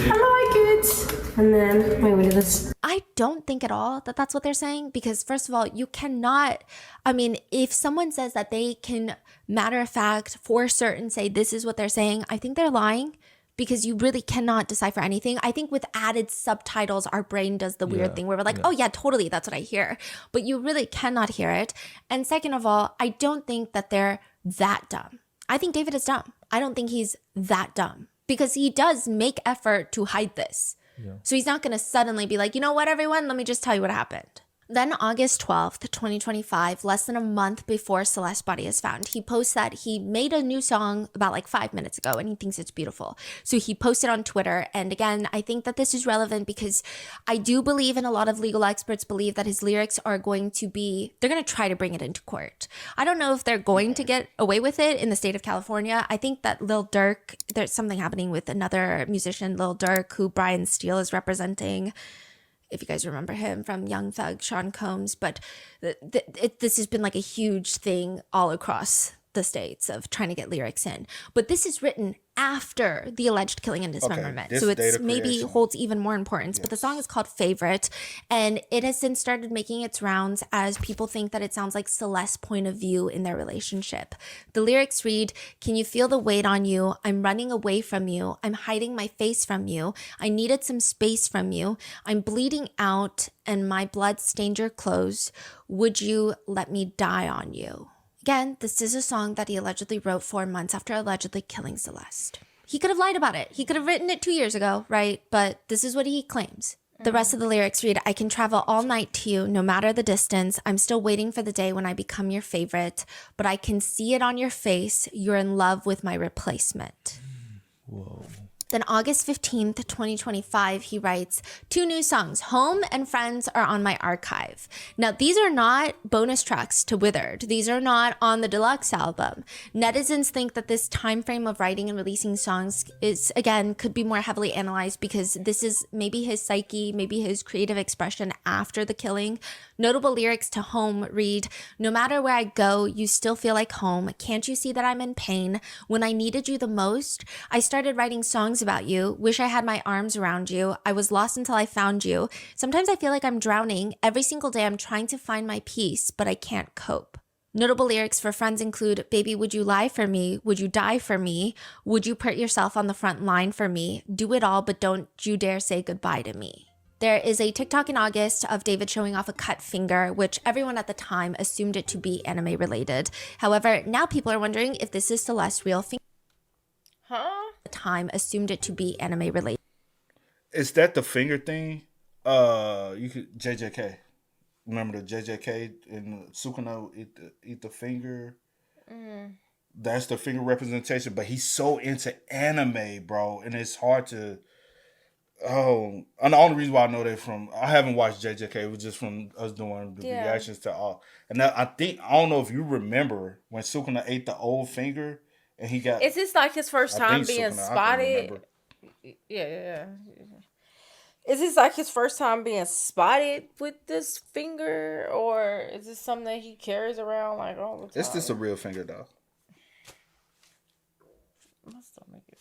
I like it. And then, wait, what is this? I don't think at all that that's what they're saying because first of all, you cannot, I mean, if someone says that they can matter of fact for certain say this is what they're saying, I think they're lying. Because you really cannot decipher anything. I think with added subtitles, our brain does the weird thing where we're like, oh yeah, totally, that's what I hear. But you really cannot hear it. And second of all, I don't think that they're that dumb. I think David is dumb. I don't think he's that dumb. Because he does make effort to hide this. Yeah. So he's not going to suddenly be like, you know what, everyone, let me just tell you what happened. Then August 12th, 2025, less than a month before Celeste's body is found, he posts that he made a new song about like 5 minutes ago and he thinks it's beautiful. So he posted on Twitter. And again, I think that this is relevant because I do believe and a lot of legal experts believe that his lyrics are going to be, they're going to try to bring it into court. I don't know if they're going to get away with it in the state of California. I think that Lil Durk, there's something happening with another musician, Lil Durk, who Brian Steele is representing. If you guys remember him from Young Thug, Sean Combs, but this has been like a huge thing all across the states of trying to get lyrics in. But this is written after the alleged killing and dismemberment. So it's maybe holds even more importance. Yes. But the song is called Favorite. And it has since started making its rounds as people think that it sounds like Celeste's point of view in their relationship. The lyrics read, "Can you feel the weight on you? I'm running away from you. I'm hiding my face from you. I needed some space from you. I'm bleeding out and my blood stained your clothes. Would you let me die on you?" Again, this is a song that he allegedly wrote 4 months after allegedly killing Celeste. He could have lied about it. He could have written it 2 years ago, right? But this is what he claims. The rest of the lyrics read, "I can travel all night to you, no matter the distance. I'm still waiting for the day when I become your favorite, but I can see it on your face. You're in love with my replacement." Whoa. Then August 15th, 2025, he writes, 2 new songs, Home and Friends, are on my archive. Now, these are not bonus tracks to Withered. These are not on the deluxe album. Netizens think that this time frame of writing and releasing songs is, again, could be more heavily analyzed because this is maybe his psyche, maybe his creative expression after the killing. Notable lyrics to Home read, "No matter where I go, you still feel like home. Can't you see that I'm in pain? When I needed you the most, I started writing songs about you. Wish I had my arms around you. I was lost until I found you. Sometimes I feel like I'm drowning. Every single day I'm trying to find my peace, but I can't cope." Notable lyrics for Friends include, "Baby, would you lie for me? Would you die for me? Would you put yourself on the front line for me? Do it all, but don't you dare say goodbye to me." There is a TikTok in August of David showing off a cut finger, which everyone at the time assumed it to be anime related. However, now people are wondering if this is Celeste's real finger. At the time assumed it to be anime related. Is that the finger thing? You could JJK. Remember the JJK in Sukuna eat the finger? That's the finger representation, but he's so into anime, bro, and it's hard to. Oh, and the only reason why I know that I haven't watched JJK, it was just from us doing the reactions to all. And I don't know if you remember when Sukuna ate the old finger and he got. Is this like his first time being spotted? Yeah. Is this like his first time being spotted with this finger, or is this something that he carries around like all the time? It's just a real finger, though. My stomach is.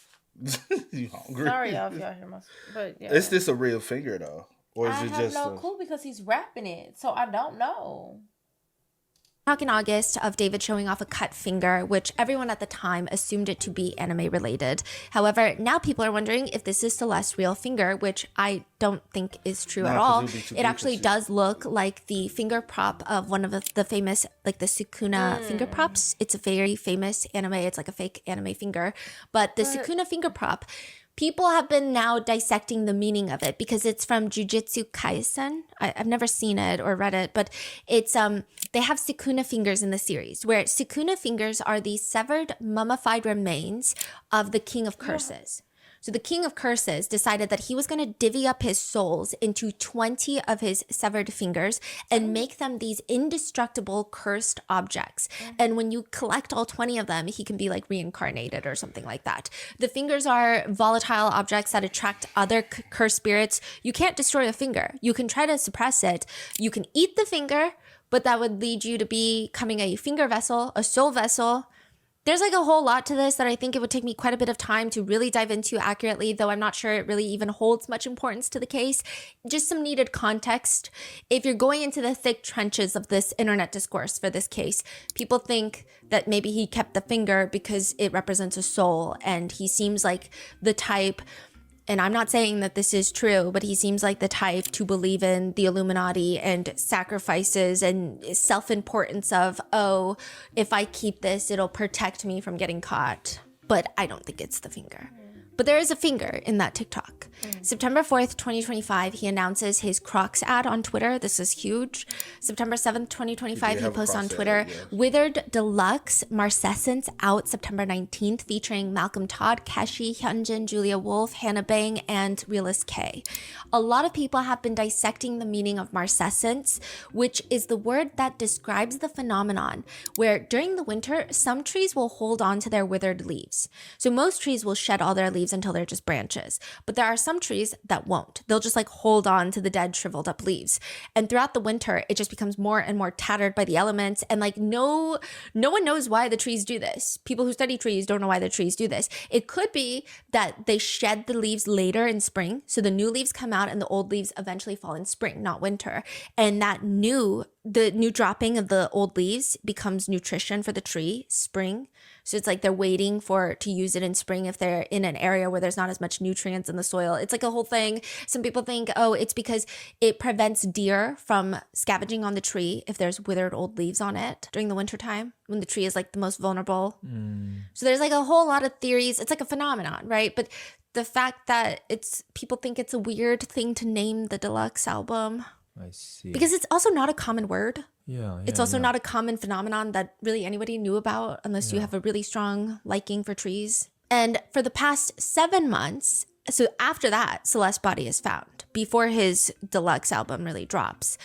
You hungry? Sorry, y'all, if y'all hear my. But yeah, is this a real finger though, or is it just? I have no clue because he's wrapping it, so I don't know. in August of David showing off a cut finger, which everyone at the time assumed it to be anime related. However, now people are wondering if this is Celeste's real finger, which I don't think is true at all. It actually does look like the finger prop of one of the famous, like the Sukuna finger props. It's a very famous anime. It's like a fake anime finger. But the Sukuna finger prop, people have been now dissecting the meaning of it because it's from Jujutsu Kaisen. I've never seen it or read it, but it's they have Sukuna fingers in the series, where Sukuna fingers are the severed, mummified remains of the King of Curses. So the King of Curses decided that he was going to divvy up his souls into 20 of his severed fingers and make them these indestructible cursed objects. And when you collect all 20 of them, he can be like reincarnated or something like that. The fingers are volatile objects that attract other cursed spirits. You can't destroy a finger. You can try to suppress it. You can eat the finger, but that would lead you to becoming a finger vessel, a soul vessel. There's like a whole lot to this that I think it would take me quite a bit of time to really dive into accurately, though I'm not sure it really even holds much importance to the case. Just some needed context. If you're going into the thick trenches of this internet discourse for this case, people think that maybe he kept the finger because it represents a soul, and he seems like the type, and I'm not saying that this is true, but he seems like the type to believe in the Illuminati and sacrifices and self-importance of, oh, if I keep this, it'll protect me from getting caught. But I don't think it's the finger. But there is a finger in that TikTok. September 4th, 2025, he announces his Crocs ad on Twitter. This is huge. September 7th, 2025, he posts on Twitter, Withered Deluxe Marcescence out September 19th, featuring Malcolm Todd, Keshi, Hyunjin, Julia Wolf, Hannah Bang, and Realist K. A lot of people have been dissecting the meaning of marcescence, which is the word that describes the phenomenon where during the winter, some trees will hold on to their withered leaves. So most trees will shed all their leaves until they're just branches. But there are some trees that won't. They'll just like hold on to the dead, shriveled up leaves. And throughout the winter, it just becomes more and more tattered by the elements. And like no one knows why the trees do this. People who study trees don't know why the trees do this. It could be that they shed the leaves later in spring. So the new leaves come out and the old leaves eventually fall in spring, not winter. And the new dropping of the old leaves becomes nutrition for the tree, spring. So it's like they're waiting to use it in spring if they're in an area where there's not as much nutrients in the soil. It's like a whole thing. Some people think, oh, it's because it prevents deer from scavenging on the tree if there's withered old leaves on it during the wintertime when the tree is like the most vulnerable. So there's like a whole lot of theories. It's like a phenomenon, right? But the fact that people think it's a weird thing to name the deluxe album. I see. Because it's also not a common word. Yeah. It's also not a common phenomenon that really anybody knew about unless you have a really strong liking for trees. And for the past 7 months, so after that, Celeste's body is found before his deluxe album really drops.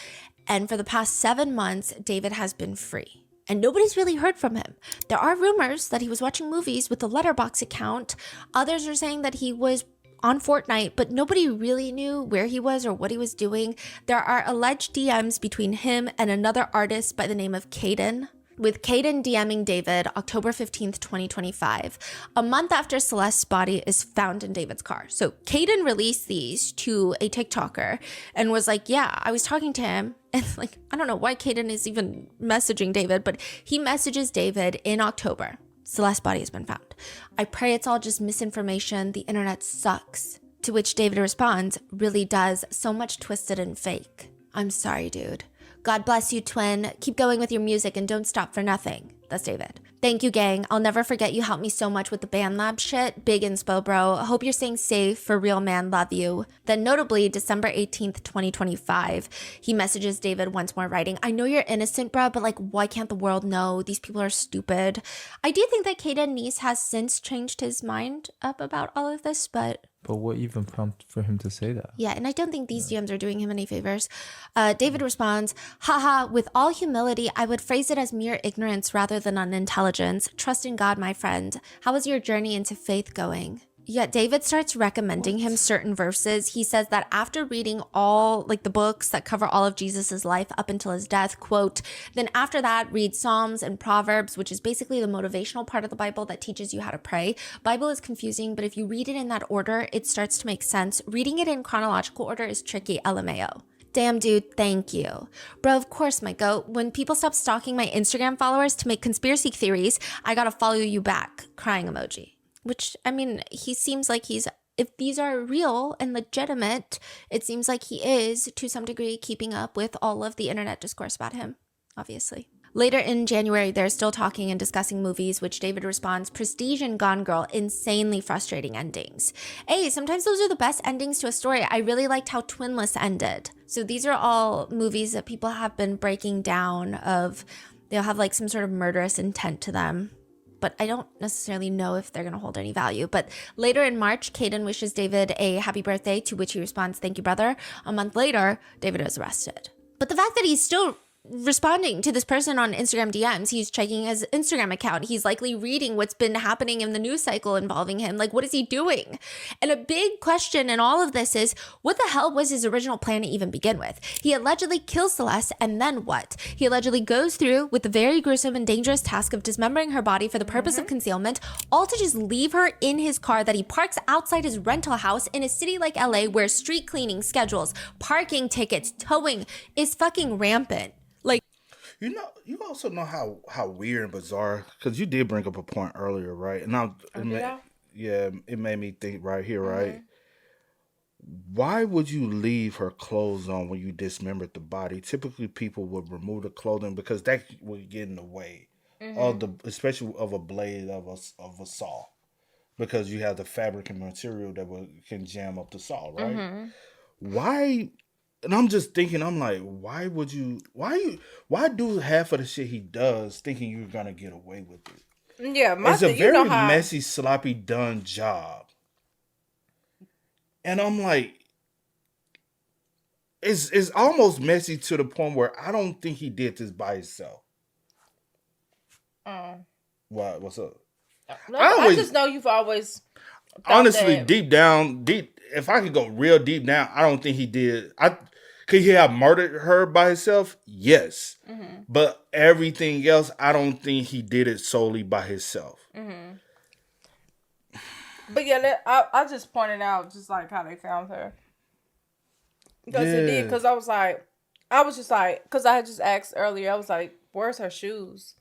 And for the past 7 months, David has been free. And nobody's really heard from him. There are rumors that he was watching movies with a Letterboxd account. Others are saying that he was on Fortnite, but nobody really knew where he was or what he was doing. There are alleged DMs between him and another artist by the name of Kiddand, with Kiddand DMing David October 15th, 2025, a month after Celeste's body is found in David's car. So Kiddand released these to a TikToker and was like, yeah, I was talking to him. And like, I don't know why Kiddand is even messaging David, but he messages David in October. Celeste's body has been found. I pray it's all just misinformation. The internet sucks. To which David responds, really does. So much twisted and fake. I'm sorry, dude. God bless you, twin. Keep going with your music and don't stop for nothing. That's David. Thank you, gang. I'll never forget you helped me so much with the band lab shit. Big inspo, bro. Hope you're staying safe. For real, man. Love you. Then notably, December 18th, 2025, he messages David once more writing, I know you're innocent, bro, but like, why can't the world know? These people are stupid. I do think that Kiddand Nice has since changed his mind up about all of this, but what even prompted for him to say that? yeah, and I don't think these DMs are doing him any favors. David responds, haha, with all humility, I would phrase it as mere ignorance rather than unintelligence. Trust in God, my friend. How is your journey into faith going? Yeah, David starts recommending him certain verses. He says that after reading all like the books that cover all of Jesus's life up until his death, quote, then after that, read Psalms and Proverbs, which is basically the motivational part of the Bible that teaches you how to pray. Bible is confusing, but if you read it in that order, it starts to make sense. Reading it in chronological order is tricky, LMAO. Damn, dude, thank you. Bro, of course, my goat. When people stop stalking my Instagram followers to make conspiracy theories, I gotta follow you back. Crying emoji. Which, I mean, he seems like if these are real and legitimate, it seems like he is, to some degree, keeping up with all of the internet discourse about him, obviously. Later in January, they're still talking and discussing movies, which David responds, Prestige and Gone Girl, insanely frustrating endings. Hey, sometimes those are the best endings to a story. I really liked how Twinless ended. So these are all movies that people have been breaking down of, they'll have like some sort of murderous intent to them. But I don't necessarily know if they're going to hold any value. But later in March, Caden wishes David a happy birthday, to which he responds, thank you, brother. A month later, David is arrested. But the fact that he's still responding to this person on Instagram DMs, he's checking his Instagram account. He's likely reading what's been happening in the news cycle involving him. Like, what is he doing? And a big question in all of this is, what the hell was his original plan to even begin with? He allegedly kills Celeste, and then what? He allegedly goes through with the very gruesome and dangerous task of dismembering her body for the purpose of concealment, all to just leave her in his car that he parks outside his rental house in a city like LA, where street cleaning schedules, parking tickets, towing is fucking rampant. Like, you know, you also know how weird and bizarre, because you did bring up a point earlier, right? And it made me think right here, right? Why would you leave her clothes on when you dismembered the body? Typically, people would remove the clothing because that would get in the way of especially of a blade of a saw, because you have the fabric and material that can jam up the saw, right? Why? And I'm just thinking, I'm like, why do half of the shit he does thinking you're gonna get away with it? Yeah, it's a very messy, sloppy, done job. And I'm like, it's almost messy to the point where I don't think he did this by himself. What's up? No, I just know you've always honestly deep down, if I could go real deep down, I don't think he did. Could he have murdered her by himself? Yes. But everything else, I don't think he did it solely by himself. But yeah, I just pointed out just like how they found her. Because it did. Because I was just like, because I had just asked earlier, I was like, where's her shoes?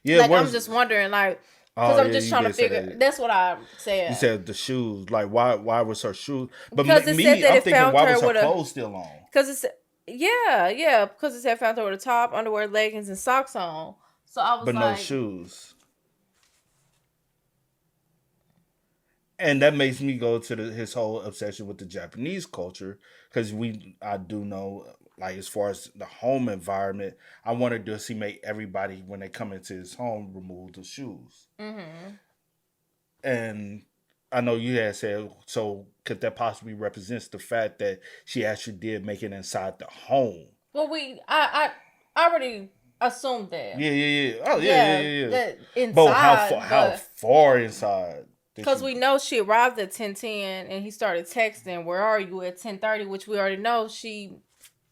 Yeah, like, I'm just wondering, like, because I'm just trying to figure. That's what I said. You said the shoes. Like, why was her shoes? But because I'm thinking, why was her clothes still on? Because it's because it said found her with a top, underwear, leggings, and socks on. So I was but no shoes. And that makes me go to his whole obsession with the Japanese culture, because I do know, like, as far as the home environment, I wanted to see make everybody, when they come into his home, remove the shoes. And I know you had said, so could that possibly represent the fact that she actually did make it inside the home? Well, I already assumed that. Yeah. Oh, yeah. That inside, but how far inside? Because we know she arrived at 10:10 and he started texting, where are you, at 10:30, which we already know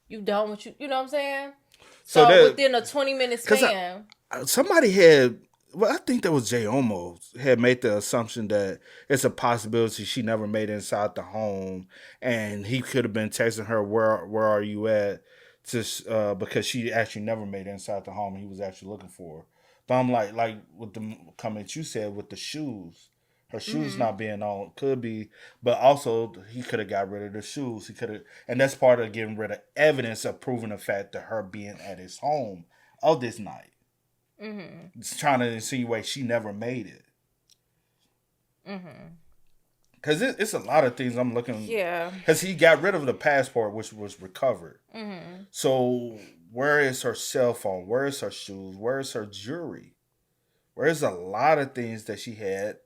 you done with you know what I'm saying? So within a 20-minute span. Somebody had, I think that was Jay Omo, had made the assumption that it's a possibility she never made it inside the home, and he could have been texting her, where are you at, because she actually never made it inside the home, and he was actually looking for her. But I'm like with the comment you said with the shoes, her shoes not being on could be, but also he could have got rid of the shoes. He could have, and that's part of getting rid of evidence of proving the fact that her being at his home of this night. It's trying to insinuate she never made it. Because it's a lot of things I'm looking. Yeah. Because he got rid of the passport, which was recovered. So where is her cell phone? Where is her shoes? Where is her jewelry? Where's a lot of things that she had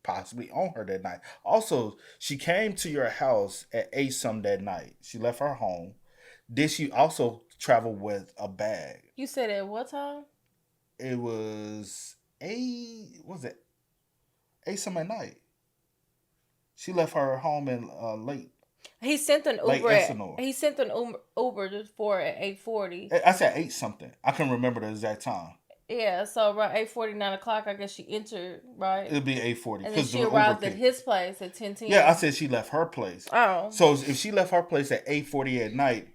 possibly on her that night? Also, she came to your house at 8-some that night. She left her home. Did she also travel with a bag? You said at what time? It was 8-some at night. She left her home in late. He sent an Uber. He sent an Uber just for at 8:40. I said 8-something. I couldn't remember the exact time. Yeah, so around 8:40, 9 o'clock, I guess she entered, right? It'll be 8:40. And then she arrived at his place at 10:10. Yeah, I said she left her place. Oh. So if she left her place at 8:40 at night,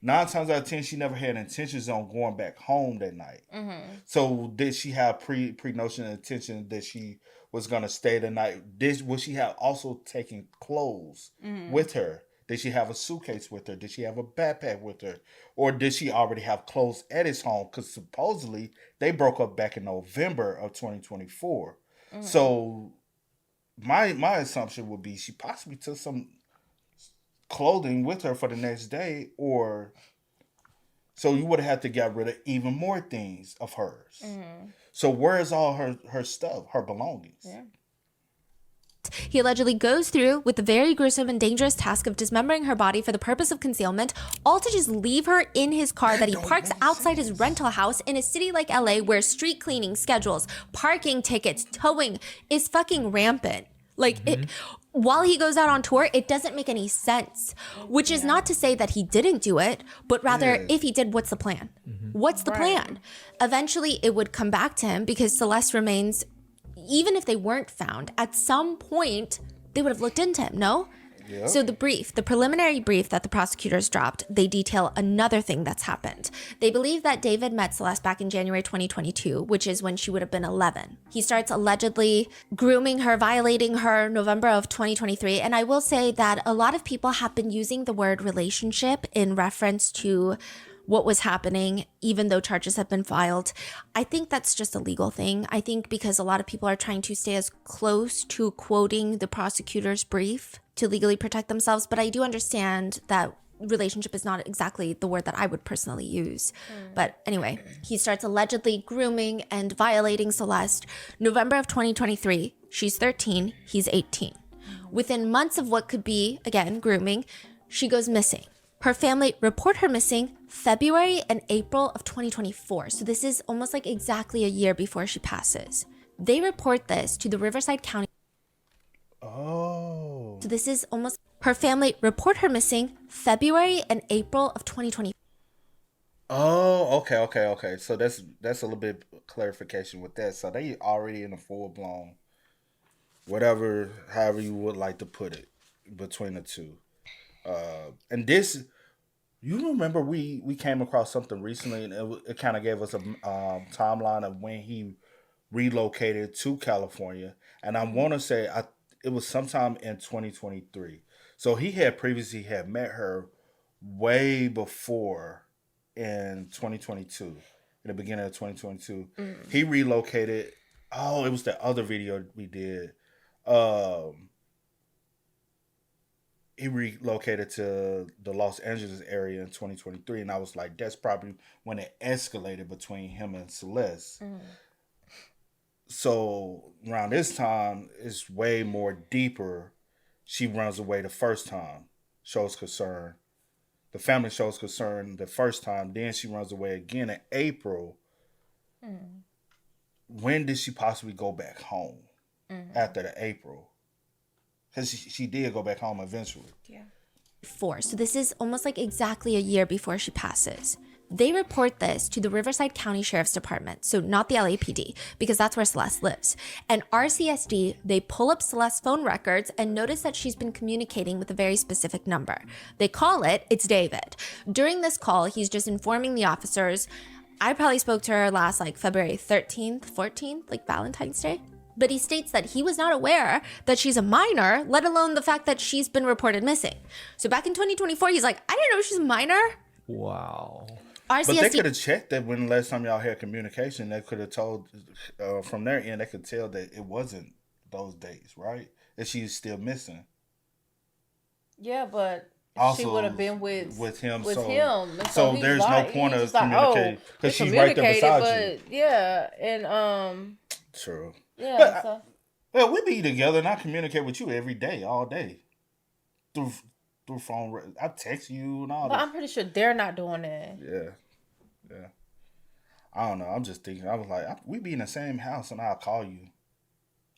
9 times out of 10, she never had intentions on going back home that night. Mm-hmm. So did she have pre-notion intention that she was gonna stay the night? Would she have also taken clothes with her? Did she have a suitcase with her? Did she have a backpack with her? Or did she already have clothes at his home? Because supposedly they broke up back in November of 2024. So my assumption would be she possibly took some clothing with her for the next day, or so you would have had to get rid of even more things of hers. So where is all her stuff, her belongings? Yeah. He allegedly goes through with the very gruesome and dangerous task of dismembering her body for the purpose of concealment, all to just leave her in his car that he parks outside his rental house in a city like LA where street cleaning schedules, parking tickets, towing is fucking rampant. Like, while he goes out on tour, it doesn't make any sense, which is not to say that he didn't do it, but rather if he did, what's the plan? What's the plan? Eventually, it would come back to him because Celeste remains, even if they weren't found, at some point, they would have looked into him, no? Yep. So the preliminary brief that the prosecutors dropped, they detail another thing that's happened. They believe that David met Celeste back in January 2022, which is when she would have been 11. He starts allegedly grooming her, violating her November of 2023. And I will say that a lot of people have been using the word relationship in reference to what was happening, even though charges have been filed. I think that's just a legal thing. I think because a lot of people are trying to stay as close to quoting the prosecutor's brief to legally protect themselves. But I do understand that relationship is not exactly the word that I would personally use. But anyway, he starts allegedly grooming and violating Celeste. November of 2023, she's 13, he's 18. Within months of what could be, again, grooming, she goes missing. Her family report her missing February and April of 2024. So this is almost like exactly a year before she passes. They report this to the Riverside County. Oh. So this is almost, her family report her missing February and April of 2024. Oh, okay. So that's a little bit clarification with that. So they already in a full blown, however you would like to put it, between the two. And this, you remember we came across something recently, and it kind of gave us a timeline of when he relocated to California, and I want to say it was sometime in 2023. So he had previously met her way before in 2022, in the beginning of 2022. He relocated. Oh, it was the other video we did. He relocated to the Los Angeles area in 2023, and I was like, that's probably when it escalated between him and Celeste. So around this time, it's way more deeper. She runs away the first time, shows concern. The family shows concern the first time, then she runs away again in April. When did she possibly go back home after the April? Because she did go back home eventually. So this is almost like exactly a year before she passes. They report this to the Riverside County Sheriff's Department, so not the LAPD, because that's where Celeste lives. And RCSD, they pull up Celeste's phone records and notice that she's been communicating with a very specific number. They call it's David. During this call, he's just informing the officers. I probably spoke to her last February 13th, 14th, like Valentine's Day. But he states that he was not aware that she's a minor, let alone the fact that she's been reported missing. So back in 2024, he's like, I didn't know she's a minor. Wow. RCSD, but they could have checked that when the last time y'all had communication. They could have told from their end, they could tell that it wasn't those days, right? That she's still missing. Yeah, but Also, she would have been with him. So there's no point of communicating because she's right there beside you. Yeah, and True. Yeah. Well, we be together and I communicate with you every day, all day, through phone. I text you and all that. But I'm pretty sure they're not doing that. Yeah. I don't know. I'm just thinking. I was like, we be in the same house and I'll call you.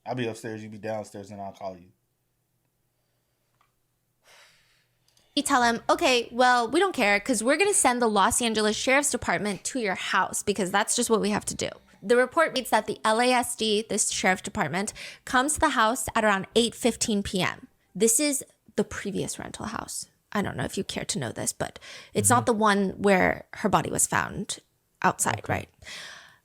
I'll be upstairs, you be downstairs, and I'll call you. You tell him, okay, well, we don't care because we're going to send the Los Angeles Sheriff's Department to your house because that's just what we have to do. The report reads that the LASD, this sheriff department, comes to the house at around 8:15 p.m. This is the previous rental house. I don't know if you care to know this, but it's not the one where her body was found outside, right?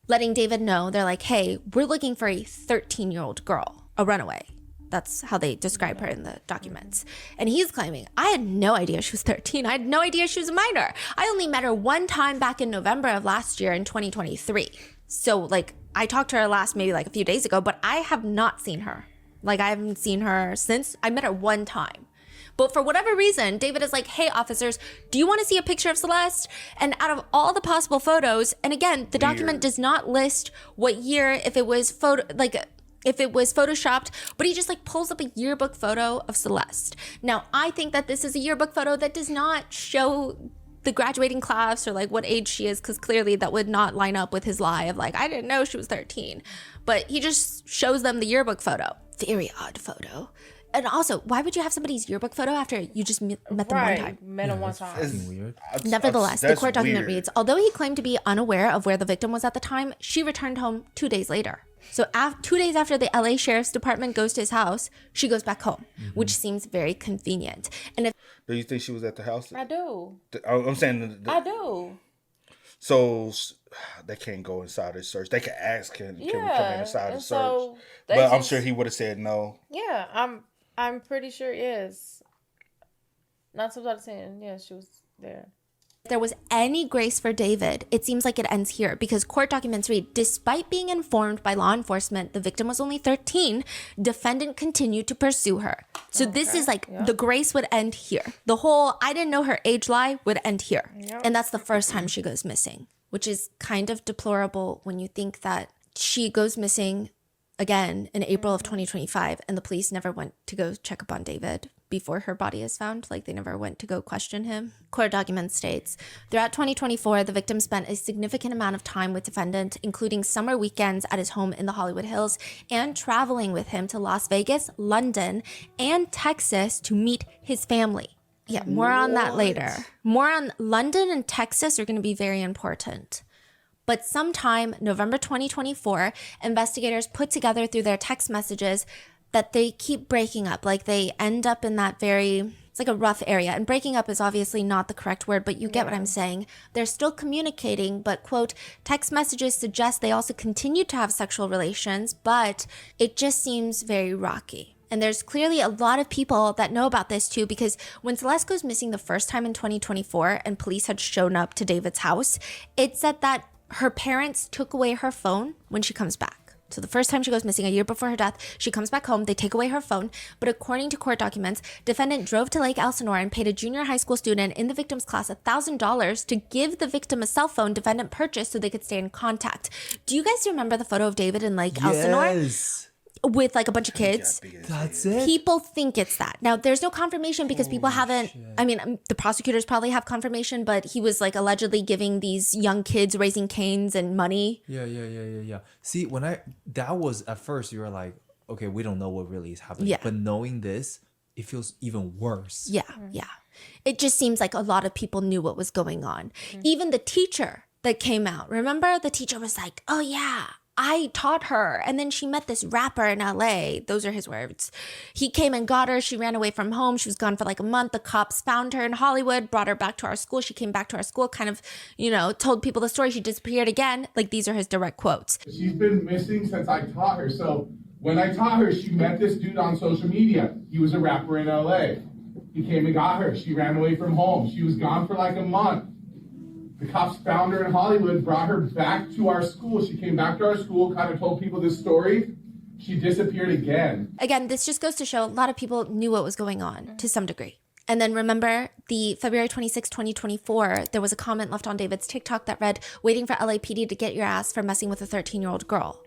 Letting David know, they're like, hey, we're looking for a 13-year-old girl, a runaway. That's how they describe her in the documents. And he's claiming, I had no idea she was 13. I had no idea she was a minor. I only met her one time back in November of last year in 2023. So like I talked to her last maybe like a few days ago, but I have not seen her. Like I haven't seen her since. I met her one time. But for whatever reason, David is like, hey, officers, do you want to see a picture of Celeste? And out of all the possible photos, and again, the document does not list what year, if it was photoshopped, but he just like pulls up a yearbook photo of Celeste. Now, I think that this is a yearbook photo that does not show the graduating class or like what age she is, because clearly that would not line up with his lie of like, I didn't know she was 13. But he just shows them the yearbook photo. Very odd photo. And also, why would you have somebody's yearbook photo after you just met them one time? Met them one time. Weird. Nevertheless, the court document reads, although he claimed to be unaware of where the victim was at the time, she returned home 2 days later. So 2 days after the LA Sheriff's Department goes to his house, she goes back home, which seems very convenient. And if Do you think she was at the house? I do. I'm saying. I do. So they can't go inside the search. They can ask, can we come inside the so search? But I'm sure he would have said no. Yeah, I'm pretty sure yes. Not so saying, yeah, she was there. If there was any grace for David, it seems like it ends here because court documents read, despite being informed by law enforcement the victim was only 13, defendant continued to pursue her. So this is like the grace would end here. The whole I didn't know her age lie would end here. Yep. And that's the first time she goes missing, which is kind of deplorable when you think that she goes missing again in April of 2025 and the police never went to go check up on David before her body is found. Like they never went to go question him. Court document states, throughout 2024, the victim spent a significant amount of time with defendant, including summer weekends at his home in the Hollywood Hills and traveling with him to Las Vegas, London, and Texas to meet his family. Yeah, more on that later. More on London and Texas are going to be very important. But sometime November 2024, investigators put together through their text messages that they keep breaking up. Like they end up in that it's like a rough area. And breaking up is obviously not the correct word, but you get what I'm saying. They're still communicating, but quote, text messages suggest they also continue to have sexual relations, but it just seems very rocky. And there's clearly a lot of people that know about this too, because when Celeste goes missing the first time in 2024 and police had shown up to David's house, it said that her parents took away her phone when she comes back. So the first time she goes missing, a year before her death, she comes back home, they take away her phone. But according to court documents, defendant drove to Lake Elsinore and paid a junior high school student in the victim's class $1,000 to give the victim a cell phone defendant purchased so they could stay in contact. Do you guys remember the photo of David in Lake Elsinore? Yes. With like a bunch of kids? That's it. People think it's that. Now, there's no confirmation because people haven't, I mean, the prosecutors probably have confirmation, but he was like allegedly giving these young kids raising canes and money. Yeah. See, that was at first you were like, okay, we don't know what really is happening. Yeah. But knowing this, it feels even worse. Yeah. It just seems like a lot of people knew what was going on. Even the teacher that came out, remember? The teacher was like, oh yeah, I taught her. And then she met this rapper in LA. Those are his words. He came and got her. She ran away from home. She was gone for like a month. The cops found her in Hollywood, brought her back to our school. She came back to our school, kind of, told people the story. She disappeared again. Like these are his direct quotes. She's been missing since I taught her. So when I taught her, she met this dude on social media. He was a rapper in LA. He came and got her. She ran away from home. She was gone for like a month. The cops found her in Hollywood, brought her back to our school. She came back to our school, kind of told people this story. She disappeared again. Again, this just goes to show a lot of people knew what was going on to some degree. And then remember the February 26, 2024, there was a comment left on David's TikTok that read, waiting for LAPD to get your ass for messing with a 13-year-old girl.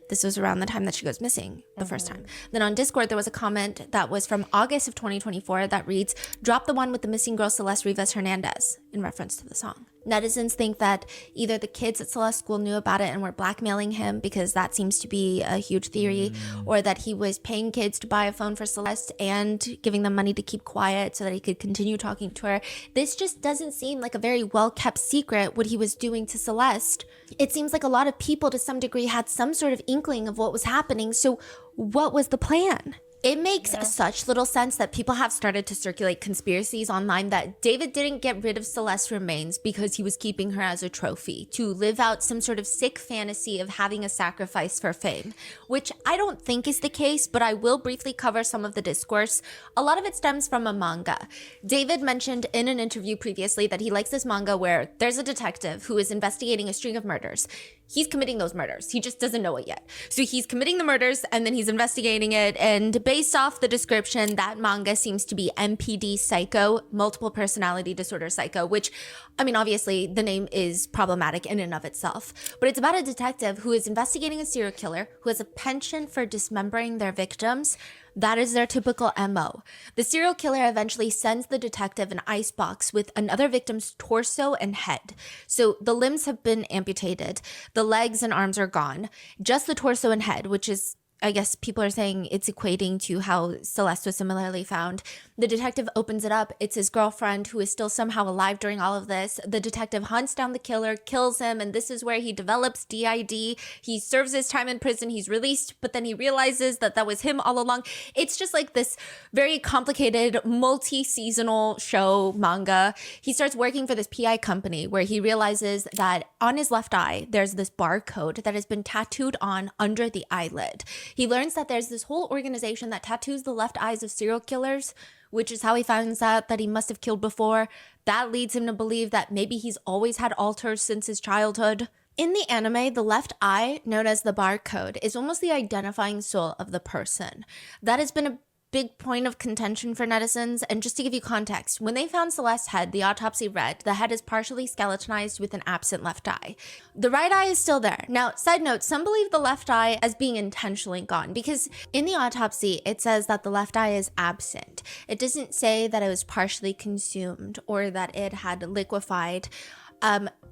This was around the time that she goes missing the first time. Then on Discord, there was a comment that was from August of 2024 that reads, drop the one with the missing girl Celeste Rivas Hernandez, in reference to the song. Netizens think that either the kids at Celeste school knew about it and were blackmailing him, because that seems to be a huge theory, or that he was paying kids to buy a phone for Celeste and giving them money to keep quiet so that he could continue talking to her. This just doesn't seem like a very well-kept secret, what he was doing to Celeste. It seems like a lot of people to some degree had some sort of inkling of what was happening. So what was the plan? It makes such little sense that people have started to circulate conspiracies online that David didn't get rid of Celeste's remains because he was keeping her as a trophy, to live out some sort of sick fantasy of having a sacrifice for fame, which I don't think is the case, but I will briefly cover some of the discourse. A lot of it stems from a manga. David mentioned in an interview previously that he likes this manga where there's a detective who is investigating a string of murders. He's committing those murders. He just doesn't know it yet. So he's committing the murders and then he's investigating it. And based off the description, that manga seems to be MPD Psycho, multiple personality disorder psycho, which, I mean, obviously the name is problematic in and of itself. But it's about a detective who is investigating a serial killer who has a penchant for dismembering their victims. That is their typical MO. The serial killer eventually sends the detective an ice box with another victim's torso and head. So the limbs have been amputated. The legs and arms are gone. Just the torso and head, which is, I guess people are saying it's equating to how Celeste was similarly found. The detective opens it up. It's his girlfriend who is still somehow alive during all of this. The detective hunts down the killer, kills him, and this is where he develops DID. He serves his time in prison. He's released, but then he realizes that that was him all along. It's just like this very complicated, multi-seasonal show manga. He starts working for this PI company where he realizes that on his left eye, there's this barcode that has been tattooed on under the eyelid. He learns that there's this whole organization that tattoos the left eyes of serial killers, which is how he finds out that he must have killed before. That leads him to believe that maybe he's always had alters since his childhood. In the anime, the left eye, known as the barcode, is almost the identifying soul of the person. That has been a big point of contention for netizens, and just to give you context, when they found Celeste's head, the autopsy read, the head is partially skeletonized with an absent left eye. The right eye is still there. Now, side note, some believe the left eye as being intentionally gone, because in the autopsy, it says that the left eye is absent. It doesn't say that it was partially consumed or that it had liquefied.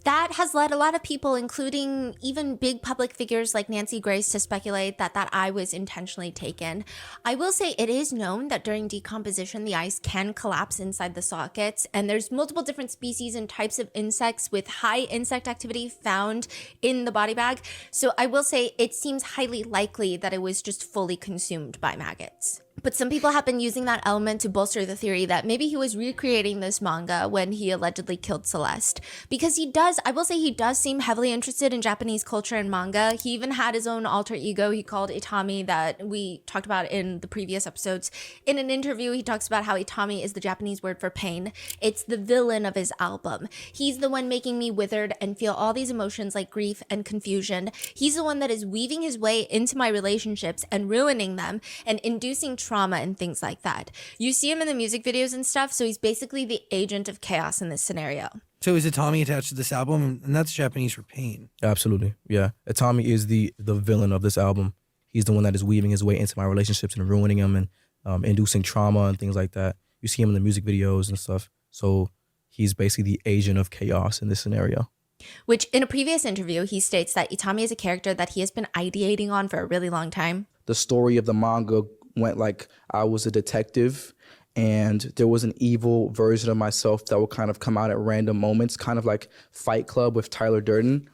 That has led a lot of people, including even big public figures like Nancy Grace, to speculate that that eye was intentionally taken. I will say it is known that during decomposition, the eyes can collapse inside the sockets, and there's multiple different species and types of insects with high insect activity found in the body bag. So I will say it seems highly likely that it was just fully consumed by maggots. But some people have been using that element to bolster the theory that maybe he was recreating this manga when he allegedly killed Celeste. Because he does, I will say he does seem heavily interested in Japanese culture and manga. He even had his own alter ego he called Itami that we talked about in the previous episodes. In an interview, he talks about how Itami is the Japanese word for pain. It's the villain of his album. He's the one making me withered and feel all these emotions like grief and confusion. He's the one that is weaving his way into my relationships and ruining them and inducing trauma and things like that. You see him in the music videos and stuff, so he's basically the agent of chaos in this scenario. So is Itami attached to this album? And that's Japanese for pain. Absolutely, yeah. Itami is the villain of this album. He's the one that is weaving his way into my relationships and ruining them and inducing trauma and things like that. You see him in the music videos and stuff. So he's basically the agent of chaos in this scenario. Which, in a previous interview, he states that Itami is a character that he has been ideating on for a really long time. The story of the manga went like I was a detective and there was an evil version of myself that would kind of come out at random moments, kind of like Fight Club with Tyler Durden.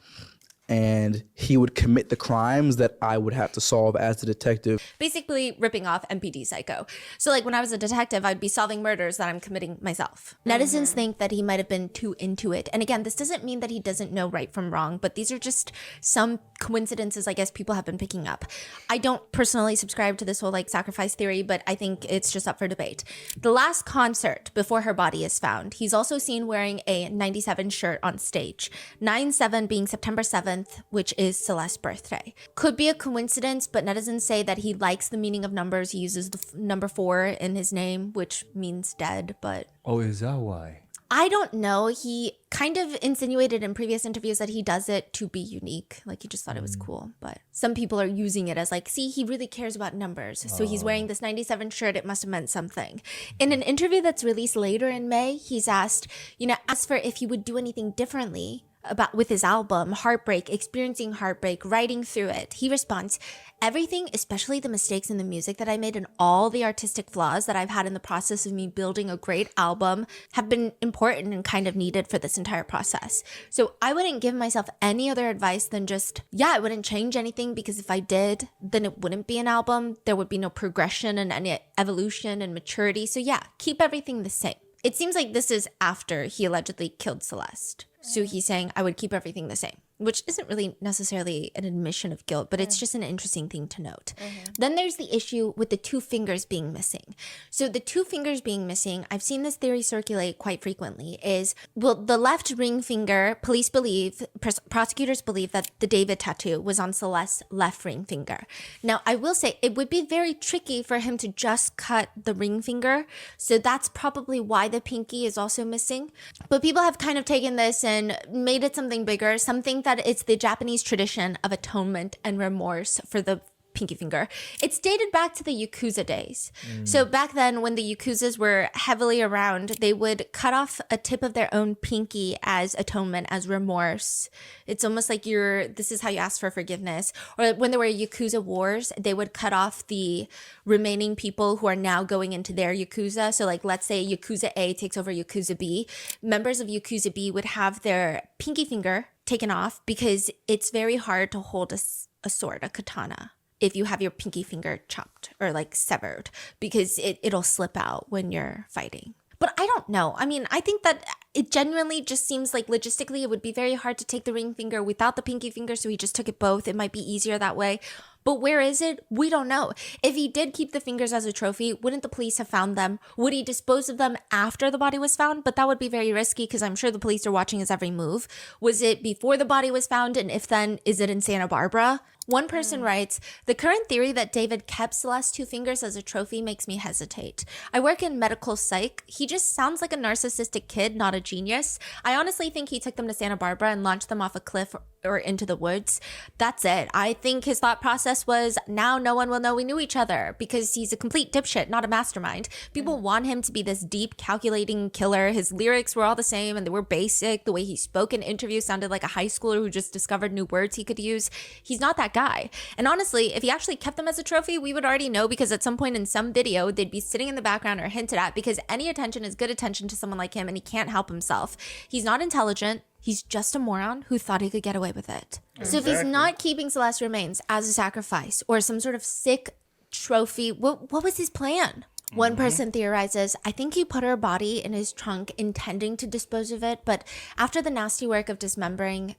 And he would commit the crimes that I would have to solve as the detective. Basically ripping off MPD Psycho. So like when I was a detective, I'd be solving murders that I'm committing myself. Netizens think that he might have been too into it. And again, this doesn't mean that he doesn't know right from wrong, but these are just some coincidences I guess people have been picking up. I don't personally subscribe to this whole like sacrifice theory, but I think it's just up for debate. The last concert before her body is found, he's also seen wearing a 97 shirt on stage. 9/7 being September 7th, which is Celeste's birthday. Could be a coincidence, but netizens say that he likes the meaning of numbers. He uses the number 4 in his name, which means dead, but... Oh, is that why? I don't know. He kind of insinuated in previous interviews that he does it to be unique. Like he just thought it was cool. But some people are using it as like, see, he really cares about numbers. So he's wearing this 97 shirt. It must have meant something. In an interview that's released later in May, he's asked, as for if he would do anything differently with his album, Heartbreak, experiencing heartbreak, writing through it, he responds, everything, especially the mistakes in the music that I made and all the artistic flaws that I've had in the process of me building a great album have been important and kind of needed for this entire process. So I wouldn't give myself any other advice than just, I wouldn't change anything, because if I did, then it wouldn't be an album. There would be no progression and any evolution and maturity. So keep everything the same. It seems like this is after he allegedly killed Celeste. So he's saying, I would keep everything the same, which isn't really necessarily an admission of guilt, but it's just an interesting thing to note. Then there's the issue with the 2 fingers being missing. So the 2 fingers being missing, I've seen this theory circulate quite frequently, is, well, the left ring finger, prosecutors believe that the David tattoo was on Celeste's left ring finger. Now, I will say it would be very tricky for him to just cut the ring finger. So that's probably why the pinky is also missing. But people have kind of taken this and made it something bigger, something that it's the Japanese tradition of atonement and remorse for the pinky finger. It's dated back to the Yakuza days. So back then, when the Yakuzas were heavily around, they would cut off a tip of their own pinky as atonement, as remorse. It's almost like this is how you ask for forgiveness. Or when there were Yakuza wars, they would cut off the remaining people who are now going into their Yakuza. So like, let's say Yakuza A takes over Yakuza B. Members of Yakuza B would have their pinky finger taken off, because it's very hard to hold a sword, a katana, if you have your pinky finger chopped or like severed, because it'll slip out when you're fighting. But I don't know. I mean, I think that it genuinely just seems like logistically it would be very hard to take the ring finger without the pinky finger, so he just took it both. It might be easier that way. But where is it? We don't know. If he did keep the fingers as a trophy, wouldn't the police have found them? Would he dispose of them after the body was found? But that would be very risky, because I'm sure the police are watching his every move. Was it before the body was found? And if then, is it in Santa Barbara? One person writes, the current theory that David kept Celeste's 2 fingers as a trophy makes me hesitate. I work in medical psych. He just sounds like a narcissistic kid, not a genius. I honestly think he took them to Santa Barbara and launched them off a cliff or into the woods. That's it. I think his thought process was, now no one will know we knew each other, because he's a complete dipshit, not a mastermind. People want him to be this deep, calculating killer. His lyrics were all the same and they were basic. The way he spoke in interviews sounded like a high schooler who just discovered new words he could use. He's not that guy. And honestly, if he actually kept them as a trophy, we would already know, because at some point in some video, they'd be sitting in the background or hinted at, because any attention is good attention to someone like him, and he can't help himself. He's not intelligent. He's just a moron who thought he could get away with it. Exactly. So if he's not keeping Celeste's remains as a sacrifice or some sort of sick trophy, what was his plan? One person theorizes, I think he put her body in his trunk intending to dispose of it, but after the nasty work of dismembering,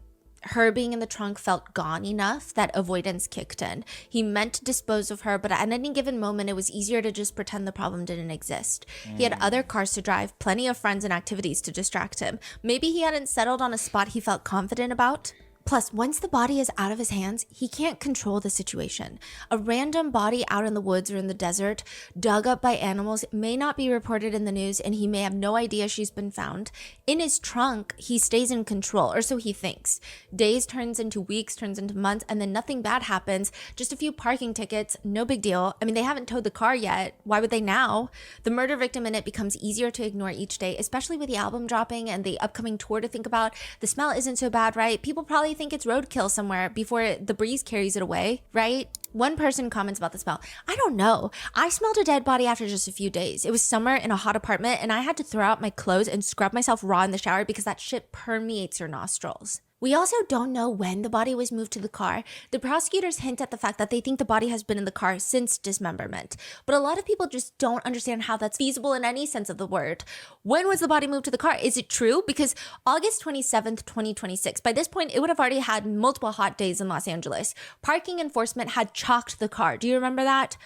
her being in the trunk felt gone enough that avoidance kicked in. He meant to dispose of her, but at any given moment, it was easier to just pretend the problem didn't exist. He had other cars to drive, plenty of friends and activities to distract him. Maybe he hadn't settled on a spot he felt confident about. Plus, once the body is out of his hands, he can't control the situation. A random body out in the woods or in the desert, dug up by animals, may not be reported in the news, and he may have no idea she's been found. In his trunk, he stays in control, or so he thinks. Days turns into weeks, turns into months, and then nothing bad happens. Just a few parking tickets, no big deal. I mean, they haven't towed the car yet. Why would they now? The murder victim in it becomes easier to ignore each day, especially with the album dropping and the upcoming tour to think about. The smell isn't so bad, right? People probably think it's roadkill somewhere before the breeze carries it away, right? One person comments about the smell. I don't know. I smelled a dead body after just a few days. It was summer in a hot apartment, and I had to throw out my clothes and scrub myself raw in the shower because that shit permeates your nostrils. We also don't know when the body was moved to the car. The prosecutors hint at the fact that they think the body has been in the car since dismemberment. But a lot of people just don't understand how that's feasible in any sense of the word. When was the body moved to the car? Is it true? Because August 27th, 2026, by this point, it would have already had multiple hot days in Los Angeles. Parking enforcement had chalked the car. Do you remember that?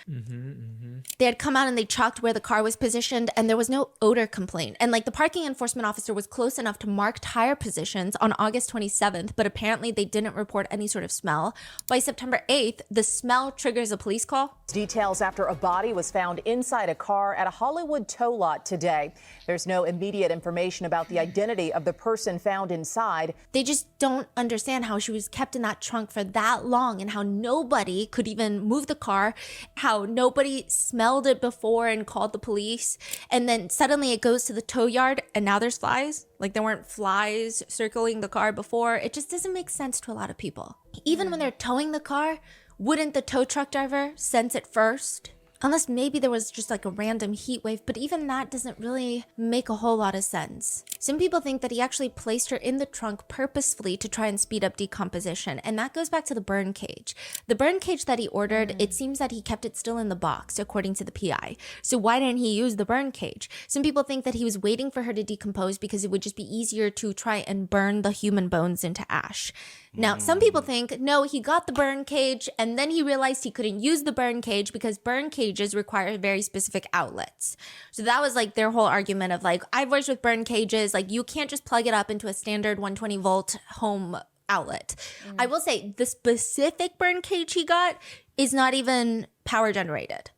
They had come out and they chalked where the car was positioned, and there was no odor complaint. And like, the parking enforcement officer was close enough to mark tire positions on August 27th, but apparently they didn't report any sort of smell. By September 8th, the smell triggers a police call. Details after a body was found inside a car at a Hollywood tow lot today. There's no immediate information about the identity of the person found inside. They just don't understand how she was kept in that trunk for that long, and how nobody could even move the car, how nobody smelled it before and called the police. And then suddenly it goes to the tow yard and now there's flies. Like there weren't flies circling the car before. It just doesn't make sense to a lot of people. Even when they're towing the car, wouldn't the tow truck driver sense it first? Unless maybe there was just like a random heat wave, but even that doesn't really make a whole lot of sense. Some people think that he actually placed her in the trunk purposefully to try and speed up decomposition, and that goes back to the burn cage. The burn cage that he ordered, it seems that he kept it still in the box, according to the PI. So why didn't he use the burn cage? Some people think that he was waiting for her to decompose because it would just be easier to try and burn the human bones into ash. Now, some people think, no, he got the burn cage and then he realized he couldn't use the burn cage because burn cages require very specific outlets. So that was like their whole argument of like, I've worked with burn cages, like you can't just plug it up into a standard 120 volt home outlet. I will say the specific burn cage he got is not even power generated.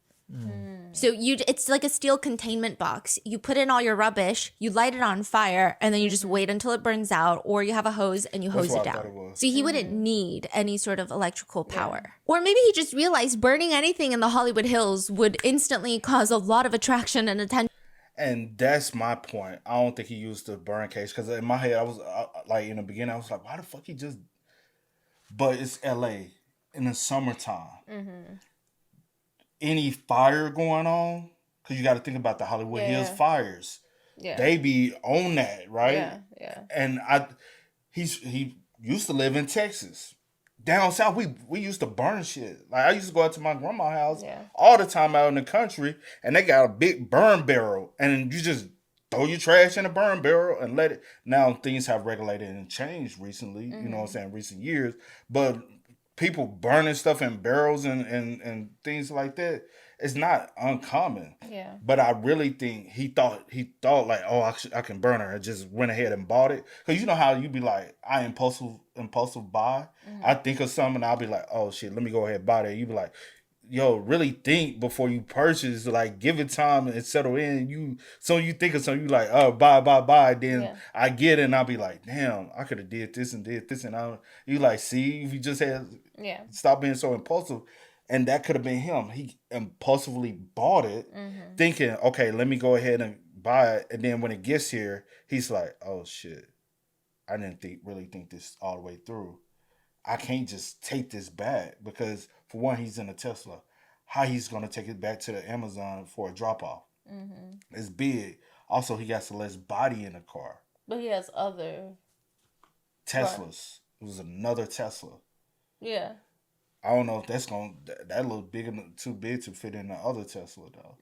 So it's like a steel containment box. You put in all your rubbish, you light it on fire, and then you just wait until it burns out, or you have a hose and you hose it down. So he wouldn't need any sort of electrical power. Or maybe he just realized burning anything in the Hollywood Hills would instantly cause a lot of attraction and attention. And that's my point. I don't think he used the burn cage because in my head, I was like, in the beginning, I was like, why the fuck he just... But it's LA in the summertime. Any fire going on, because you got to think about the Hollywood Hills fires. Yeah, they be on that, right? Yeah. And he used to live in Texas. Down south, we used to burn shit. Like I used to go out to my grandma's house all the time out in the country, and they got a big burn barrel, and you just throw your trash in a burn barrel and let it. Now things have regulated and changed recently. You know what I'm saying? Recent years, but people burning stuff in barrels and things like that, it's not uncommon. Yeah. But I really think he thought like, oh, I can burn her, and just went ahead and bought it. Because you know how you be like, I impulsive buy. I think of something and I'll be like, oh shit, let me go ahead and buy that. You be like, yo, really think before you purchase. Like, give it time and settle in. You think of something, you like, oh, buy. Then I get it and I'll be like, damn, I could have did this and you like, see, if you just had stop being so impulsive. And that could have been him. He impulsively bought it, thinking, okay, let me go ahead and buy it. And then when it gets here, he's like, oh shit, I didn't really think this all the way through. I can't just take this back because, for one, he's in a Tesla. How he's going to take it back to the Amazon for a drop-off? It's big. Also, he got less body in the car. But he has other... Teslas. It was another Tesla. Yeah. I don't know if that looks too big to fit in the other Tesla, though.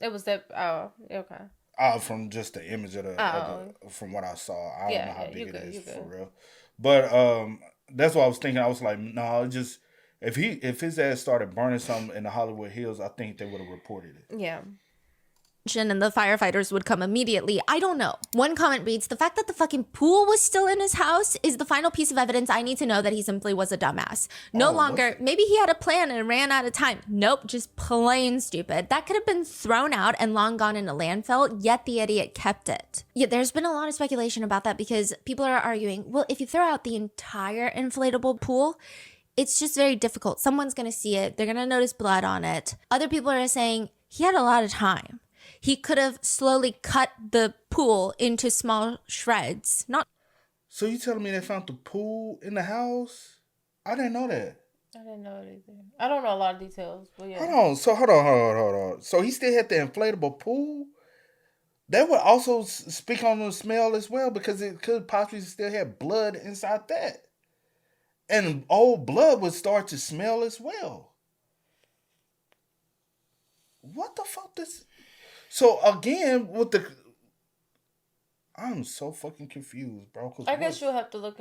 It was that... Oh, okay. From just the image of from what I saw. I don't know how big it is for real. But that's what I was thinking. I was like, no, just if his ass started burning something in the Hollywood Hills, I think they would have reported it. Yeah. And the firefighters would come immediately. I don't know. One comment reads, the fact that the fucking pool was still in his house is the final piece of evidence I need to know that he simply was a dumbass. No longer, maybe he had a plan and ran out of time. Nope, just plain stupid. That could have been thrown out and long gone in a landfill, yet the idiot kept it. Yeah, there's been a lot of speculation about that because people are arguing, well, if you throw out the entire inflatable pool, it's just very difficult. Someone's going to see it. They're going to notice blood on it. Other people are saying he had a lot of time. He could have slowly cut the pool into small shreds. So you telling me they found the pool in the house? I didn't know that. I didn't know it either. I don't know a lot of details, but yeah. Hold on. So he still had the inflatable pool? That would also speak on the smell as well, because it could possibly still have blood inside that. And old blood would start to smell as well. What the fuck this... So again, I'm so fucking confused, bro. I guess you'll have to look,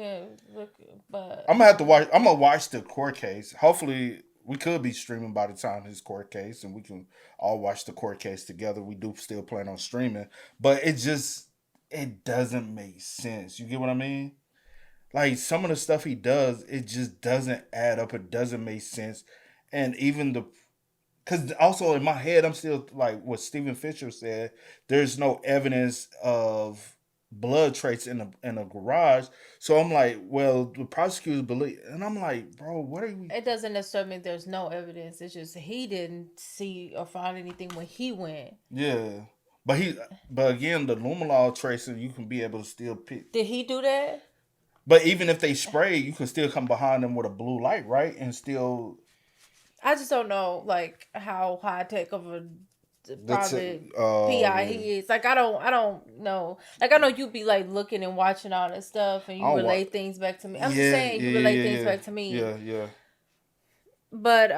but I'm gonna watch the court case. Hopefully, we could be streaming by the time his court case, and we can all watch the court case together. We do still plan on streaming, but it doesn't make sense. You get what I mean? Like, some of the stuff he does, it just doesn't add up. It doesn't make sense, and even because also in my head, I'm still like what Stephen Fisher said. There's no evidence of blood traces in a garage. So I'm like, well, the prosecutors believe, and I'm like, bro, what are we? It doesn't necessarily mean there's no evidence. It's just he didn't see or find anything when he went. Yeah, But again, the luminol tracer, you can be able to still pick. Did he do that? But even if they spray, you can still come behind them with a blue light, right? And still. I just don't know, like, how high tech of a private PI he is. Like, I don't know. Like, I know you be like looking and watching all that stuff, and you relay things back to me. I'm just saying, you relay things back to me. Yeah. But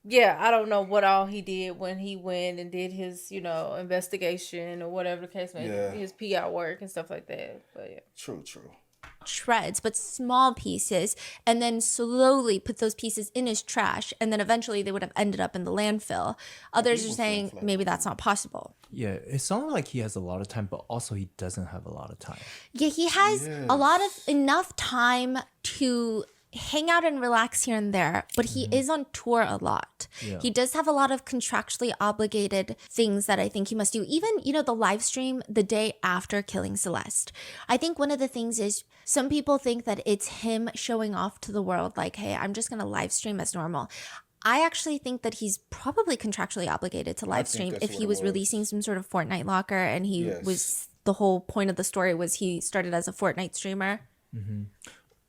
yeah, I don't know what all he did when he went and did his, investigation or whatever the case may be, his PI work and stuff like that. But yeah, true. Shreds, but small pieces, and then slowly put those pieces in his trash, and then eventually they would have ended up in the landfill. Others are saying maybe that's not possible. Yeah, it sounds like he has a lot of time, but also he doesn't have a lot of time. Yeah, he has enough time to hang out and relax here and there, but he is on tour a lot. Yeah. He does have a lot of contractually obligated things that I think he must do. Even, the live stream the day after killing Celeste. I think one of the things is some people think that it's him showing off to the world like, hey, I'm just going to live stream as normal. I actually think that he's probably contractually obligated to live stream if he was releasing some sort of Fortnite locker, and he was, the whole point of the story was he started as a Fortnite streamer. Mm-hmm.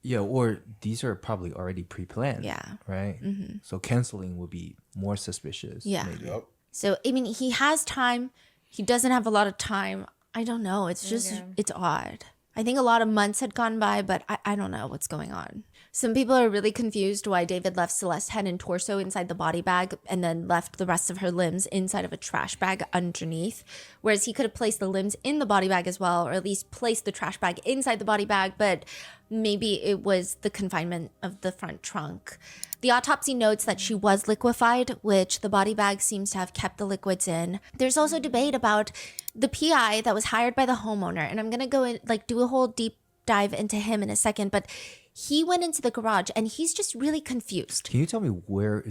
Yeah, or these are probably already pre-planned. Yeah. Right? Mm-hmm. So canceling would be more suspicious. Yeah. Maybe. Yep. So, I mean, he has time. He doesn't have a lot of time. I don't know. It's just, it's odd. I think a lot of months had gone by, but I don't know what's going on. Some people are really confused why David left Celeste's head and torso inside the body bag and then left the rest of her limbs inside of a trash bag underneath, whereas he could have placed the limbs in the body bag as well, or at least placed the trash bag inside the body bag, but maybe it was the confinement of the front trunk. The autopsy notes that she was liquefied, which the body bag seems to have kept the liquids in. There's also debate about the PI that was hired by the homeowner, and I'm going to go in, do a whole deep dive into him in a second, but he went into the garage and he's just really confused. Can you tell me where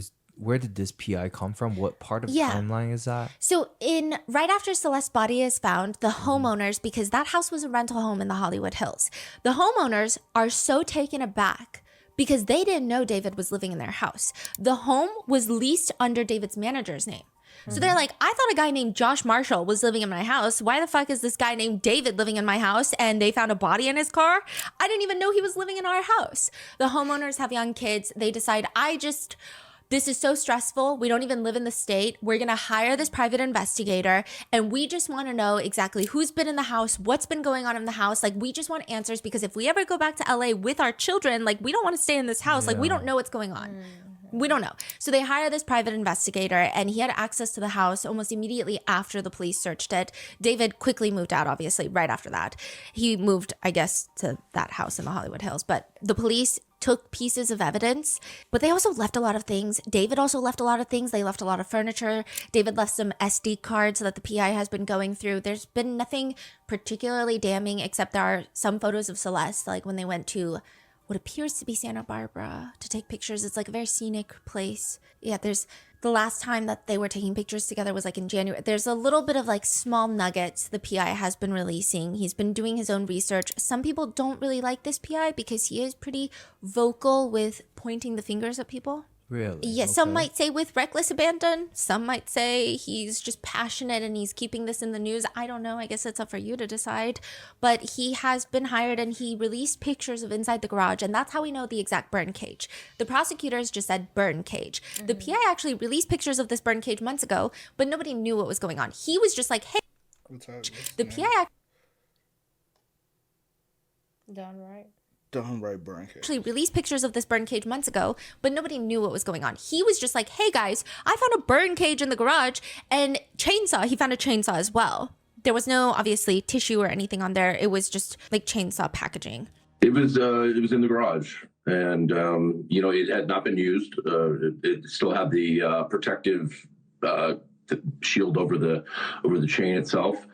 did this PI come from? What part of the timeline is that? So right after Celeste's body is found, the homeowners, because that house was a rental home in the Hollywood Hills, the homeowners are so taken aback because they didn't know David was living in their house. The home was leased under David's manager's name. So they're like, I thought a guy named Josh Marshall was living in my house. Why the fuck is this guy named David living in my house? And they found a body in his car? I didn't even know he was living in our house. The homeowners have young kids. They decide, this is so stressful. We don't even live in the state. We're going to hire this private investigator. And we just want to know exactly who's been in the house, what's been going on in the house. We just want answers, because if we ever go back to LA with our children, we don't want to stay in this house. We don't know what's going on. We don't know. So they hire this private investigator, and he had access to the house almost immediately after the police searched it. David quickly moved out, obviously, right after that. He moved, I guess, to that house in the Hollywood Hills. But the police took pieces of evidence, but they also left a lot of things. David also left a lot of things. They left a lot of furniture. David left some SD cards that the PI has been going through. There's been nothing particularly damning, except there are some photos of Celeste, when they went to what appears to be Santa Barbara to take pictures. It's a very scenic place. Yeah, there's the last time that they were taking pictures together was in January. There's a little bit of small nuggets the PI has been releasing. He's been doing his own research. Some people don't really like this PI because he is pretty vocal with pointing the fingers at people. Really? Yeah, okay. Some might say with reckless abandon. Some might say he's just passionate and he's keeping this in the news. I don't know. I guess it's up for you to decide. But he has been hired and he released pictures of inside the garage. And that's how we know the exact burn cage. The prosecutors just said burn cage. Mm-hmm. The PI actually released pictures of this burn cage months ago, but nobody knew what was going on. He was just like, hey, the PI done right. Burn cage. Actually released pictures of this burn cage months ago, but nobody knew what was going on. He was just like, hey guys, I found a burn cage in the garage and chainsaw. He found a chainsaw as well. There was no, obviously, tissue or anything on there. It was just chainsaw packaging. It was in the garage, and it had not been used. It still had the protective shield over the chain itself.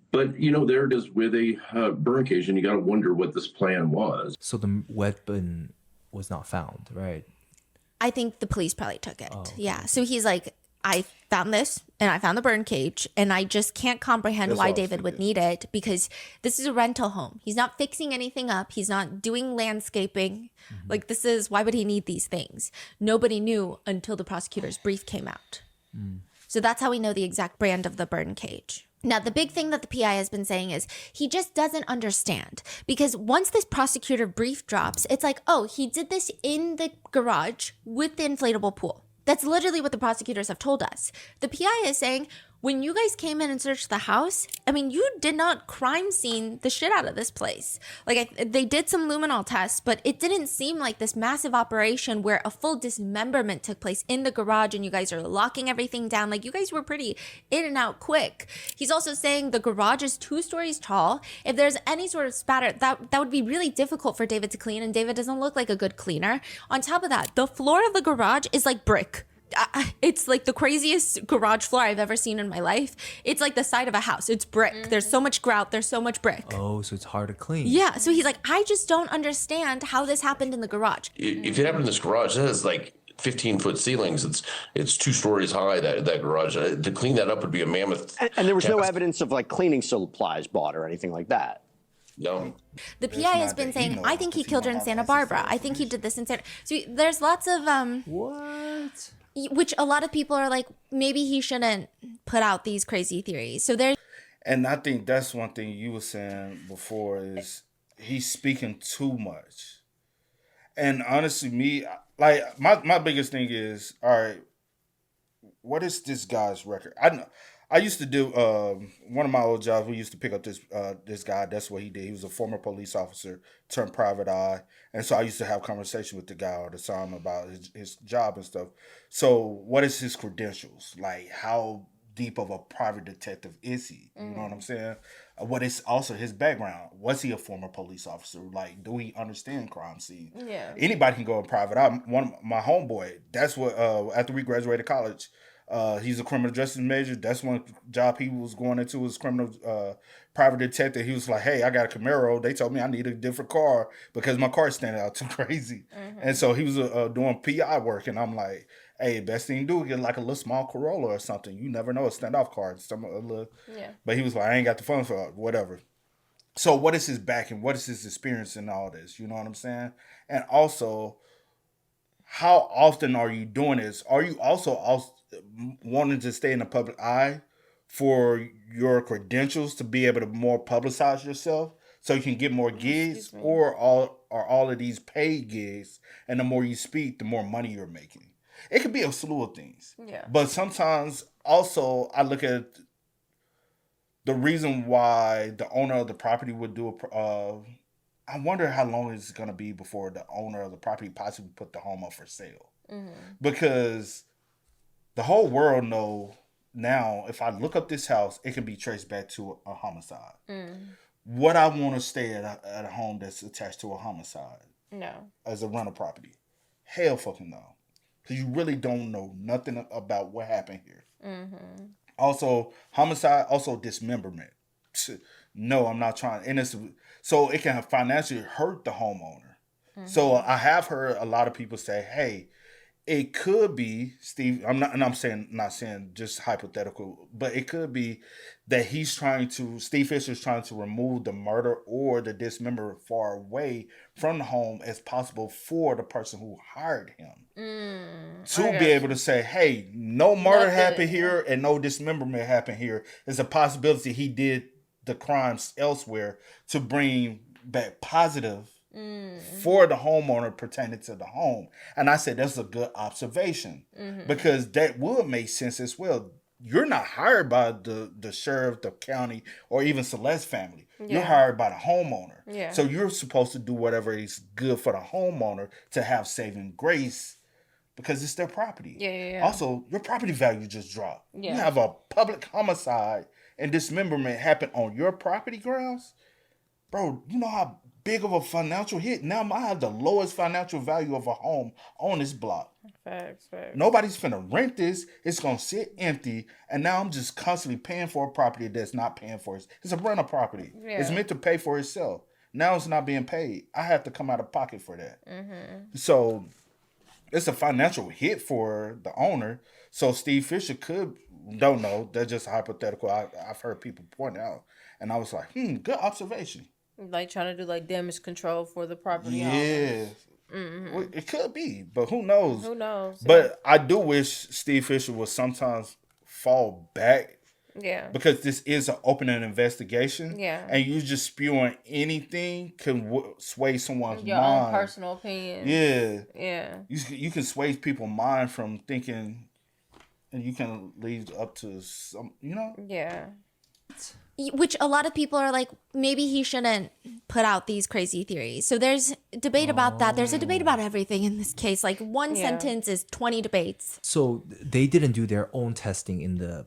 But, there it is with a burn cage, and you got to wonder what this plan was. So the weapon was not found, right? I think the police probably took it. Oh. Yeah. So he's like, I found this, and I found the burn cage, and I just can't comprehend why David would need it, because this is a rental home. He's not fixing anything up. He's not doing landscaping. Mm-hmm. Why would he need these things? Nobody knew until the prosecutor's brief came out. Mm. So that's how we know the exact brand of the burn cage. Now, the big thing that the PI has been saying is he just doesn't understand, because once this prosecutor brief drops, it's like, oh, he did this in the garage with the inflatable pool. That's literally what the prosecutors have told us. The PI is saying, when you guys came in and searched the house, I mean, you did not crime scene the shit out of this place. Like, they did some luminol tests, but it didn't seem like this massive operation where a full dismemberment took place in the garage and you guys are locking everything down. Like, you guys were pretty in and out quick. He's also saying the garage is 2 stories tall. If there's any sort of spatter, that would be really difficult for David to clean, and David doesn't look like a good cleaner. On top of that, the floor of the garage is like brick. It's like the craziest garage floor I've ever seen in my life. It's like the side of a house. It's brick. There's so much grout. There's so much brick. Oh, so it's hard to clean. Yeah. So he's like, I just don't understand how this happened in the garage. If it happened in this garage, that is like 15-foot ceilings. It's 2 stories high, that garage. To clean that up would be a mammoth. And there was no evidence of like cleaning supplies bought or anything like that. No. The PI has been saying, I think he killed her in Santa Barbara. I think he did this in Santa. So there's lots of what? Which a lot of people are like, maybe he shouldn't put out these crazy theories. So there's. And I think that's one thing you were saying before is he's speaking too much. And honestly, me, like, my biggest thing is, all right, what is this guy's record? I used to do one of my old jobs. We used to pick up this guy. That's what he did. He was a former police officer turned private eye, and so I used to have conversation with the guy all the time about his job and stuff. So, what is his credentials? Like, how deep of a private detective is he? You know what I'm saying? What is also his background? Was he a former police officer? Like, do he understand crime scene? Yeah. Anybody can go in private eye. One of my homeboy. That's what after we graduated college. He's a criminal justice major. That's one job he was going into, was criminal private detective. He was like, hey, I got a Camaro. They told me I need a different car because my car is standing out too crazy. And so he was doing PI work. And I'm like, hey, best thing to do is get like a little small Corolla or something. You never know, a standoff car. Yeah. But he was like, I ain't got the funds for it, whatever. So what is his back and what is his experience in all this? You know what I'm saying? And also, how often are you doing this? Are you also wanting to stay in the public eye for your credentials to be able to more publicize yourself so you can get more gigs, or are all of these paid gigs, and the more you speak, the more money you're making? It could be a slew of things. Yeah. But sometimes also I look at the reason why the owner of the property would do I wonder how long it's going to be before the owner of the property possibly put the home up for sale. Because the whole world know now, if I look up this house, it can be traced back to a homicide. Would I want to stay at a home that's attached to a homicide? No. As a rental property? Hell fucking no. Because you really don't know nothing about what happened here. Also, homicide, also dismemberment. No, I'm not trying. And so it can financially hurt the homeowner. So I have heard a lot of people say, hey, it could be, Steve, not saying just hypothetical, but it could be that Steve Fisher's trying to remove the murder or the dismember far away from the home as possible for the person who hired him. To be able to say, hey, no murder happened here and no dismemberment happened here. There's a possibility he did the crimes elsewhere to bring back positive for the homeowner pertaining to the home. And I said that's a good observation because that would make sense as well. You're not hired by the sheriff, the county, or even Celeste's family. You're hired by the homeowner. So you're supposed to do whatever is good for the homeowner to have saving grace because it's their property. Also, your property value just dropped. You have a public homicide and dismemberment happen on your property grounds. Bro, you know how big of a financial hit? Now I have the lowest financial value of a home on this block. Facts. Nobody's finna rent this. It's gonna sit empty, and now I'm just constantly paying for a property that's not paying for it. It's a rental property. It's meant to pay for itself. Now it's not being paid. I have to come out of pocket for that. So it's a financial hit for the owner. So Steve Fisher don't know. That's just hypothetical. I've heard people point out, and I was like, good observation. Like trying to do like damage control for the property owners. Well, it could be, but who knows? Who knows? But I do wish Steve Fisher would sometimes fall back Yeah. Because this is an open investigation. Yeah. And you just spewing anything can sway someone's Your mind. own personal opinion. Yeah. Yeah. You can sway people's mind from thinking, and you can lead up to some, you know? Yeah. Which a lot of people are like, maybe he shouldn't put out these crazy theories. So there's debate about that. There's a debate about everything in this case. Like one sentence is 20 debates. So they didn't do their own testing in the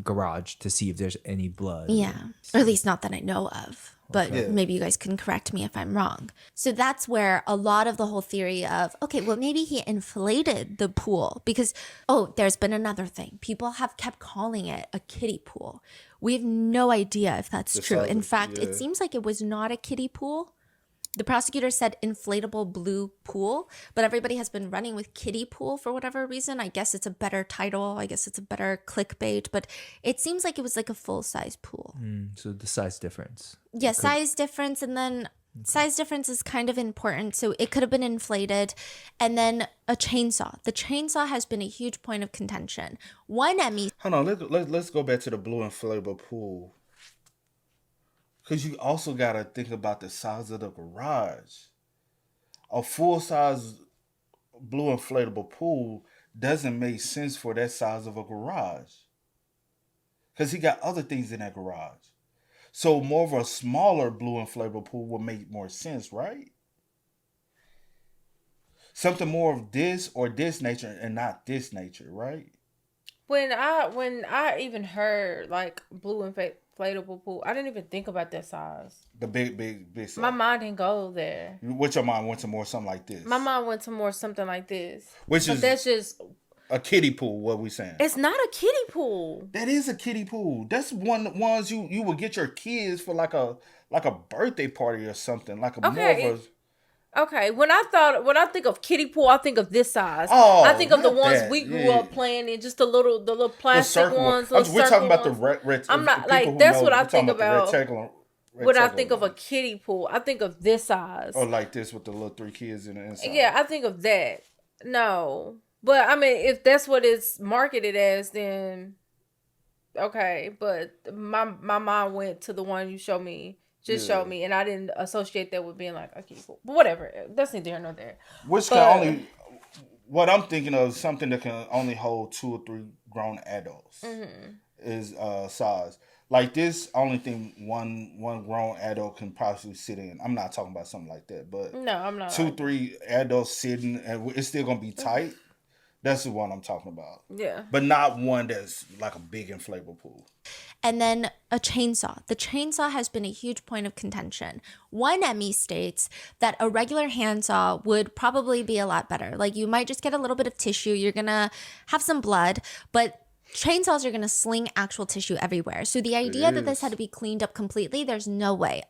garage to see if there's any blood. Yeah, or at least not that I know of. But Okay. maybe you guys can correct me if I'm wrong. So that's where a lot of the whole theory of, okay, well, maybe he inflated the pool because, oh, there's been another thing. People have kept calling it a kiddie pool. We have no idea if that's true. In fact, it seems like it was not a kiddie pool. The prosecutor said inflatable blue pool, but everybody has been running with kiddie pool for whatever reason. I guess it's a better title. I guess it's a better clickbait, but it seems like it was like a full-size pool. So the size difference. Yeah, size difference, and then size difference is kind of important. So it could have been inflated. And then a chainsaw. The chainsaw has been a huge point of contention. One Emmy. Hold on, let's go back to the blue inflatable pool. Because you also got to think about the size of the garage. A full-size blue inflatable pool doesn't make sense for that size of a garage. Because he got other things in that garage. So more of a smaller blue inflatable pool would make more sense, right? Something more of this or this nature and not this nature, right? When I even heard like blue inflatable pool, I didn't even think about that size. The big size. My mind didn't go there. What your mind went to more something like this? My mind went to more something like this. But that's just a kiddie pool, what we saying? It's not a kiddie pool. That is a kiddie pool. That's ones you would get your kids for like a birthday party or something. Like a more of a Okay, when I think of kiddie pool, I think of this size. Oh, I think of the ones that, we grew up playing in, just the little plastic ones. We're talking about the red. I'm not like that's what I think about. When I think of a kiddie pool, I think of this size. Or like this with the little 3 kids in the inside. Yeah, I think of that. No, but I mean, if that's what it's marketed as, then okay. But my mind went to the one you showed me. Showed me, and I didn't associate that with being like a kiddie pool. But whatever, that's neither here nor there. What I'm thinking of is something that can only hold 2 or 3 grown adults is size. Like this, only thing one grown adult can possibly sit in. I'm not talking about something like that, but no, I'm not. 2, 3 adults sitting, and it's still gonna be tight. That's the one I'm talking about. Yeah. But not one that's like a big inflatable pool. And then a chainsaw. The chainsaw has been a huge point of contention. One Emmy states that a regular handsaw would probably be a lot better. Like you might just get a little bit of tissue. You're going to have some blood, but chainsaws are going to sling actual tissue everywhere. So the idea that this had to be cleaned up completely, there's no way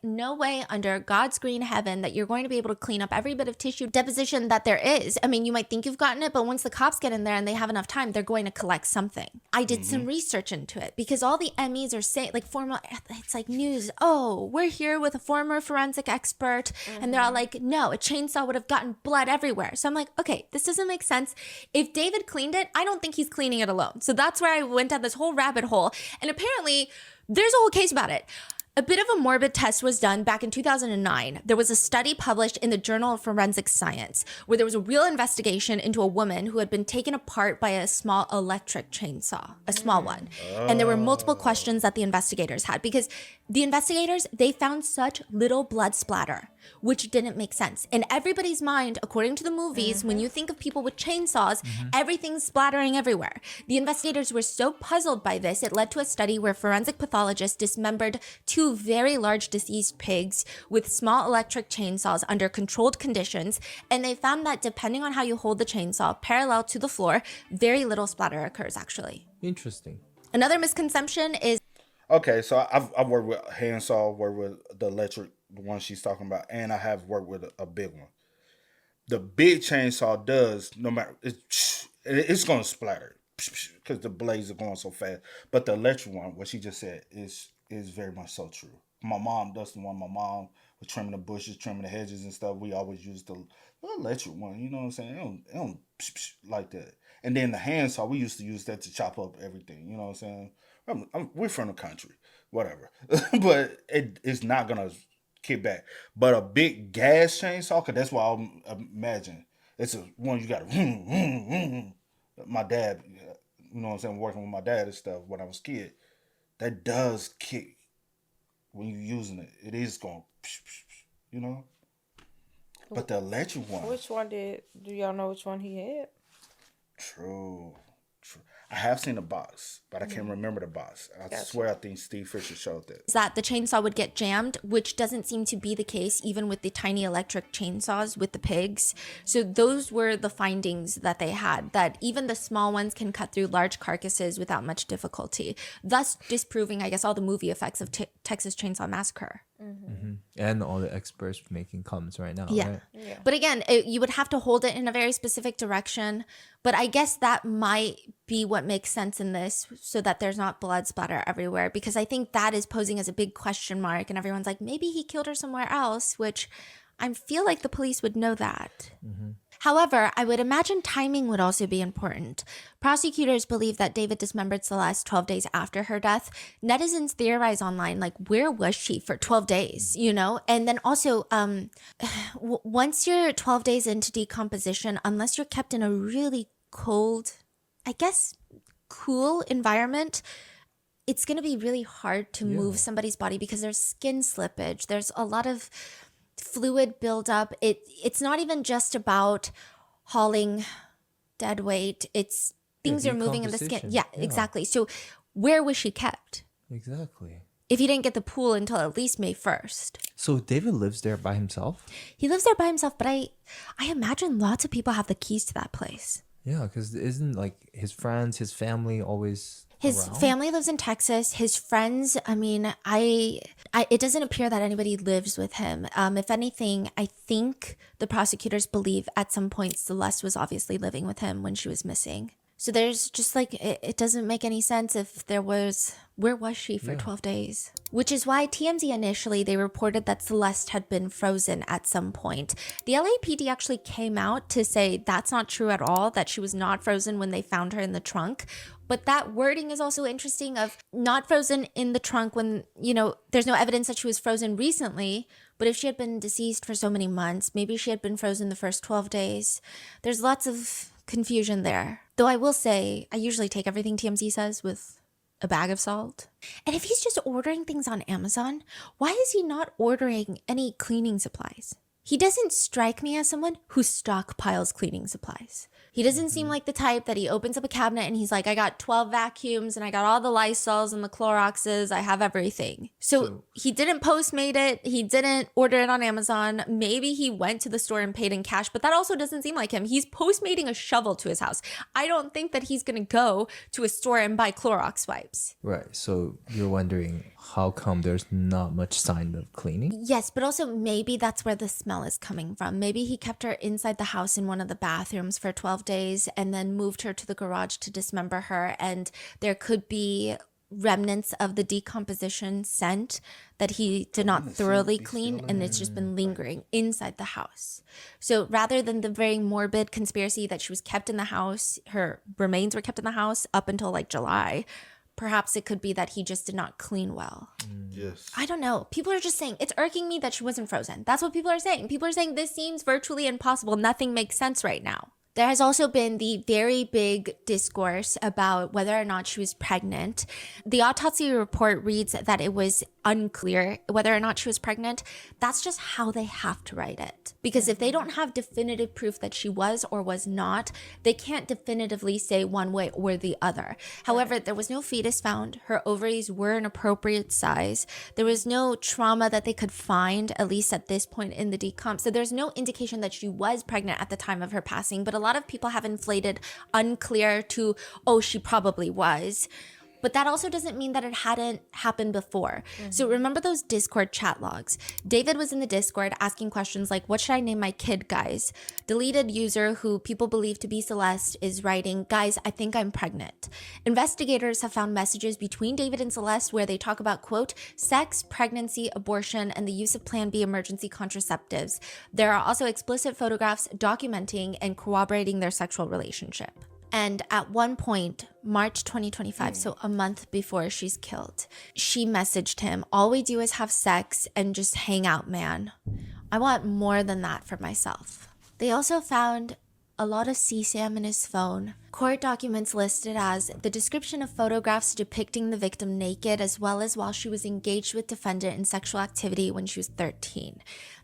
under God's green heaven that you're going to be able to clean up every bit of tissue deposition that there is. I mean, you might think you've gotten it, but once the cops get in there and they have enough time, they're going to collect something. I did some research into it because all the Emmys are saying, like it's like news. Oh, we're here with a former forensic expert. And they're all like, no, a chainsaw would have gotten blood everywhere. So I'm like, okay, this doesn't make sense. If David cleaned it, I don't think he's cleaning it alone. So that's where I went down this whole rabbit hole, and apparently there's a whole case about it. A bit of a morbid test was done back in 2009. There was a study published in the Journal of Forensic Science where there was a real investigation into a woman who had been taken apart by a small electric chainsaw, a small one. And there were multiple questions that the investigators had because the investigators, they found such little blood splatter, which didn't make sense. In everybody's mind, according to the movies, when you think of people with chainsaws, everything's splattering everywhere. The investigators were so puzzled by this, it led to a study where forensic pathologists dismembered 2 very large deceased pigs with small electric chainsaws under controlled conditions, and they found that depending on how you hold the chainsaw parallel to the floor, very little splatter occurs actually. Interesting. Another misconception is okay, so I've worked with a handsaw, worked with the electric, the one she's talking about, and I have worked with a big one. The big chainsaw does, no matter, it's going to splatter because the blades are going so fast. But the electric one, what she just said, is very much so true. My mom, that's the one my mom was trimming the bushes, trimming the hedges and stuff. We always used the electric one, you know what I'm saying? It don't like that. And then the handsaw, we used to use that to chop up everything, you know what I'm saying? we're from the country, whatever. But it's not gonna kick back. But a big gas chainsaw, cause that's what I imagine. It's a one you got to. My dad, you know what I'm saying, working with my dad and stuff when I was a kid, that does kick when you're using it. It is going, you know. But the electric one. Which one do y'all know which one he had? True. I have seen the box, but I can't remember the box. I swear I think Steve Fisher showed that. Is that the chainsaw would get jammed, which doesn't seem to be the case even with the tiny electric chainsaws with the pigs. So those were the findings that they had, that even the small ones can cut through large carcasses without much difficulty, thus disproving, I guess, all the movie effects of Texas Chainsaw Massacre. And all the experts making comments right now. Yeah. Right? Yeah. But again, you would have to hold it in a very specific direction. But I guess that might be what makes sense in this, so that there's not blood splatter everywhere. Because I think that is posing as a big question mark. And everyone's like, maybe he killed her somewhere else, which I feel like the police would know that. However, I would imagine timing would also be important. Prosecutors believe that David dismembered Celeste 12 days after her death. Netizens theorize online, like, where was she for 12 days, you know? And then also, once you're 12 days into decomposition, unless you're kept in a really cold, I guess, cool environment, it's going to be really hard to move somebody's body because there's skin slippage. There's a lot of fluid buildup. It's not even just about hauling dead weight. It's things are moving in the skin. Yeah, exactly. So where was she kept? Exactly. If he didn't get the pool until at least May 1st. So David lives there by himself? He lives there by himself, but I imagine lots of people have the keys to that place. Yeah, because isn't like his friends, his family always His around? family lives in Texas. His friends, I mean, it doesn't appear that anybody lives with him. If anything, I think the prosecutors believe at some point Celeste was obviously living with him when she was missing. So there's just like, it doesn't make any sense if there was, where was she for 12 days? Which is why TMZ initially, they reported that Celeste had been frozen at some point. The LAPD actually came out to say that's not true at all, that she was not frozen when they found her in the trunk. But that wording is also interesting, of not frozen in the trunk when, you know, there's no evidence that she was frozen recently. But if she had been deceased for so many months, maybe she had been frozen the first 12 days. There's lots of confusion there. Though I will say, I usually take everything TMZ says with a bag of salt. And if he's just ordering things on Amazon, why is he not ordering any cleaning supplies? He doesn't strike me as someone who stockpiles cleaning supplies. He doesn't seem like the type that he opens up a cabinet and he's like, I got 12 vacuums and I got all the Lysols and the Cloroxes. I have everything. So he didn't Postmate it. He didn't order it on Amazon. Maybe he went to the store and paid in cash, but that also doesn't seem like him. He's Postmating a shovel to his house. I don't think that he's going to go to a store and buy Clorox wipes. Right. So you're wondering how come there's not much sign of cleaning? Yes, but also maybe that's where the smell is coming from. Maybe he kept her inside the house in one of the bathrooms for 12 days and then moved her to the garage to dismember her. And there could be remnants of the decomposition scent that he did not thoroughly clean, and it's just been lingering inside the house. So rather than the very morbid conspiracy that she was kept in the house, her remains were kept in the house up until like July, perhaps it could be that he just did not clean well. Yes. I don't know. People are just saying, it's irking me that she wasn't frozen. That's what people are saying. People are saying this seems virtually impossible. Nothing makes sense right now. There has also been the very big discourse about whether or not she was pregnant. The autopsy report reads that it was unclear whether or not she was pregnant. That's just how they have to write it. Because if they don't have definitive proof that she was or was not, they can't definitively say one way or the other. However, there was no fetus found. Her ovaries were an appropriate size. There was no trauma that they could find, at least at this point in the decomp. So there's no indication that she was pregnant at the time of her passing. But a lot of people have inflated unclear to, oh, she probably was. But that also doesn't mean that it hadn't happened before. So remember those Discord chat logs. David was in the Discord asking questions like, what should I name my kid, guys? Deleted user who people believe to be Celeste is writing, guys, I think I'm pregnant. Investigators have found messages between David and Celeste where they talk about, quote, sex, pregnancy, abortion, and the use of Plan B emergency contraceptives. There are also explicit photographs documenting and corroborating their sexual relationship. And at one point, March 2025, so a month before she's killed, she messaged him, "All we do is have sex and just hang out, man. I want more than that for myself." They also found a lot of CSAM in his phone. Court documents listed as the description of photographs depicting the victim naked, as well as while she was engaged with defendant in sexual activity when she was 13.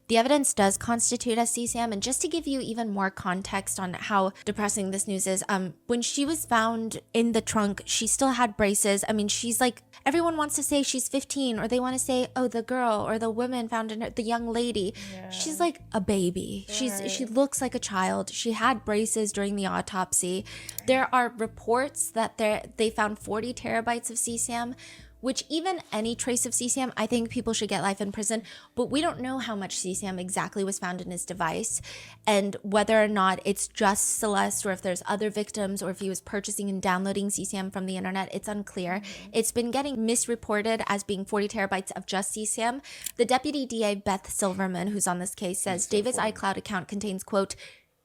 The evidence does constitute as CSAM, and just to give you even more context on how depressing this news is, when she was found in the trunk, she still had braces. I mean, she's like, everyone wants to say she's 15, or they want to say, oh, the girl or the woman found in her, the young lady. Yeah. She's like a baby. She looks like a child. She had braces during the autopsy. There are reports that they found 40 terabytes of CSAM, which even any trace of CSAM, I think people should get life in prison, but we don't know how much CSAM exactly was found in his device, and whether or not it's just Celeste, or if there's other victims, or if he was purchasing and downloading CSAM from the internet, it's unclear. It's been getting misreported as being 40 terabytes of just CSAM. The deputy DA, Beth Silverman, who's on this case, says David's iCloud account contains, quote,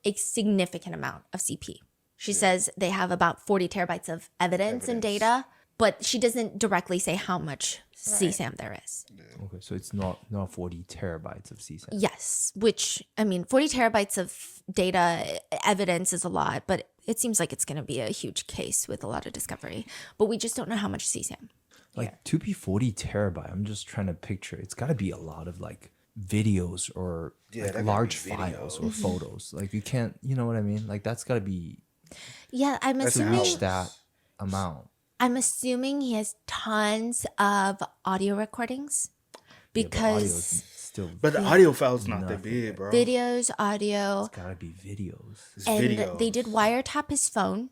a significant amount of CP. She says they have about 40 terabytes of evidence and data, but she doesn't directly say how much CSAM there is. Okay, so it's not 40 terabytes of CSAM. Yes, which, I mean, 40 terabytes of data evidence is a lot, but it seems like it's going to be a huge case with a lot of discovery. But we just don't know how much CSAM. Like, to be 40 terabyte, I'm just trying to picture, it's got to be a lot of, like, videos or like large files or photos. Like, you can't, you know what I mean? Like, that's got to be... Yeah, I'm assuming... reach that amount. I'm assuming he has tons of audio recordings because but the audio file's not that big, bro. Videos, audio. It's gotta be videos. And they did wiretap his phone.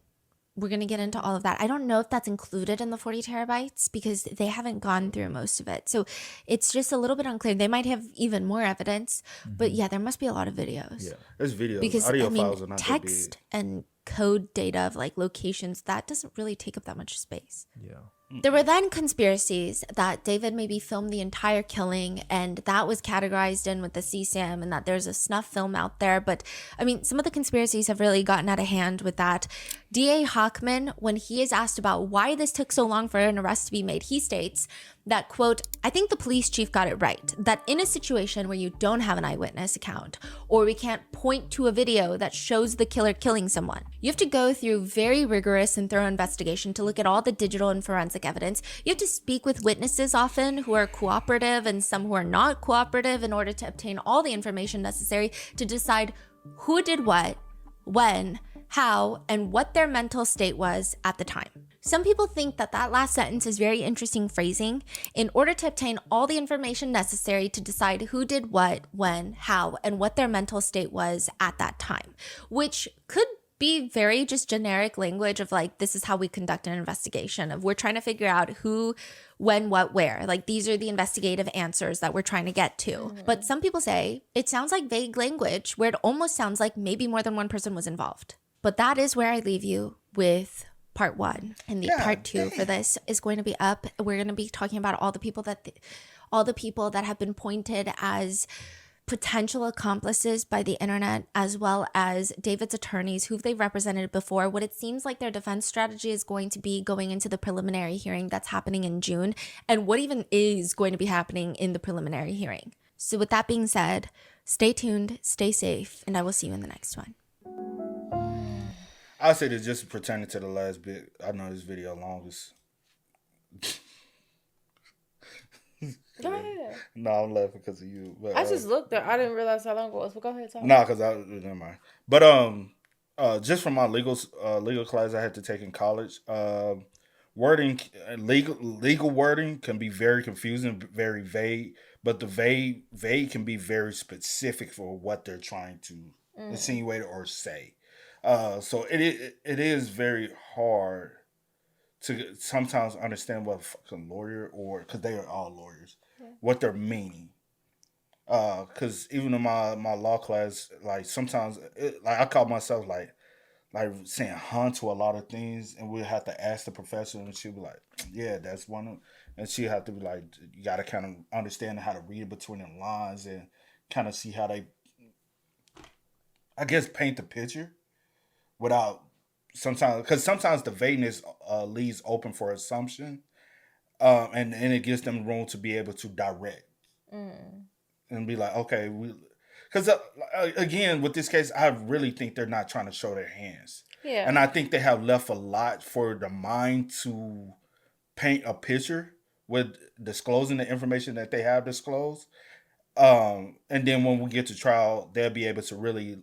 We're gonna get into all of that. I don't know if that's included in the 40 terabytes because they haven't gone through most of it. So it's just a little bit unclear. They might have even more evidence, but yeah, there must be a lot of videos. Yeah, there's videos. Because audio files are not text that big. and code data of like locations, that doesn't really take up that much space. Yeah. There were then conspiracies that David maybe filmed the entire killing and that was categorized in with the CSAM and that there's a snuff film out there. But I mean, some of the conspiracies have really gotten out of hand with that. DA Hockman, when he is asked about why this took so long for an arrest to be made, he states that, quote, "I think the police chief got it right, that in a situation where you don't have an eyewitness account, or we can't point to a video that shows the killer killing someone, you have to go through very rigorous and thorough investigation to look at all the digital and forensic evidence. You have to speak with witnesses often who are cooperative and some who are not cooperative in order to obtain all the information necessary to decide who did what, when, how, and what their mental state was at the time." Some people think that that last sentence is very interesting phrasing. In order to obtain all the information necessary to decide who did what, when, how, and what their mental state was at that time, which could be very just generic language of like, this is how we conduct an investigation, of we're trying to figure out who, when, what, where. Like, these are the investigative answers that we're trying to get to. But some people say it sounds like vague language where it almost sounds like maybe more than one person was involved. But that is where I leave you with part one, and the part two for this is going to be up. We're going to be talking about all the people that have been pointed as potential accomplices by the internet, as well as David's attorneys who they've represented before, what it seems like their defense strategy is going to be going into the preliminary hearing that's happening in June, and what even is going to be happening in the preliminary hearing. So with that being said, stay tuned, stay safe, and I will see you in the next one. I say that just pertaining to the last bit. I know this video longest. Go ahead. No, I'm laughing because of you. But, I just looked there. I didn't realize how long it was. But go ahead, talk. No, because never mind. But just from my legal class I had to take in college, legal wording can be very confusing, very vague. But the vague can be very specific for what they're trying to insinuate or say. So it is very hard to sometimes understand what a fucking lawyer, or because they are all lawyers, what they're meaning. Because even in my law class, like sometimes I call myself like saying "hun" to a lot of things, and we'll have to ask the professor, and she'll be like, "Yeah, that's one of," and she'll have to be like, "You got to kind of understand how to read between the lines and kind of see how they, I guess, paint the picture without sometimes the vagueness leaves open for assumption, and it gives them room to be able to direct and be like, okay, because again with this case, I really think they're not trying to show their hands. Yeah. And I think they have left a lot for the mind to paint a picture with disclosing the information that they have disclosed. And then when we get to trial, they'll be able to really,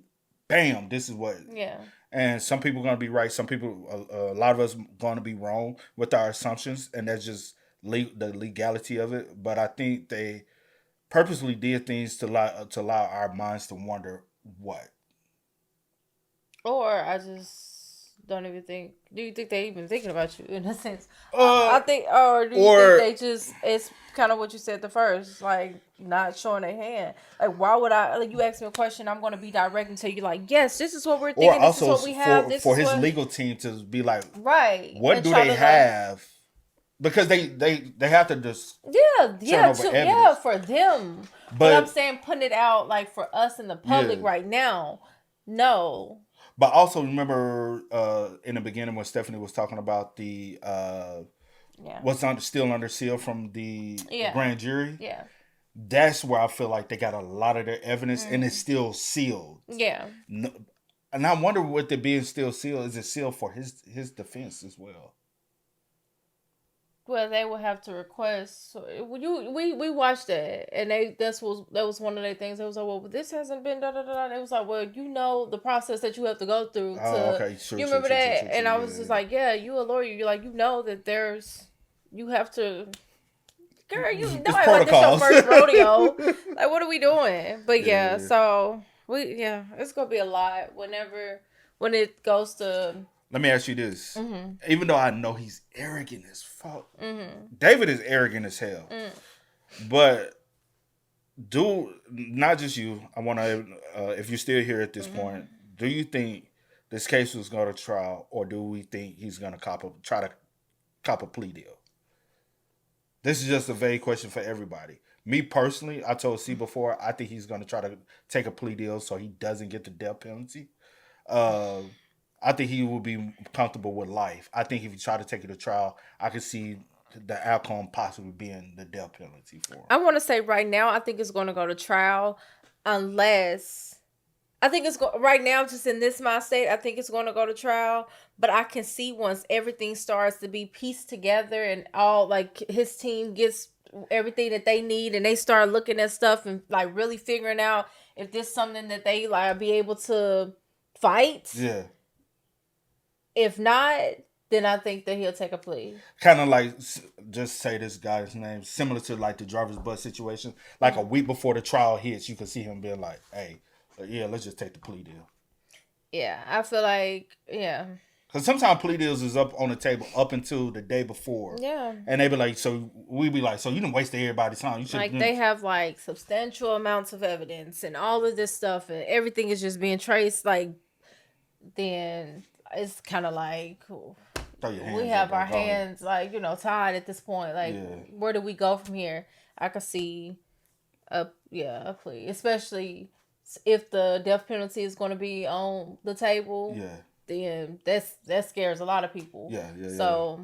bam, this is what. Yeah. And some people are going to be right. Some people, a lot of us going to be wrong with our assumptions. And that's just the legality of it. But I think they purposely did things to allow our minds to wonder what. Or I just don't even think. Do you think they even thinking about you in a sense? I think, or do you think they just? It's kind of what you said the first, like not showing their hand. Like, why would I? Like, you ask me a question, I'm going to be direct and tell you, like, yes, this is what we're thinking. Or also this is what we have. for his legal team to be like, right? What do they have? Because they have to just for them. But I'm saying putting it out like for us in the public right now, no. But also remember in the beginning when Stephanie was talking about the what's still under seal from the grand jury. Yeah. That's where I feel like they got a lot of their evidence and it's still sealed. Yeah. No, and I wonder what the being still sealed, is it sealed for his defense as well? Well, they will have to request. So we watched that, and that was one of their things. They was like, well, this hasn't been da da da. It was like, well, you know the process that you have to go through. You remember that? And I was just like, yeah, you a lawyer. You're like, you know that you have to. Girl, you know, like this your first rodeo. Like, what are we doing? But so it's gonna be a lot when it goes to. Let me ask you this. Even though I know he's arrogant as fuck, David is arrogant as hell. But not just you, I want to, if you're still here at this point, do you think this case was going to trial, or do we think he's going to try to cop a plea deal? This is just a vague question for everybody. Me personally, I told C before, I think he's going to try to take a plea deal so he doesn't get the death penalty. I think he will be comfortable with life. I think if you try to take it to trial, I could see the outcome possibly being the death penalty for him. I want to say right now, I think it's going to go to trial unless... I think it's right now, just in this mind state, I think it's going to go to trial. But I can see once everything starts to be pieced together and all, like, his team gets everything that they need and they start looking at stuff and, like, really figuring out if this is something that they, like, be able to fight. Yeah. If not, then I think that he'll take a plea. Kind of like, just say this guy's name, similar to like the driver's bus situation. Like a week before the trial hits, you can see him being like, hey, let's just take the plea deal. Yeah, I feel like, Because sometimes plea deals is up on the table up until the day before. Yeah. And they be like, so we be like, so you didn't waste everybody's time. You like they have like substantial amounts of evidence and all of this stuff and everything is just being traced. Like, then it's kind of like we have our hands like, tied at this point. Like, where do we go from here? I could see a plea, especially if the death penalty is going to be on the table. Yeah. Then that scares a lot of people. So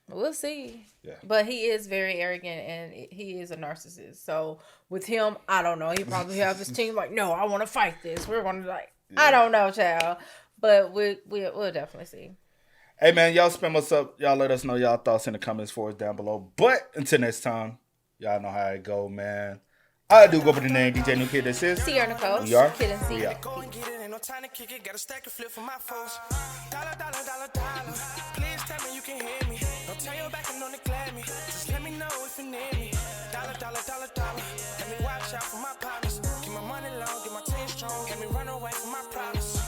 we'll see. Yeah. But he is very arrogant and he is a narcissist. So with him, I don't know. He probably have his team like, no, I want to fight this. We're going to I don't know, child. But we'll definitely see. Hey, man, y'all spam us up. Y'all let us know y'all thoughts in the comments for us down below. But until next time, y'all know how it go, man. I do go by the name DJ New Kid. This is Sierra Nicole. We are. Kid and C. We are. Time to kick it, got a stack of flip for my folks. Dollar. Please tell me you can hear me. Don't tell your back and don't declare me. Just let me know if you need me. Dollar. Let me watch out for my partners. Keep my money low, get my team strong. Let me run away from my problems.